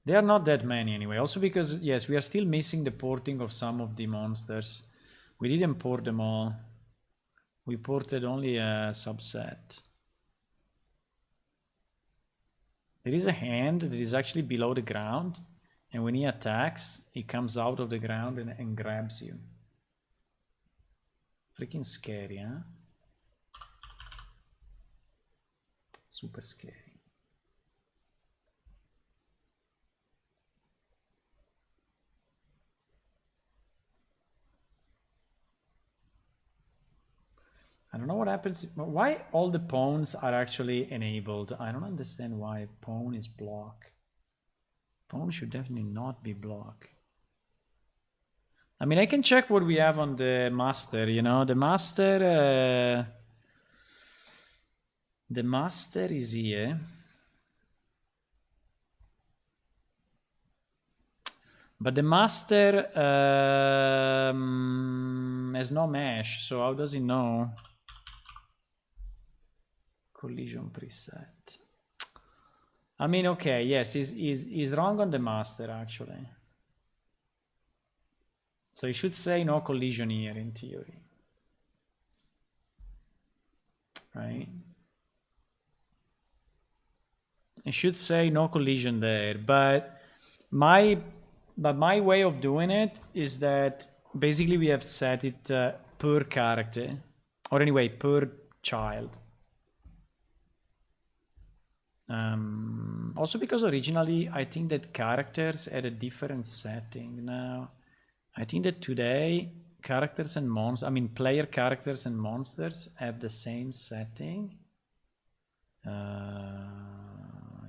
There are not that many anyway, also because, yes, we are still missing the porting of some of the monsters. We didn't port them all. We ported only a subset. There is a hand that is actually below the ground, and when he attacks, he comes out of the ground and grabs you. Freaking scary, huh? Super scary. I don't know what happens. Why all the pawns are actually enabled? I don't understand why pawn is block. Pawn should definitely not be block. I mean, I can check what we have on the master, you know. The master is here. But the master has no mesh, so how does he know? Collision preset. I mean, okay, yes, he's wrong on the master, actually. So he should say no collision here, in theory. Right? It should say no collision there, but my way of doing it is that basically we have set it per character, or anyway per child. Also because originally I think that characters had a different setting. Now I think that today characters and monsters, I mean player characters and monsters have the same setting.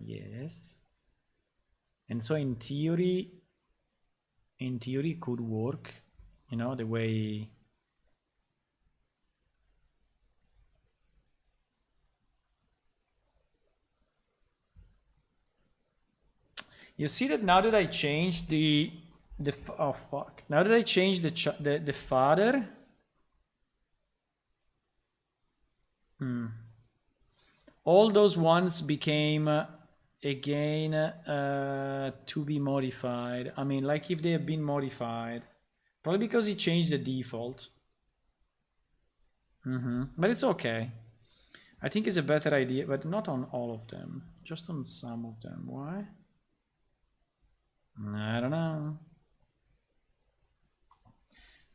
Yes, and so in theory it could work, you know, the way you see that now that I changed oh fuck, now that I changed the father, all those ones became again to be modified. I mean, like if they have been modified, probably because he changed the default. But it's okay. I think it's a better idea, but not on all of them, just on some of them. Why? I don't know.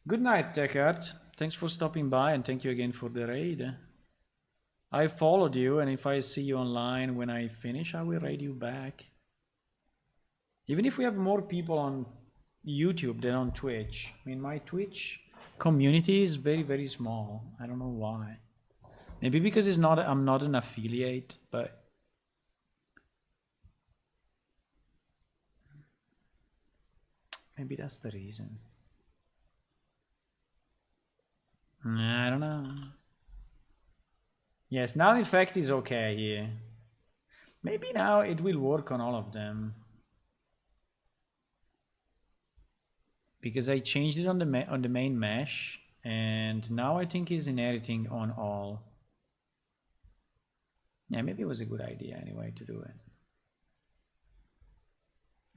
Good night, Deckard. Thanks for stopping by, and thank you again for the raid. I followed you, and if I see you online when I finish, I will raid you back. Even if we have more people on YouTube than on Twitch. I mean, my Twitch community is very, very small. I don't know why. Maybe because I'm not an affiliate, but maybe that's the reason. I don't know. Yes, now effect is okay here. Maybe now it will work on all of them. Because I changed it on the main mesh, and now I think it's inheriting on all. Yeah, maybe it was a good idea anyway to do it.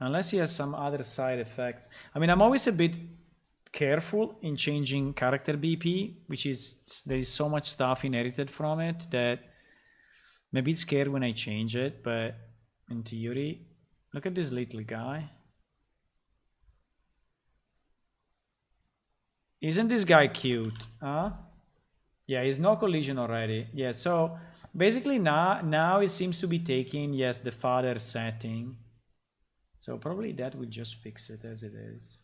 Unless he has some other side effect. I mean, I'm always a bit careful in changing character BP, which is, there is so much stuff inherited from it that maybe it's scared when I change it, but in theory, look at this little guy. Isn't this guy cute? Huh? Yeah, he's no collision already. Yeah, so basically now it seems to be taking, yes, the father setting. So probably that will just fix it as it is.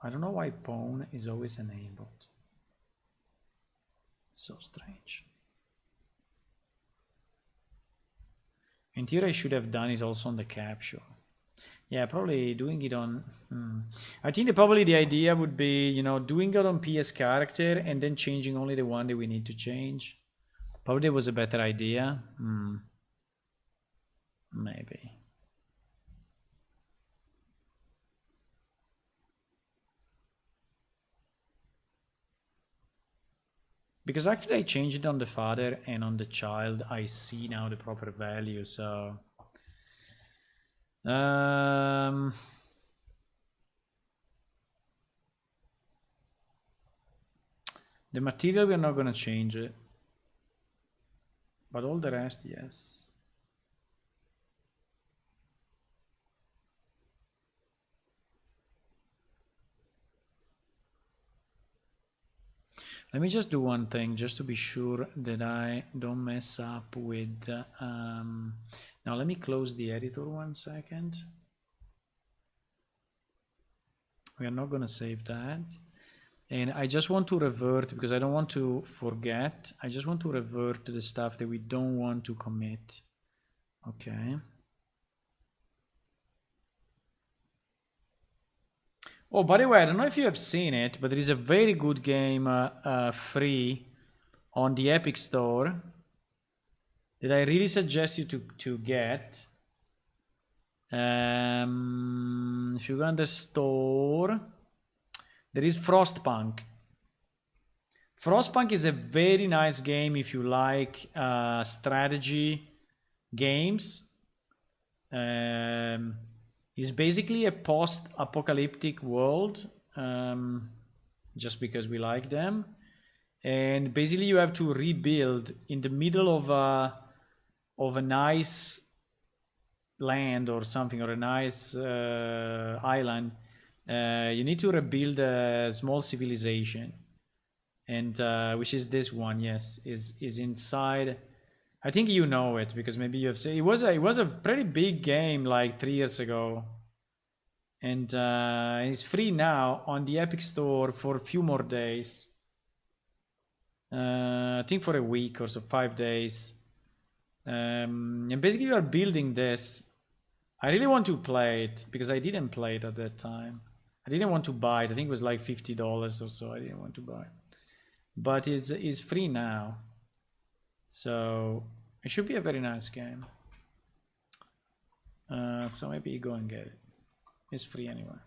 I don't know why pawn is always enabled. So strange. In theory, I should have done it also on the capture. Yeah, probably doing it on... I think that probably the idea would be, you know, doing it on PS character and then changing only the one that we need to change. Probably was a better idea. Maybe. Because actually I changed it on the father and on the child. I see now the proper value, so... the material, we're not going to change it. But all the rest, yes. Let me just do one thing, just to be sure that I don't mess up with... now let me close the editor 1 second. We are not going to save that. And I just want to revert, because I don't want to forget. I just want to revert to the stuff that we don't want to commit. Okay. Oh, by the way, I don't know if you have seen it, but there is a very good game free on the Epic Store that I really suggest you to get. If you go on the store, there is Frostpunk. Frostpunk is a very nice game if you like strategy games. It's basically a post-apocalyptic world, just because we like them. And basically you have to rebuild in the middle of of a nice land or something, or a nice island, you need to rebuild a small civilization, and which is this one. Yes, is inside. I think you know it because maybe you have seen. It was a pretty big game like 3 years ago, and it's free now on the Epic Store for a few more days. I think for a week or so, 5 days. And basically you are building this. I really want to play it because I didn't play it at that time. I didn't want to buy it. I think it was like $50 or so. I didn't want to buy it. But it's free now. So it should be a very nice game. So maybe you go and get it. It's free anyway.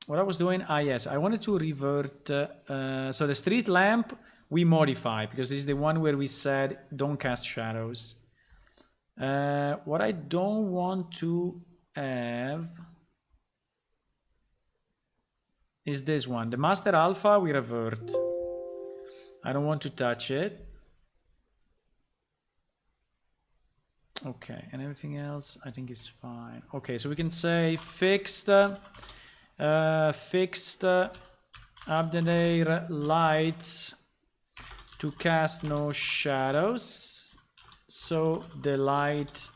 What I was doing, yes, I wanted to revert. So the street lamp we modify because this is the one where we said don't cast shadows. What I don't want to have is this one. The Master Alpha we revert. I don't want to touch it. Okay, and everything else I think is fine. Okay, so we can say fixed update lights to cast no shadows, so the light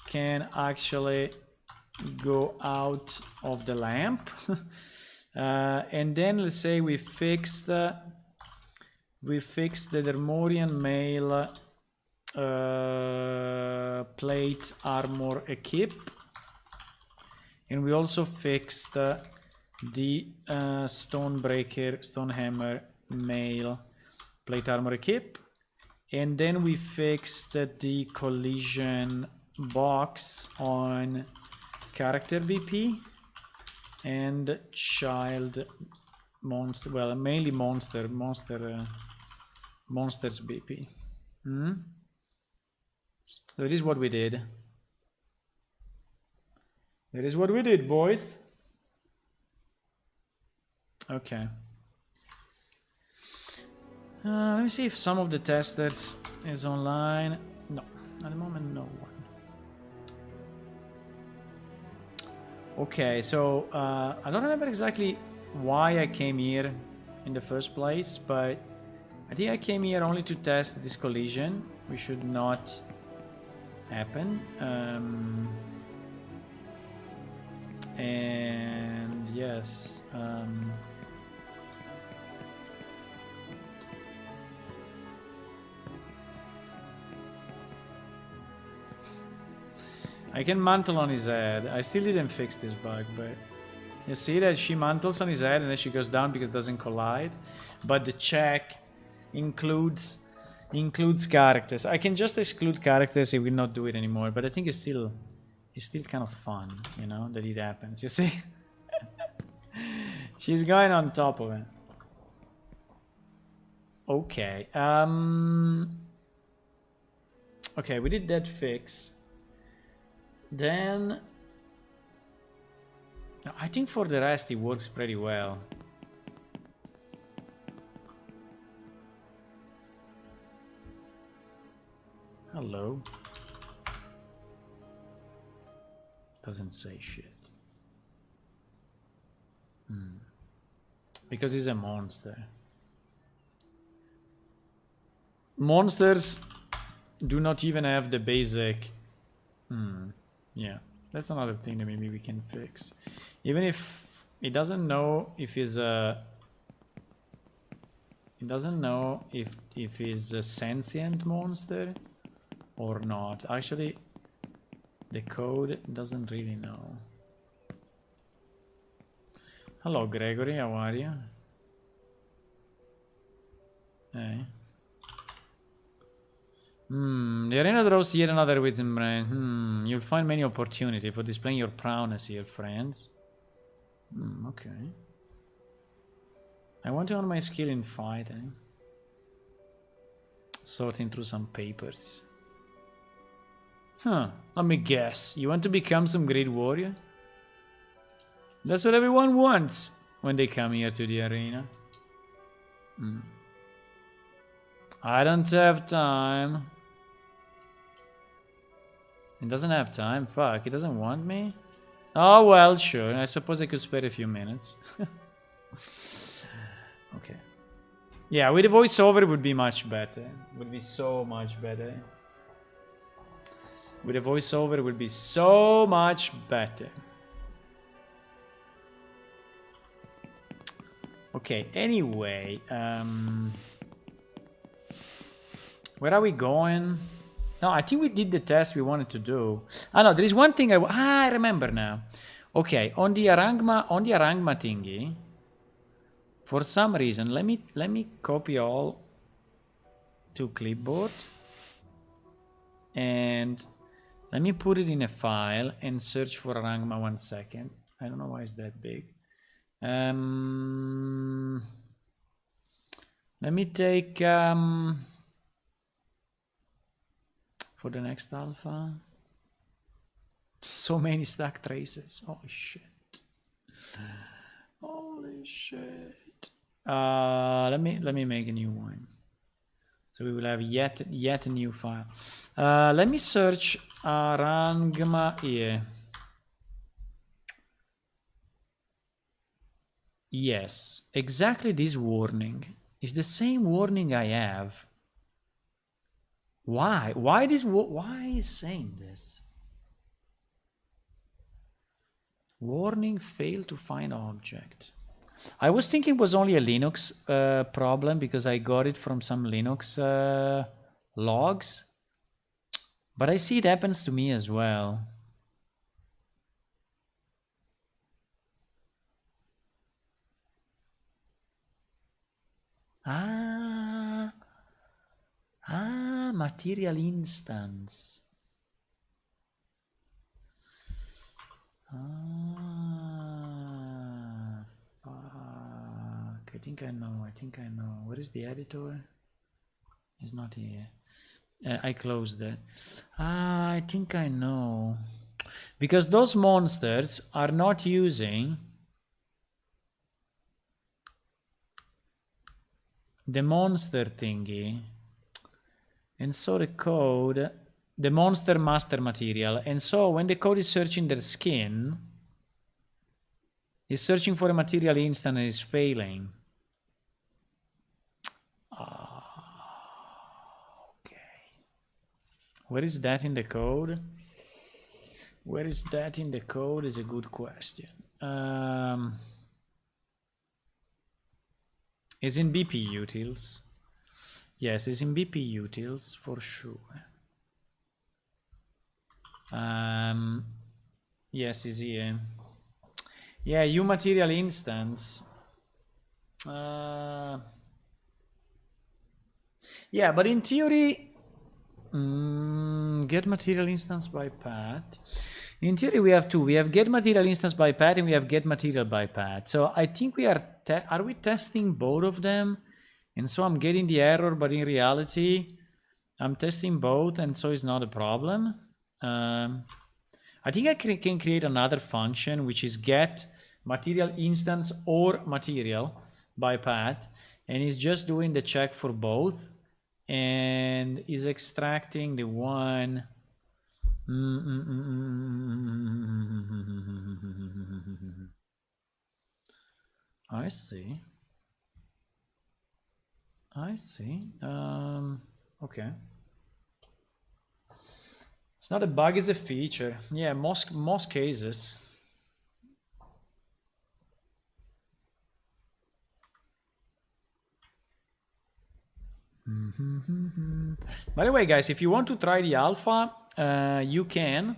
can actually go out of the lamp. And then let's say we fixed the Lemur Male plate armor equip, and we also fixed the Stonehammer Male plate armor equip, and then we fixed the collision box on character BP and child monster, well, mainly monsters BP. So it is what we did. It is what we did, boys. Okay. Let me see if some of the testers is online. No, at the moment, no one. Okay, so I don't remember exactly why I came here in the first place, but I think I came here only to test this collision, which should not happen. And yes, I can mantle on his head. I still didn't fix this bug, but you see that she mantles on his head and then she goes down because it doesn't collide. But the check includes characters. I can just exclude characters, it will not do it anymore, but I think it's still kind of fun, you know, that it happens. You see? She's going on top of it. Okay. Okay, we did that fix. Then I think for the rest it works pretty well. Hello. Doesn't say shit. Because he's a monster. Monsters do not even have the basic. Yeah, that's another thing that maybe we can fix. Even if it doesn't know if he's a. It doesn't know if he's a sentient monster or not. Actually, the code doesn't really know. Hello, Gregory. How are you? Hey. The arena draws yet another wisdom brain. You'll find many opportunity for displaying your prowess here, friends. Okay. I want to earn my skill in fighting. Sorting through some papers. Let me guess. You want to become some great warrior? That's what everyone wants when they come here to the arena. I don't have time. It doesn't have time. Fuck, it doesn't want me? Oh, well, sure. I suppose I could spare a few minutes. Okay. Yeah, with a voiceover it would be much better. It would be so much better. With a voiceover it would be so much better. Okay, anyway. Where are we going? No, I think we did the test we wanted to do. Ah, no, there is one thing I remember now. Okay, on the Arangma thingy, for some reason, let me copy all to clipboard, and let me put it in a file and search for Arangma 1 second. I don't know why it's that big. Let me take for the next alpha. So many stack traces. Holy shit. Holy shit. Let me make a new one. So we will have yet a new file. Let me search Arangma here. Yes, exactly this warning is the same warning I have. Why? Why is saying this? Warning, fail to find object. I was thinking it was only a Linux problem because I got it from some Linux logs. But I see it happens to me as well. Material instance. Fuck. I think I know. Where is the editor? It's not here. I closed it. I think I know. Because those monsters are not using the monster thingy. And so the code, the monster master material. And so when the code is searching their skin, it's searching for a material instant and is failing. Okay. Where is that in the code? Where is that in the code is a good question. Is in BP utils. Yes, it's in BP utils for sure. Yes, it's here. Yeah, uMaterial instance. Yeah, but in theory, get material instance by path. In theory, we have two. We have get material instance by path and we have get material by path. So I think we are we testing both of them? And so I'm getting the error, but in reality, I'm testing both, and so it's not a problem. I think I can create another function, which is get material instance or material by path, and it's just doing the check for both, and is extracting the one. I see. Okay. It's not a bug, it's a feature. Yeah, most cases. By the way, guys, if you want to try the alpha, you can.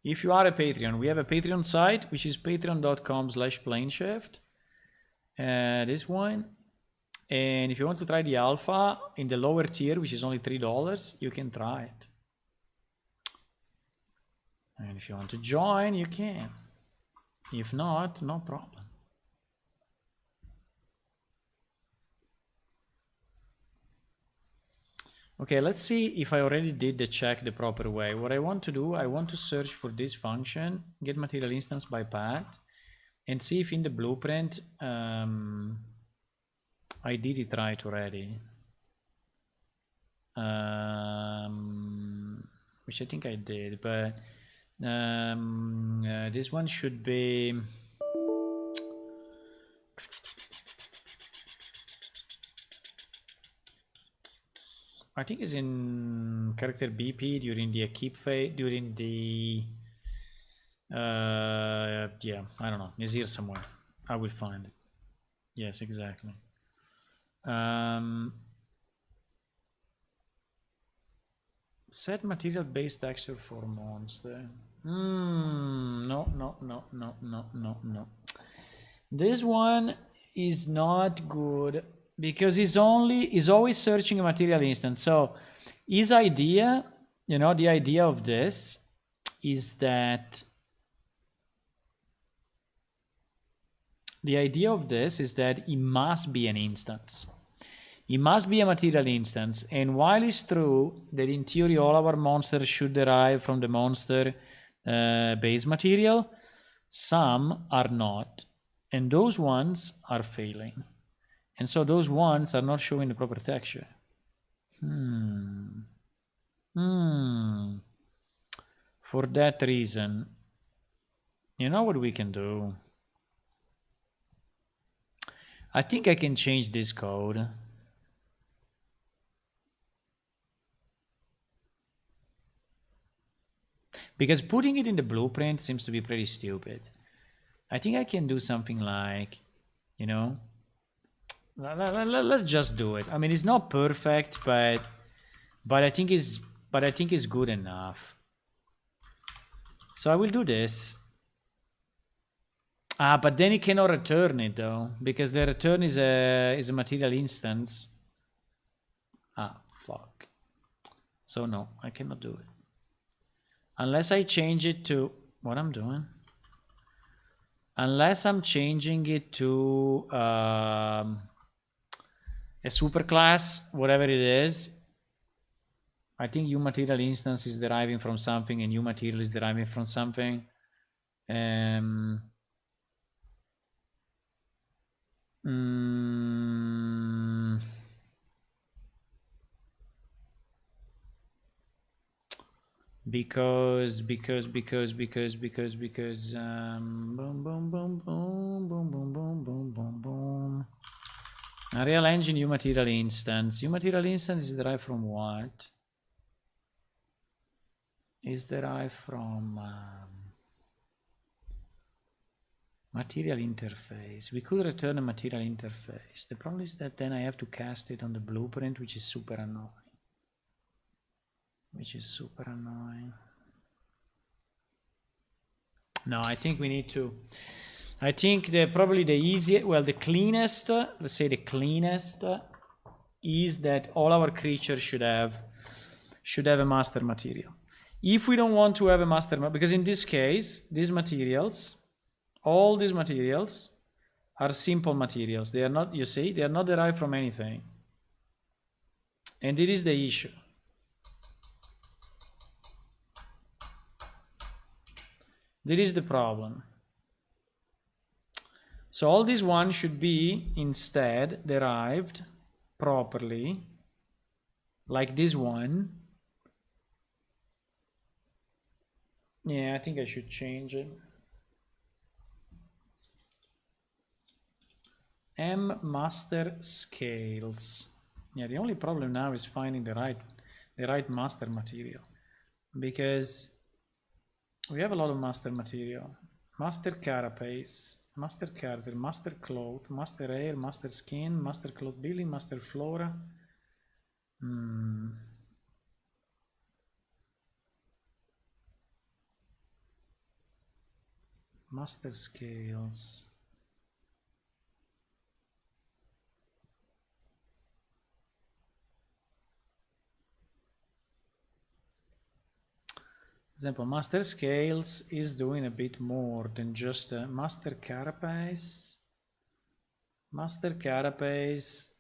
If you are a Patreon, we have a Patreon site, which is patreon.com/planeshift. This one. And if you want to try the alpha in the lower tier, which is only $3, you can try it. And if you want to join, you can. If not, no problem. Okay, let's see if I already did the check the proper way. What I want to do, I want to search for this function, get material instance by path, and see if in the blueprint I did it right already. which I think I did, but this one should be. I think it's in character BP during the keep phase, during the yeah, I don't know, it's here somewhere. I will find it. Yes, exactly. Set material based texture for monster. No. This one is not good because he's always searching a material instance. So his idea, you know, the idea of this is that he must be an instance. It must be a material instance. And while it's true that in theory all our monsters should derive from the monster base material, some are not. And those ones are failing. And so those ones are not showing the proper texture. For that reason, you know what we can do? I think I can change this code. Because putting it in the blueprint seems to be pretty stupid. I think I can do something like, you know, let's just do it. I mean, it's not perfect, but I think it's good enough. So I will do this. But then it cannot return it though, because the return is a material instance. Fuck. So no, I cannot do it. Unless I change it to what I'm doing. Unless I'm changing it to a superclass, whatever it is. I think uMaterial instance is deriving from something and uMaterial is deriving from something. Because boom boom. Unreal Engine uMaterial instance. uMaterial instance is derived from what? Is derived from material interface. We could return a material interface. The problem is that then I have to cast it on the blueprint, which is super annoying. No, I think we need to. I think probably the easiest, well, the cleanest, let's say the cleanest, is that all our creatures should have a master material. If we don't want to have a master, because in this case, these materials, all these materials are simple materials. They are not, you see, they are not derived from anything. And it is the issue. That is the problem. So all these ones should be instead derived properly, like this one. Yeah, I think I should change it. M master scales. Yeah, the only problem now is finding the right master material, because we have a lot of master material. Master carapace, master character, master cloth, master hair, master skin, master cloth building, master flora. Master scales. For example, master scales is doing a bit more than just master carapace. Master carapace.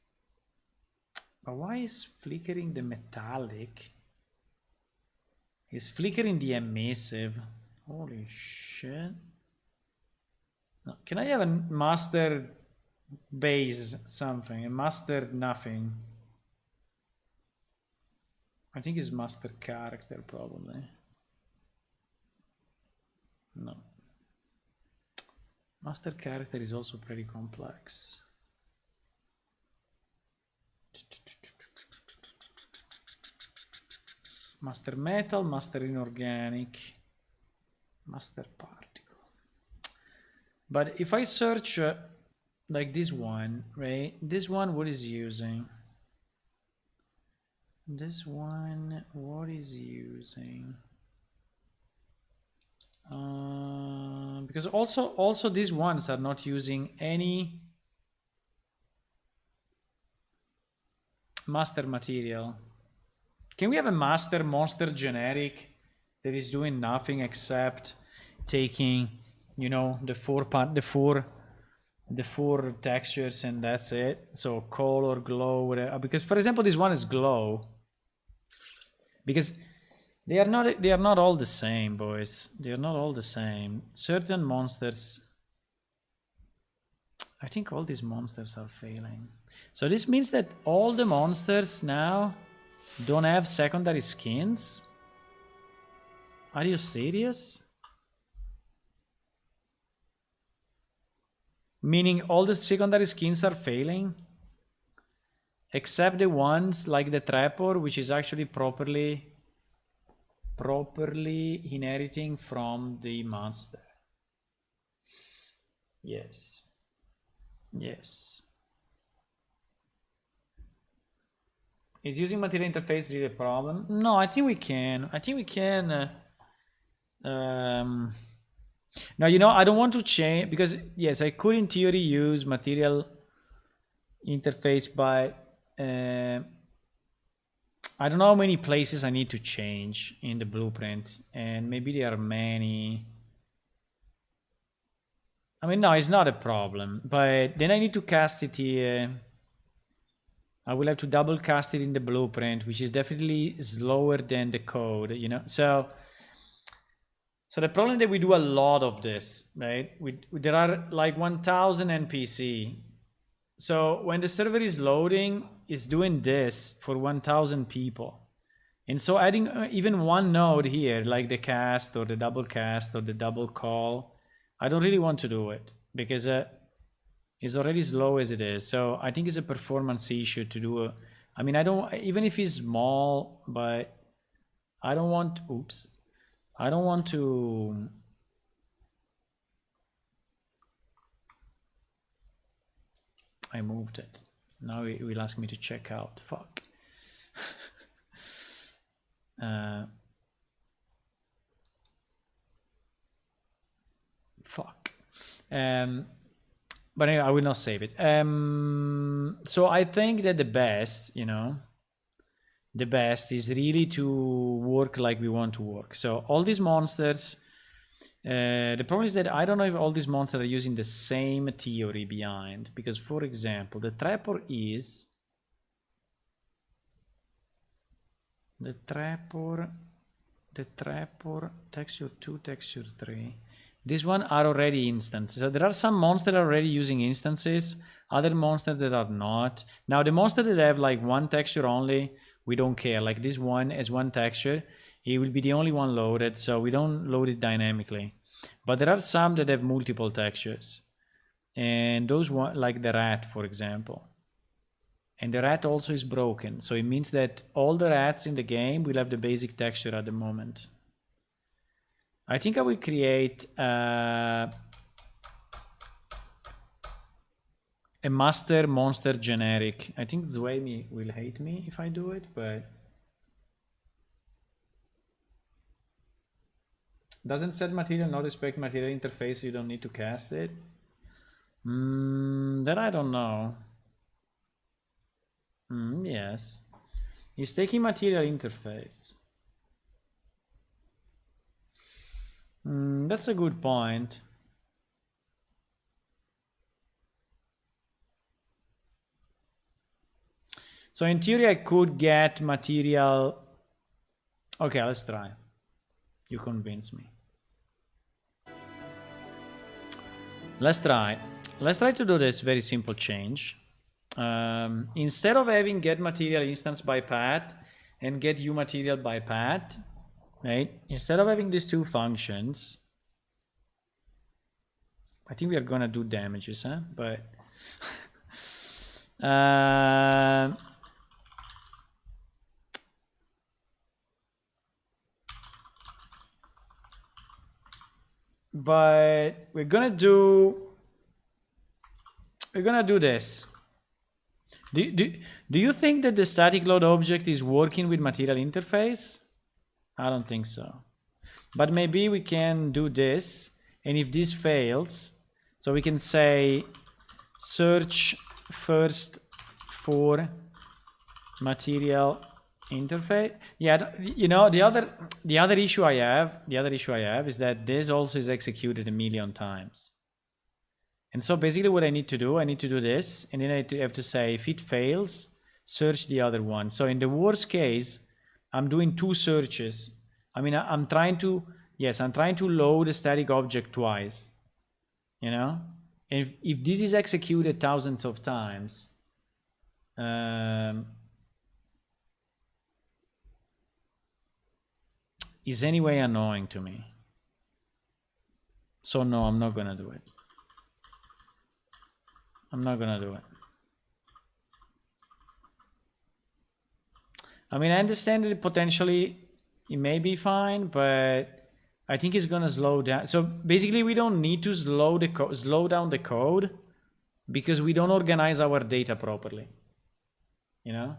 But why is flickering the metallic? Is flickering the emissive? Holy shit. No, can I have a master base something? A master nothing? I think it's master character probably. No. Master character is also pretty complex. Master metal, master inorganic, master particle. But if I search like this one, right? This one, what is using? This one, what is using? Because also these ones are not using any master material. Can we have a master monster generic that is doing nothing except taking, you know, the four textures and that's it? So color, glow, whatever. Because for example, this one is glow. Because they are not all the same, boys. They are not all the same. Certain monsters, I think all these monsters are failing. So this means that all the monsters now don't have secondary skins? Are you serious? Meaning all the secondary skins are failing? Except the ones like the Trapor, which is actually properly inheriting from the master. Yes. Yes. Is using material interface really a problem? No, I think we can. I think we can. Now, you know, I don't want to change because yes, I could in theory use material interface, but I don't know how many places I need to change in the blueprint, and maybe there are many. I mean, no, it's not a problem, but then I need to cast it here. I will have to double cast it in the blueprint, which is definitely slower than the code, you know? So the problem that we do a lot of this, right? There are like 1000 NPC. So when the server is loading, it's doing this for 1000 people. And so adding even one node here, like the cast or the double cast or the double call, I don't really want to do it because it's already slow as it is. So I think it's a performance issue to do. I mean, I don't, even if it's small, but I don't want, oops. I don't want to. I moved it. Now it will ask me to check out. Fuck. Fuck. But anyway, I will not save it. So I think that the best, you know, the best is really to work like we want to work. So all these monsters, the problem is that I don't know if all these monsters are using the same theory behind. Because, for example, the Trapor is... The Trapor, texture 2, texture 3. This one are already instances. So there are some monsters that are already using instances, other monsters that are not. Now the monster that have like one texture only, we don't care. Like this one has one texture, it will be the only one loaded, so we don't load it dynamically. But there are some that have multiple textures. And those one, like the rat, for example. And the rat also is broken. So it means that all the rats in the game will have the basic texture at the moment. I think I will create a master monster generic. I think Zway will hate me if I do it, but doesn't set material not respect material interface, so you don't need to cast it. That I don't know. Yes, he's taking material interface. That's a good point. So in theory, I could get material. Okay, let's try. You convince me. Let's try. Let's try to do this very simple change. Instead of having get material instance by path, and get uMaterial by path, right? Instead of having these two functions, I think we are gonna do damages, huh? But but we're gonna do this. Do you think that the static load object is working with material interface? I don't think so. But maybe we can do this, and if this fails, so we can say search first for material interface. Yeah, you know, the other issue I have is that this also is executed a million times. And so basically what I need to do this, and then I have to say if it fails, search the other one. So in the worst case, I'm doing two searches. I mean, I'm trying to load a static object twice, you know? And if this is executed thousands of times, is anyway annoying to me. So no, I'm not gonna do it. I'm not gonna do it. I mean, I understand that potentially it may be fine, but I think it's gonna slow down. So basically, we don't need to slow down the code because we don't organize our data properly. You know?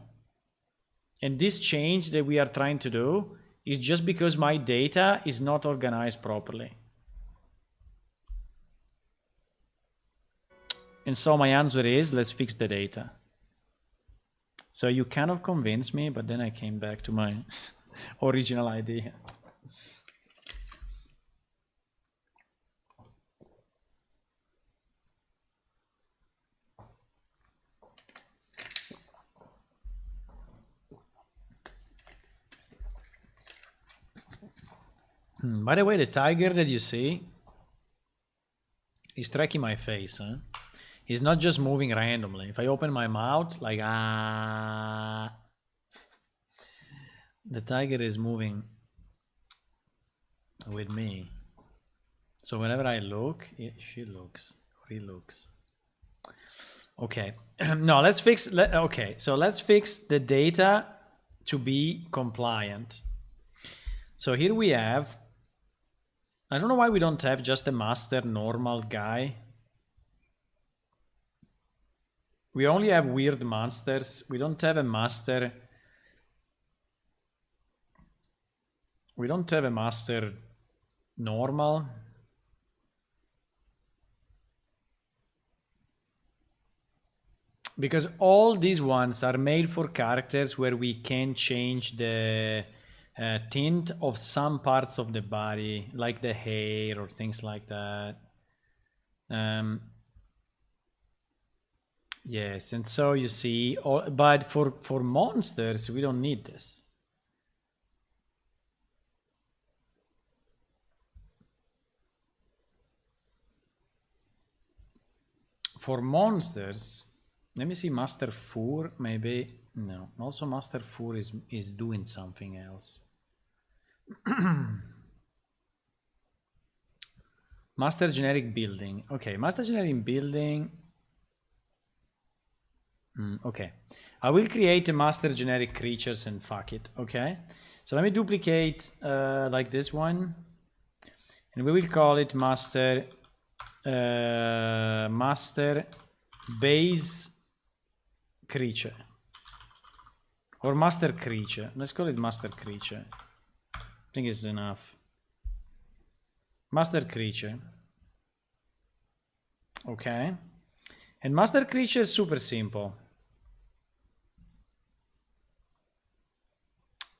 And this change that we are trying to do is just because my data is not organized properly. And so my answer is, let's fix the data. So you kind of convinced me, but then I came back to my original idea. By the way, the tiger that you see is tracking my face, huh? He's not just moving randomly. If I open my mouth, like, the tiger is moving with me. So whenever I look, she looks, or he looks. Okay, no, let's fix, okay, so let's fix the data to be compliant. So here we have, I don't know why we don't have just a master normal guy. We only have weird monsters. We don't have a master. We don't have a master normal. Because all these ones are made for characters where we can change the tint of some parts of the body, like the hair or things like that. Yes, and so you see, but for monsters, we don't need this. For monsters, let me see, Master 4, maybe, no, also Master 4 is doing something else. Master generic building, okay, master generic building. Okay, I will create a master generic creatures and fuck it, okay? So let me duplicate like this one, and we will call it master base creature, or master creature. Let's call it master creature. I think it's enough. Master creature. Okay, and master creature is super simple.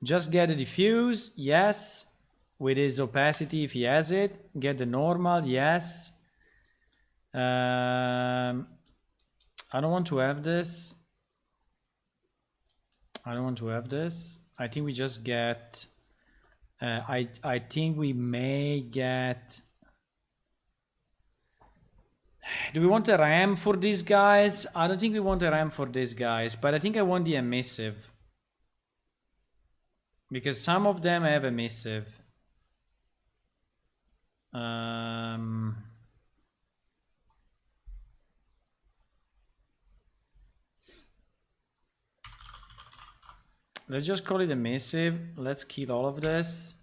Just get a diffuse, yes, with his opacity if he has it. Get the normal, yes. I don't want to have this. I don't want to have this. I think we just get, I think we may get, do we want a RAM for these guys? I don't think we want a RAM for these guys, but I think I want the emissive. Because some of them have emissive. Let's just call it emissive. Let's kill all of this.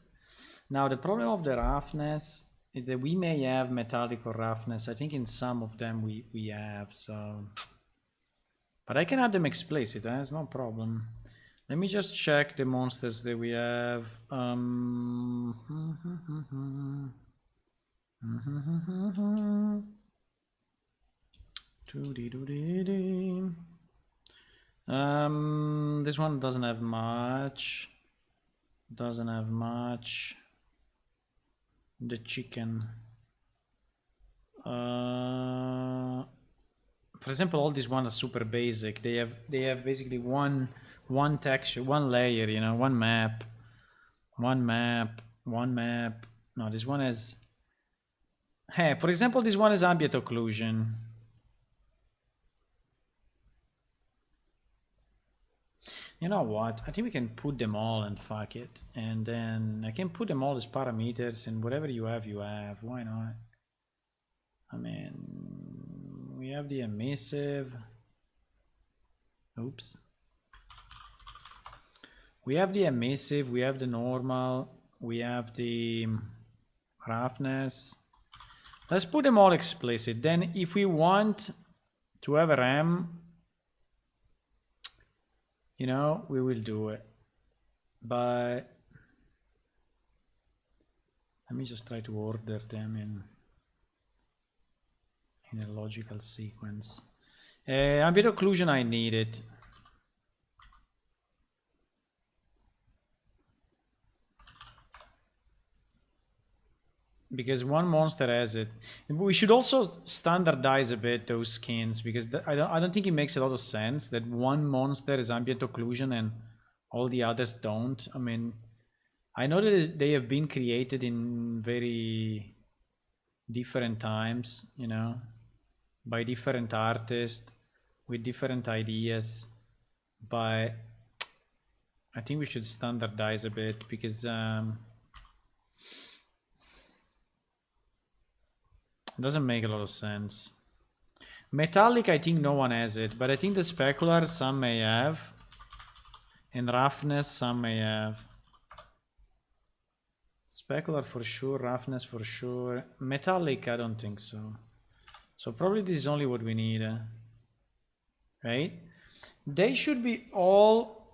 Now the problem of the roughness is that we may have metallic or roughness. I think in some of them we have, so. But I can add them explicit, that's no problem. Let me just check the monsters that we have. This one doesn't have much. Doesn't have much. The chicken. For example, all these ones are super basic. They have basically one texture, one layer, you know, one map. No, this one has. Hey, for example, this one is ambient occlusion. You know what? I think we can put them all and fuck it. And then I can put them all as parameters, and whatever you have, you have. Why not? I mean, we have the emissive. Oops. We have the emissive, we have the normal, we have the roughness. Let's put them all explicit. Then if we want to have a RAM, you know, we will do it. But let me just try to order them in a logical sequence. Ambient occlusion, I need it. Because one monster has it. We should also standardize a bit those skins, because I don't think it makes a lot of sense that one monster is ambient occlusion and all the others don't. I mean, I know that they have been created in very different times, you know, by different artists with different ideas, but I think we should standardize a bit, because it doesn't make a lot of sense. Metallic, I think no one has it, but I think the specular some may have, and roughness some may have. Specular for sure, roughness for sure. Metallic, I don't think so. So probably this is only what we need, right? They should be all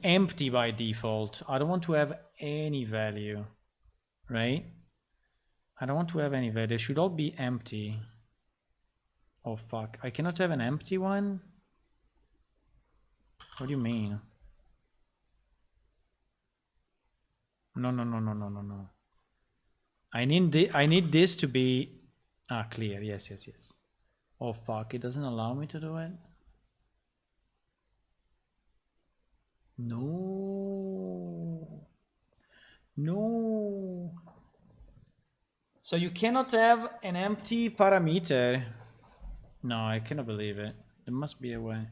empty by default. I don't want to have any value, right? I don't want to have any value. They should all be empty. Oh fuck, I cannot have an empty one? What do you mean? No. I need this to be clear. Yes. Oh fuck, it doesn't allow me to do it. No. So you cannot have an empty parameter. No, I cannot believe it. There must be a way.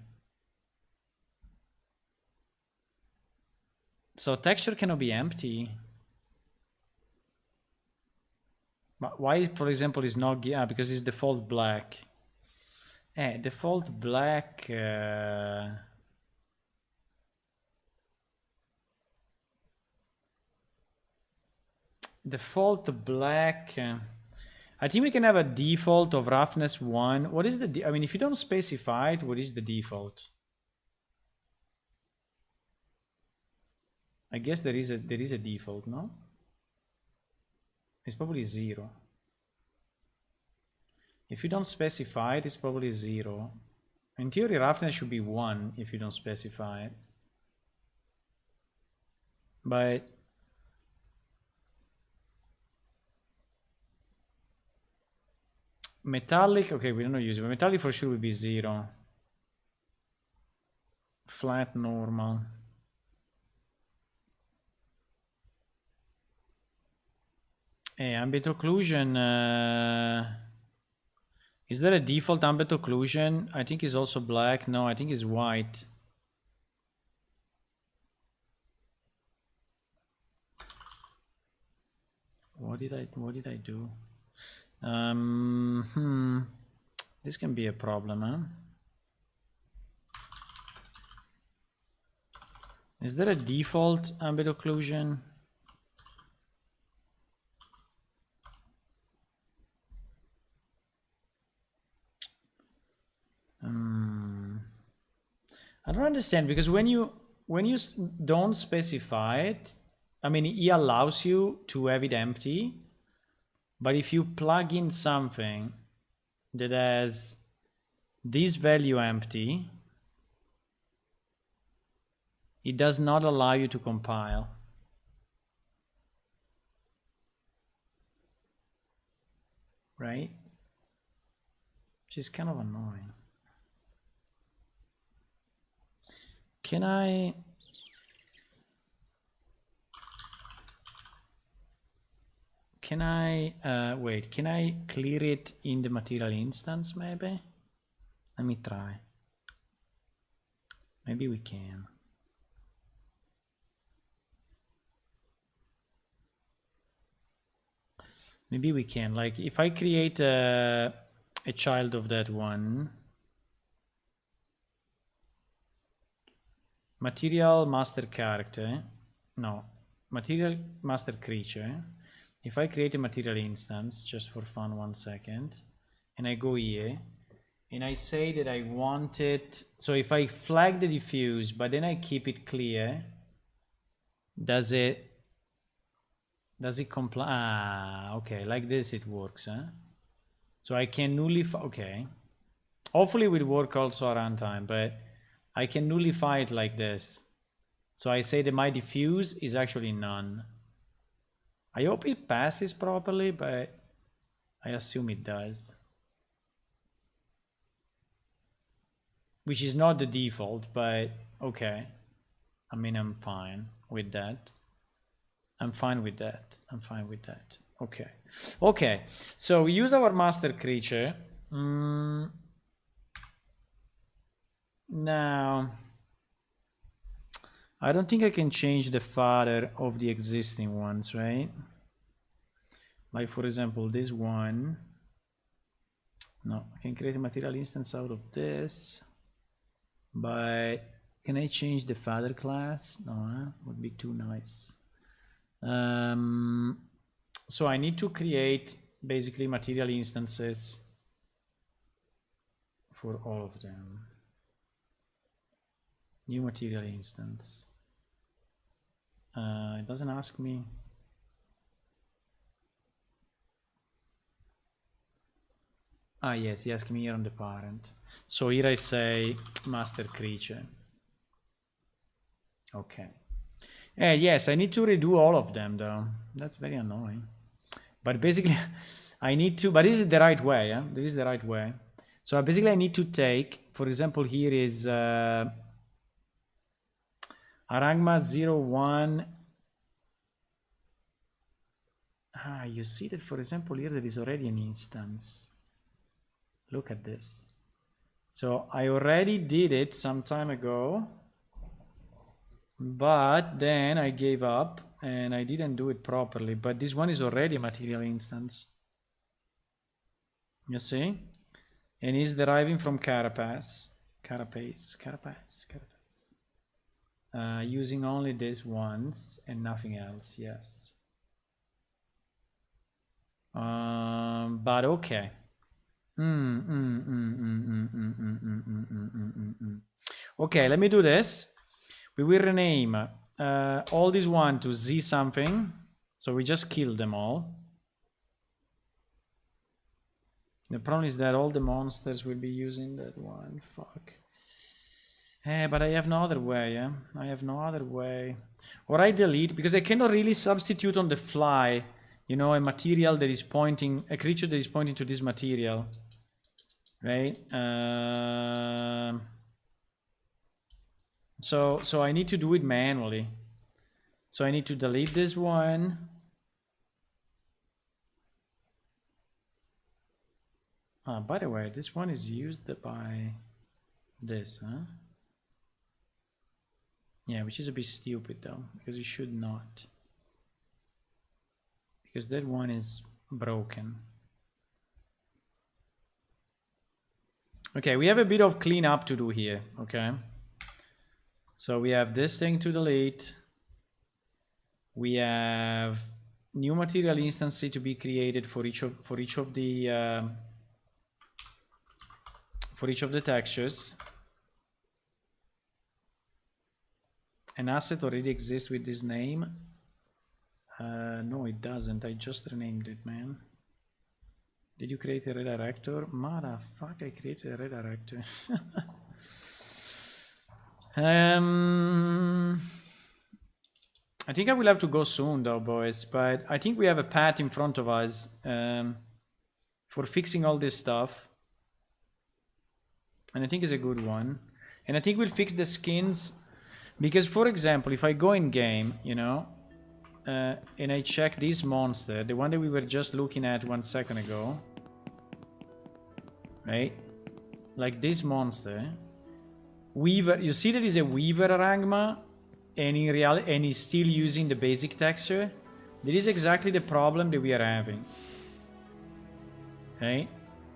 So texture cannot be empty. But why, for example, is not because it's default black. Default black. Default black. I think we can have a default of roughness 1. What is the? I mean, if you don't specify it, what is the default? I guess there is a default, no? It's probably 0. If you don't specify it, it's probably 0. In theory, roughness should be 1 if you don't specify it. But metallic, okay, we don't use it, but metallic for sure would be 0. Flat, normal. Ambient occlusion. Is there a default ambient occlusion? I think it's also black. No, I think it's white. what did I do? This can be a problem, huh? Is there a default ambient occlusion? I don't understand, because when you don't specify it, I mean, he allows you to have it empty, but if you plug in something that has this value empty, it does not allow you to compile. Right? Which is kind of annoying. Can I wait, can I clear it in the material instance maybe? Let me try. Maybe we can. Maybe we can, like if I create a child of that one, material master character, no, material master creature. If I create a material instance, just for fun, 1 second, and I go here, and I say that I want it, so if I flag the diffuse, but then I keep it clear, does it comply? Ah, okay, like this it works, huh? So I can nullify, okay. Hopefully it will work also at runtime, but I can nullify it like this. So I say that my diffuse is actually none. I hope it passes properly, but I assume it does. Which is not the default, but okay. I mean, I'm fine with that. I'm fine with that. I'm fine with that. Okay. Okay. So we use our master creature. Now, I don't think I can change the father of the existing ones, right? Like, for example, this one. No, I can create a material instance out of this. But can I change the father class? No, huh? Would be too nice. So I need to create basically material instances for all of them. New material instance. It doesn't ask me. Ah, yes, he asked me here on the parent. So here I say master creature. Okay. Yes, I need to redo all of them though. That's very annoying. But basically, I need to, but this is the right way, yeah? This is the right way. So basically I need to take, for example, here is Aragma 01. Ah, you see that, for example, here there is already an instance. Look at this. So I already did it some time ago, but then I gave up and I didn't do it properly. But this one is already a material instance. You see? And it's deriving from carapace. Using only these ones and nothing else, yes. But okay. Okay, let me do this. We will rename all these one to Z something. So we just killed them all. The problem is that all the monsters will be using that one. Fuck. But I have no other way, yeah? I have no other way. Or I delete, because I cannot really substitute on the fly, you know, a material that is pointing, a creature that is pointing to this material. Right? So I need to do it manually. So I need to delete this one. By the way, this one is used by this, huh? Yeah, which is a bit stupid though, because it should not. because that one is broken. Okay, we have a bit of cleanup to do here. Okay, so we have this thing to delete. We have new material instance to be created for each of the textures. An asset already exists with this name. No, it doesn't. I just renamed it, man. Did you create a redirector? Motherfuck, I created a redirector. I think I will have to go soon though, boys, but I think we have a path in front of us for fixing all this stuff. And I think it's a good one. And I think we'll fix the skins because, for example, if I go in game, you know, and I check this monster, the one that we were just looking at 1 second ago, right? Like this monster, Weaver, you see that is a Weaver Arangma, and in reality, and he's still using the basic texture. That is exactly the problem that we are having. Okay?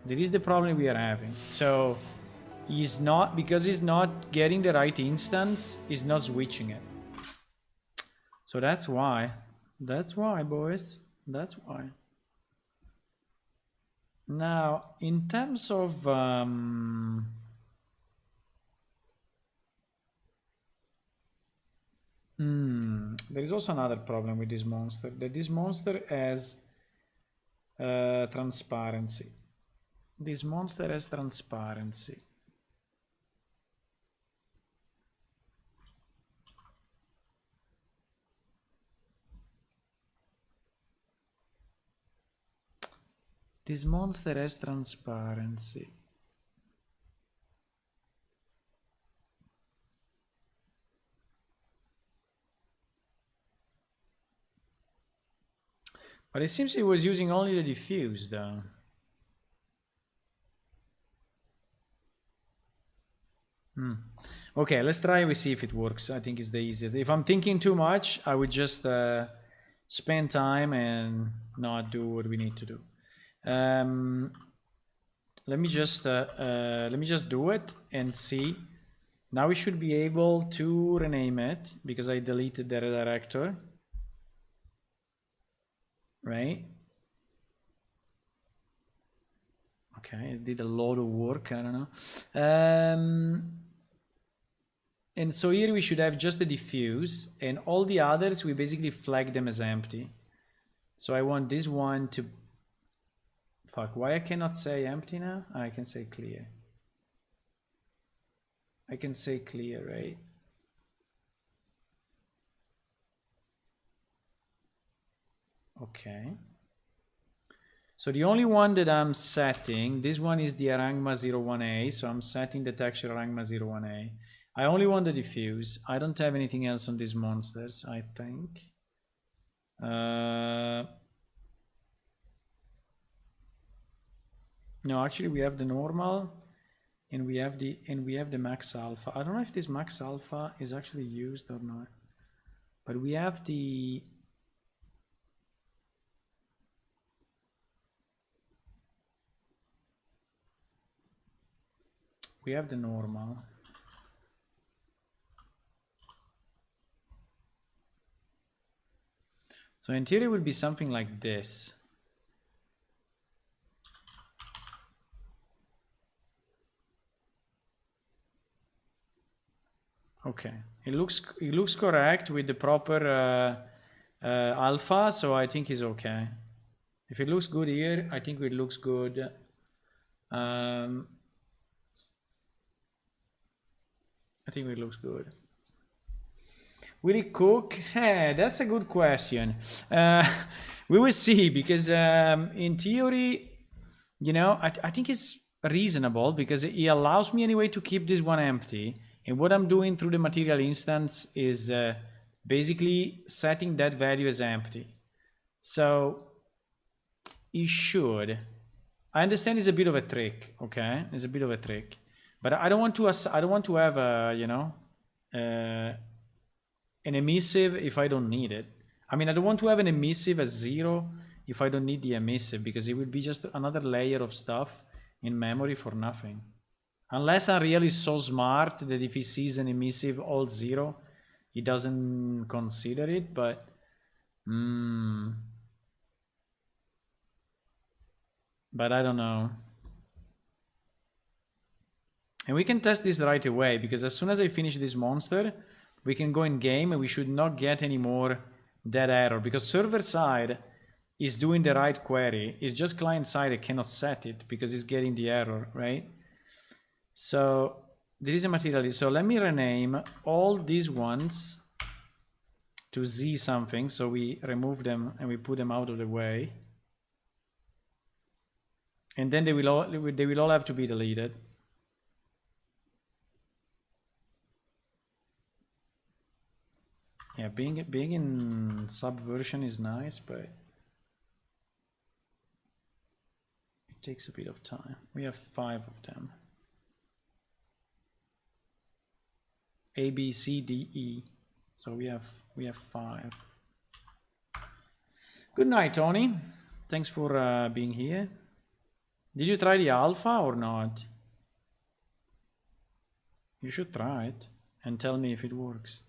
That is the problem we are having. So he's not, because he's not getting the right instance, he's not switching it. So that's why. That's why, boys. That's why. Now, in terms of there is also another problem with this monster. That this monster has transparency. This monster has transparency. This monster has transparency. But it seems he was using only the diffuse though. Okay, let's try and see if it works. I think it's the easiest. If I'm thinking too much, I would just spend time and not do what we need to do. Let me just do it and see. Now we should be able to rename it because I deleted the redirector, right? Okay, I did a lot of work. I don't know. And so here we should have just the diffuse, and all the others we basically flag them as empty. So I want this one to. Fuck, why I cannot say empty now? I can say clear. I can say clear, right? Okay. So the only one that I'm setting, this one is the Arangma 01A, so I'm setting the texture Arangma 01A. I only want the diffuse. I don't have anything else on these monsters, I think. No, actually we have the normal and we have the max alpha. I don't know if this max alpha is actually used or not. But we have the normal. So in theory it would be something like this. Okay, it looks correct with the proper alpha, so I think it's okay. If it looks good here, I think it looks good. I think it looks good. Will it cook? Hey, that's a good question. We will see, because in theory, you know, I think it's reasonable because it allows me anyway to keep this one empty. And what I'm doing through the material instance is basically setting that value as empty. So it should. I understand it's a bit of a trick, okay? It's a bit of a trick, but I don't want to have a, you know, an emissive if I don't need it. I mean, I don't want to have an emissive as 0 if I don't need the emissive, because it would be just another layer of stuff in memory for nothing. Unless Unreal is so smart that if he sees an emissive all 0, he doesn't consider it, but but I don't know. And we can test this right away, because as soon as I finish this monster, we can go in game and we should not get any more dead error, because server side is doing the right query. It's just client side that cannot set it because it's getting the error, right? So there is a material. So let me rename all these ones to Z something. So we remove them and we put them out of the way. And then they will all have to be deleted. Yeah, being in Subversion is nice, but it takes a bit of time. We have 5 of them. A, B, C, D, E. So we have 5. Good night, Tony. Thanks for being here. Did you try the alpha or not? You should try it and tell me if it works.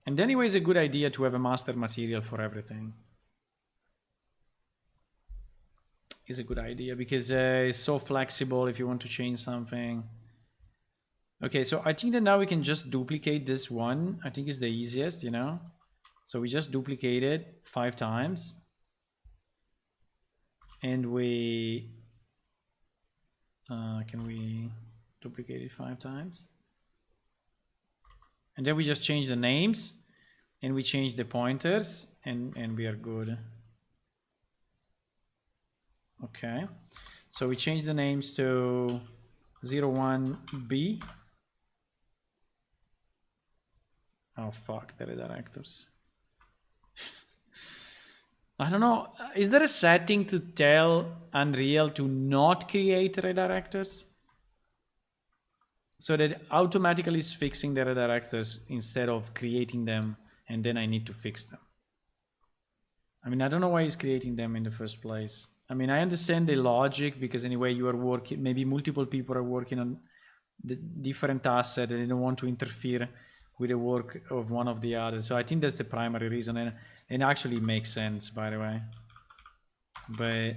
And anyway, it's a good idea to have a master material for everything. It's a good idea because it's so flexible if you want to change something. Okay, so I think that now we can just duplicate this one. I think it's the easiest, you know. So we just duplicate it 5 times. And we... can we duplicate it 5 times? And then we just change the names and we change the pointers and we are good. Okay, so we change the names to 01B. Oh fuck, the redirectors. I don't know, is there a setting to tell Unreal to not create redirectors? So that automatically is fixing the redirectors instead of creating them and then I need to fix them. I mean, I don't know why he's creating them in the first place. I mean, I understand the logic because anyway you are working, maybe multiple people are working on the different assets and they don't want to interfere with the work of one of the others. So I think that's the primary reason, and actually makes sense, by the way. But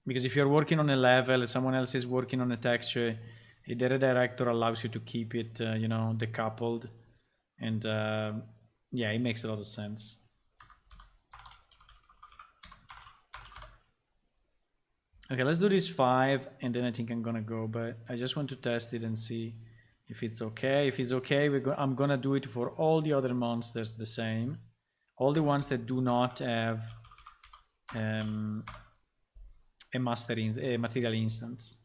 because if you're working on a level and someone else is working on a texture, the redirector allows you to keep it, you know, decoupled, and yeah, it makes a lot of sense. Okay, let's do this 5, and then I think I'm gonna go. But I just want to test it and see if it's okay. If it's okay, I'm gonna do it for all the other monsters the same, all the ones that do not have a material instance.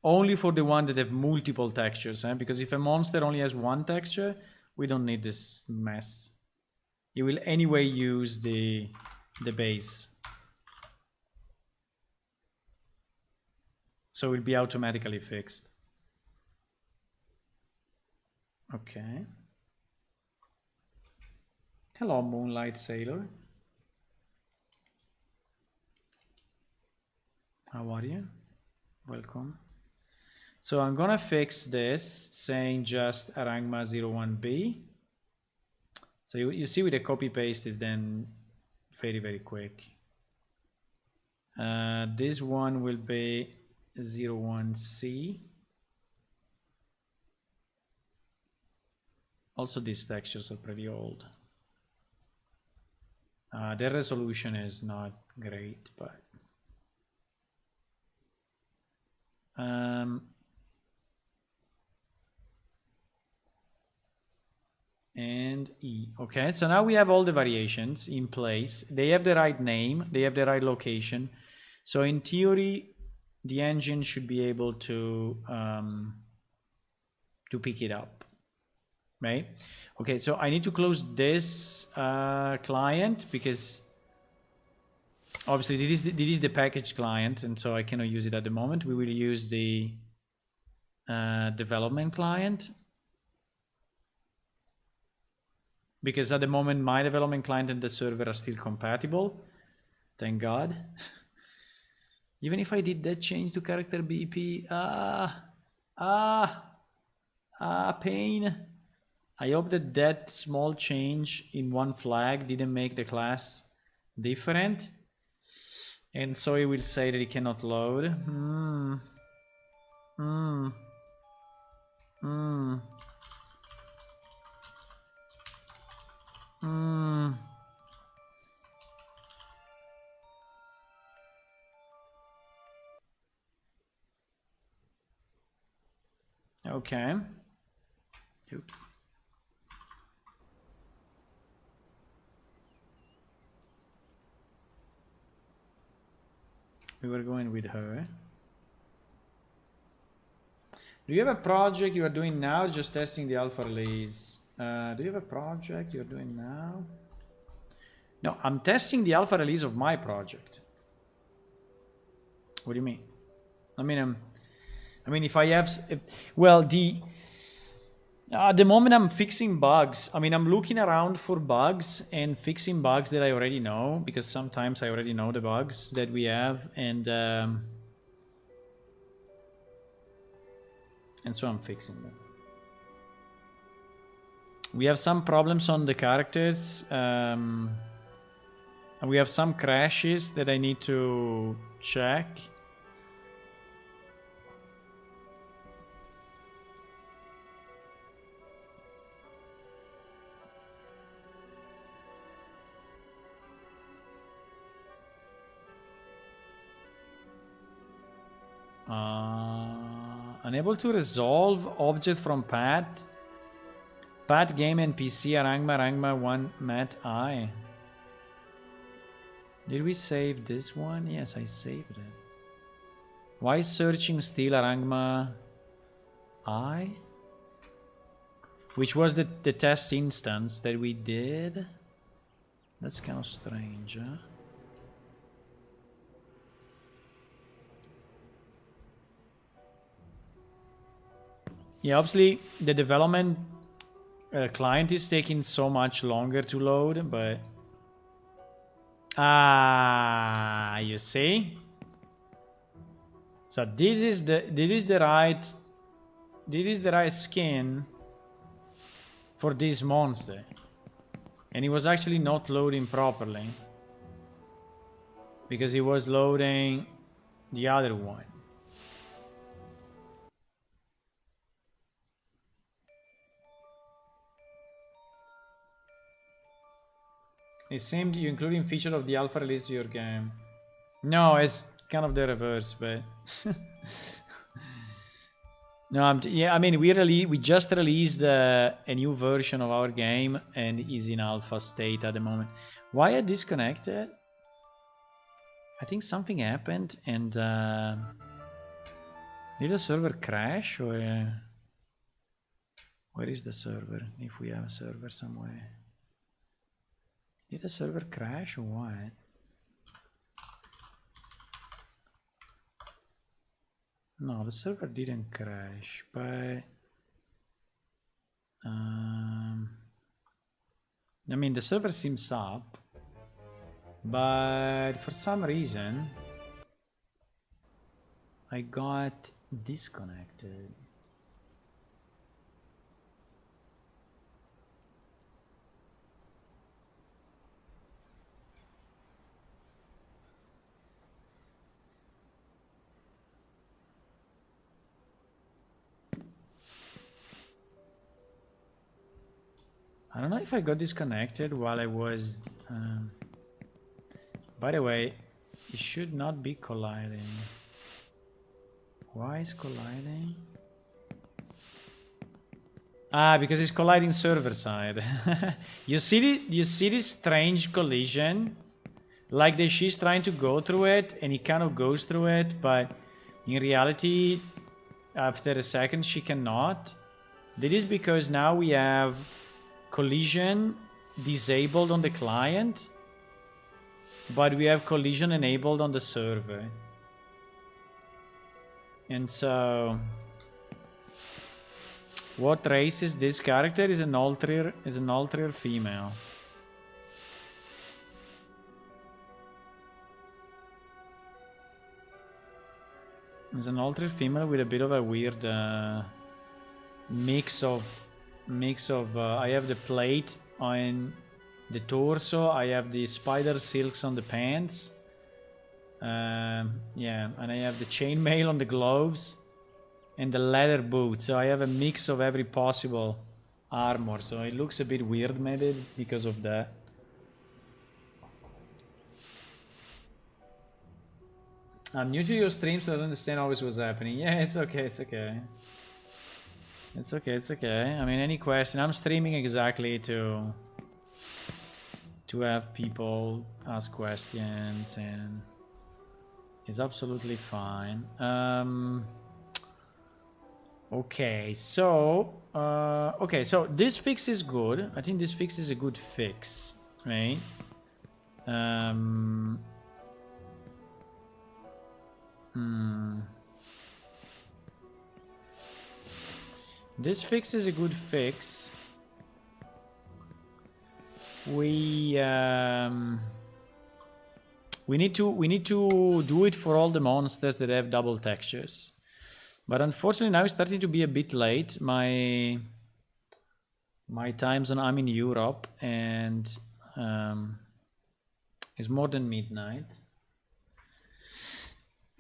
Only for the one that have multiple textures, because if a monster only has 1 texture, we don't need this mess. You will anyway use the base. So it will be automatically fixed. Okay. Hello, Moonlight Sailor. How are you? Welcome. So I'm gonna fix this, saying just Arangma 01B. So you see with the copy paste is then very, very quick. This one will be 01C. Also these textures are pretty old. Their resolution is not great, but and E. Okay, so now we have all the variations in place. They have the right name, they have the right location. So in theory, the engine should be able to pick it up, right? Okay, so I need to close this client because Obviously, this is the package client, and so I cannot use it at the moment. We will use the development client, because at the moment my development client and the server are still compatible. Thank God. Even if I did that change to character BP, pain. I hope that that small change in one flag didn't make the class different. And so it will say that it cannot load. Okay. Oops. We were going with her. Do you have a project you are doing now? Just testing the alpha release. Do you have a project you're doing now? No, I'm testing the alpha release of my project. What do you mean? I mean, if I have, well, at the moment I'm fixing bugs. I mean, I'm looking around for bugs and fixing bugs that I already know, because sometimes I already know the bugs that we have, and so I'm fixing them. We have some problems on the characters, and we have some crashes that I need to check. Unable to resolve object from Pat game NPC Arangma 1 Mat I. Did we save this one? Yes, I saved it. Why searching still Arangma I? Which was the test instance that we did. That's kind of strange, huh? Yeah, obviously the development client is taking so much longer to load, but you see? So this is the right skin for this monster. And it was actually not loading properly, because it was loading the other one. It seemed you including feature of the alpha release to your game. No, it's kind of the reverse, but no, yeah. I mean, we just released a new version of our game, and is in alpha state at the moment. Why I disconnected? I think something happened, and did the server crash, or where is the server? If we have a server somewhere. Did the server crash or what? No, the server didn't crash, but I mean, the server seems up, but for some reason I got disconnected. I don't know if I got disconnected while I was... by the way, it should not be colliding. Why is colliding? Because it's colliding server side. You see this strange collision? Like she's trying to go through it, and he kind of goes through it, but in reality, after a second, she cannot. That is because now we have collision disabled on the client, but we have collision enabled on the server. And so, what race is this character? Is an Ultrier female. It's an Ultrier female with a bit of a weird mix of I have the plate on the torso, I have the spider silks on the pants, yeah, and I have the chainmail on the gloves and the leather boots. So I have a mix of every possible armor, so it looks a bit weird maybe because of that. I'm new to your stream, so I don't understand always what's happening. Yeah, it's okay, it's okay. It's okay, it's okay. I mean, any question. I'm streaming exactly to have people ask questions, and it's absolutely fine. Okay, so this fix is good. I think this fix is a good fix, right? This fix is a good fix. We need to do it for all the monsters that have double textures. But unfortunately now it's starting to be a bit late. My time zone, I'm in Europe, and it's more than midnight.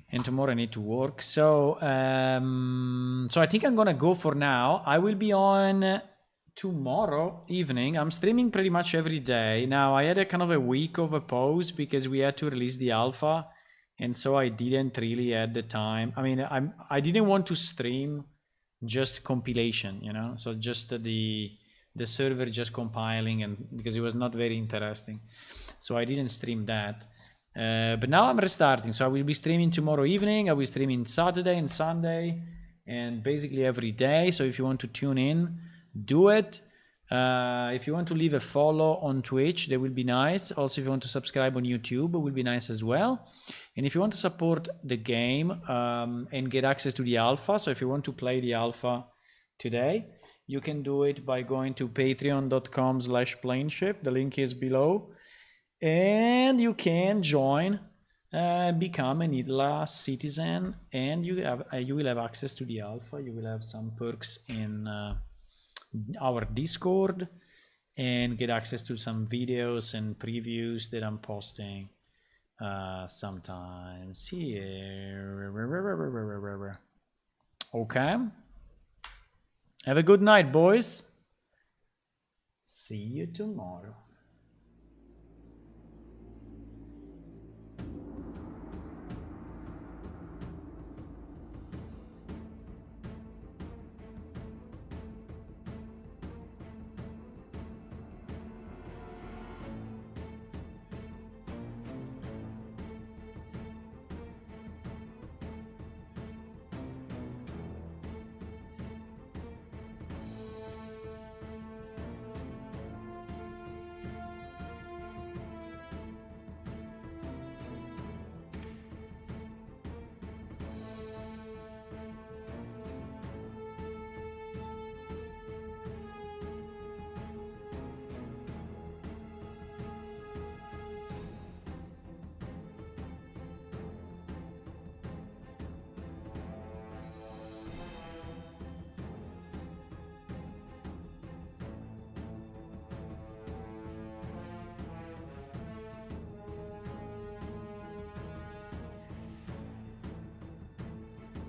And tomorrow I need to work. So so I think I'm gonna go for now. I will be on tomorrow evening. I'm streaming pretty much every day. Now I had a kind of a week of a pause because we had to release the alpha, and so I didn't really at the time. I mean, I didn't want to stream just compilation, you know, so just the server just compiling, and because it was not very interesting, so I didn't stream that. But now I'm restarting, so I will be streaming tomorrow evening. I will stream in Saturday and Sunday, and basically every day. So if you want to tune in, do it. If you want to leave a follow on Twitch, that will be nice. Also, if you want to subscribe on YouTube, it will be nice as well. And if you want to support the game and get access to the alpha, so if you want to play the alpha today, you can do it by going to patreon.com/planeshift. The link is below. And you can join, become an IDLA citizen, and you will have access to the alpha. You will have some perks in our Discord, and get access to some videos and previews that I'm posting sometimes here. Okay. Have a good night, boys. See you tomorrow.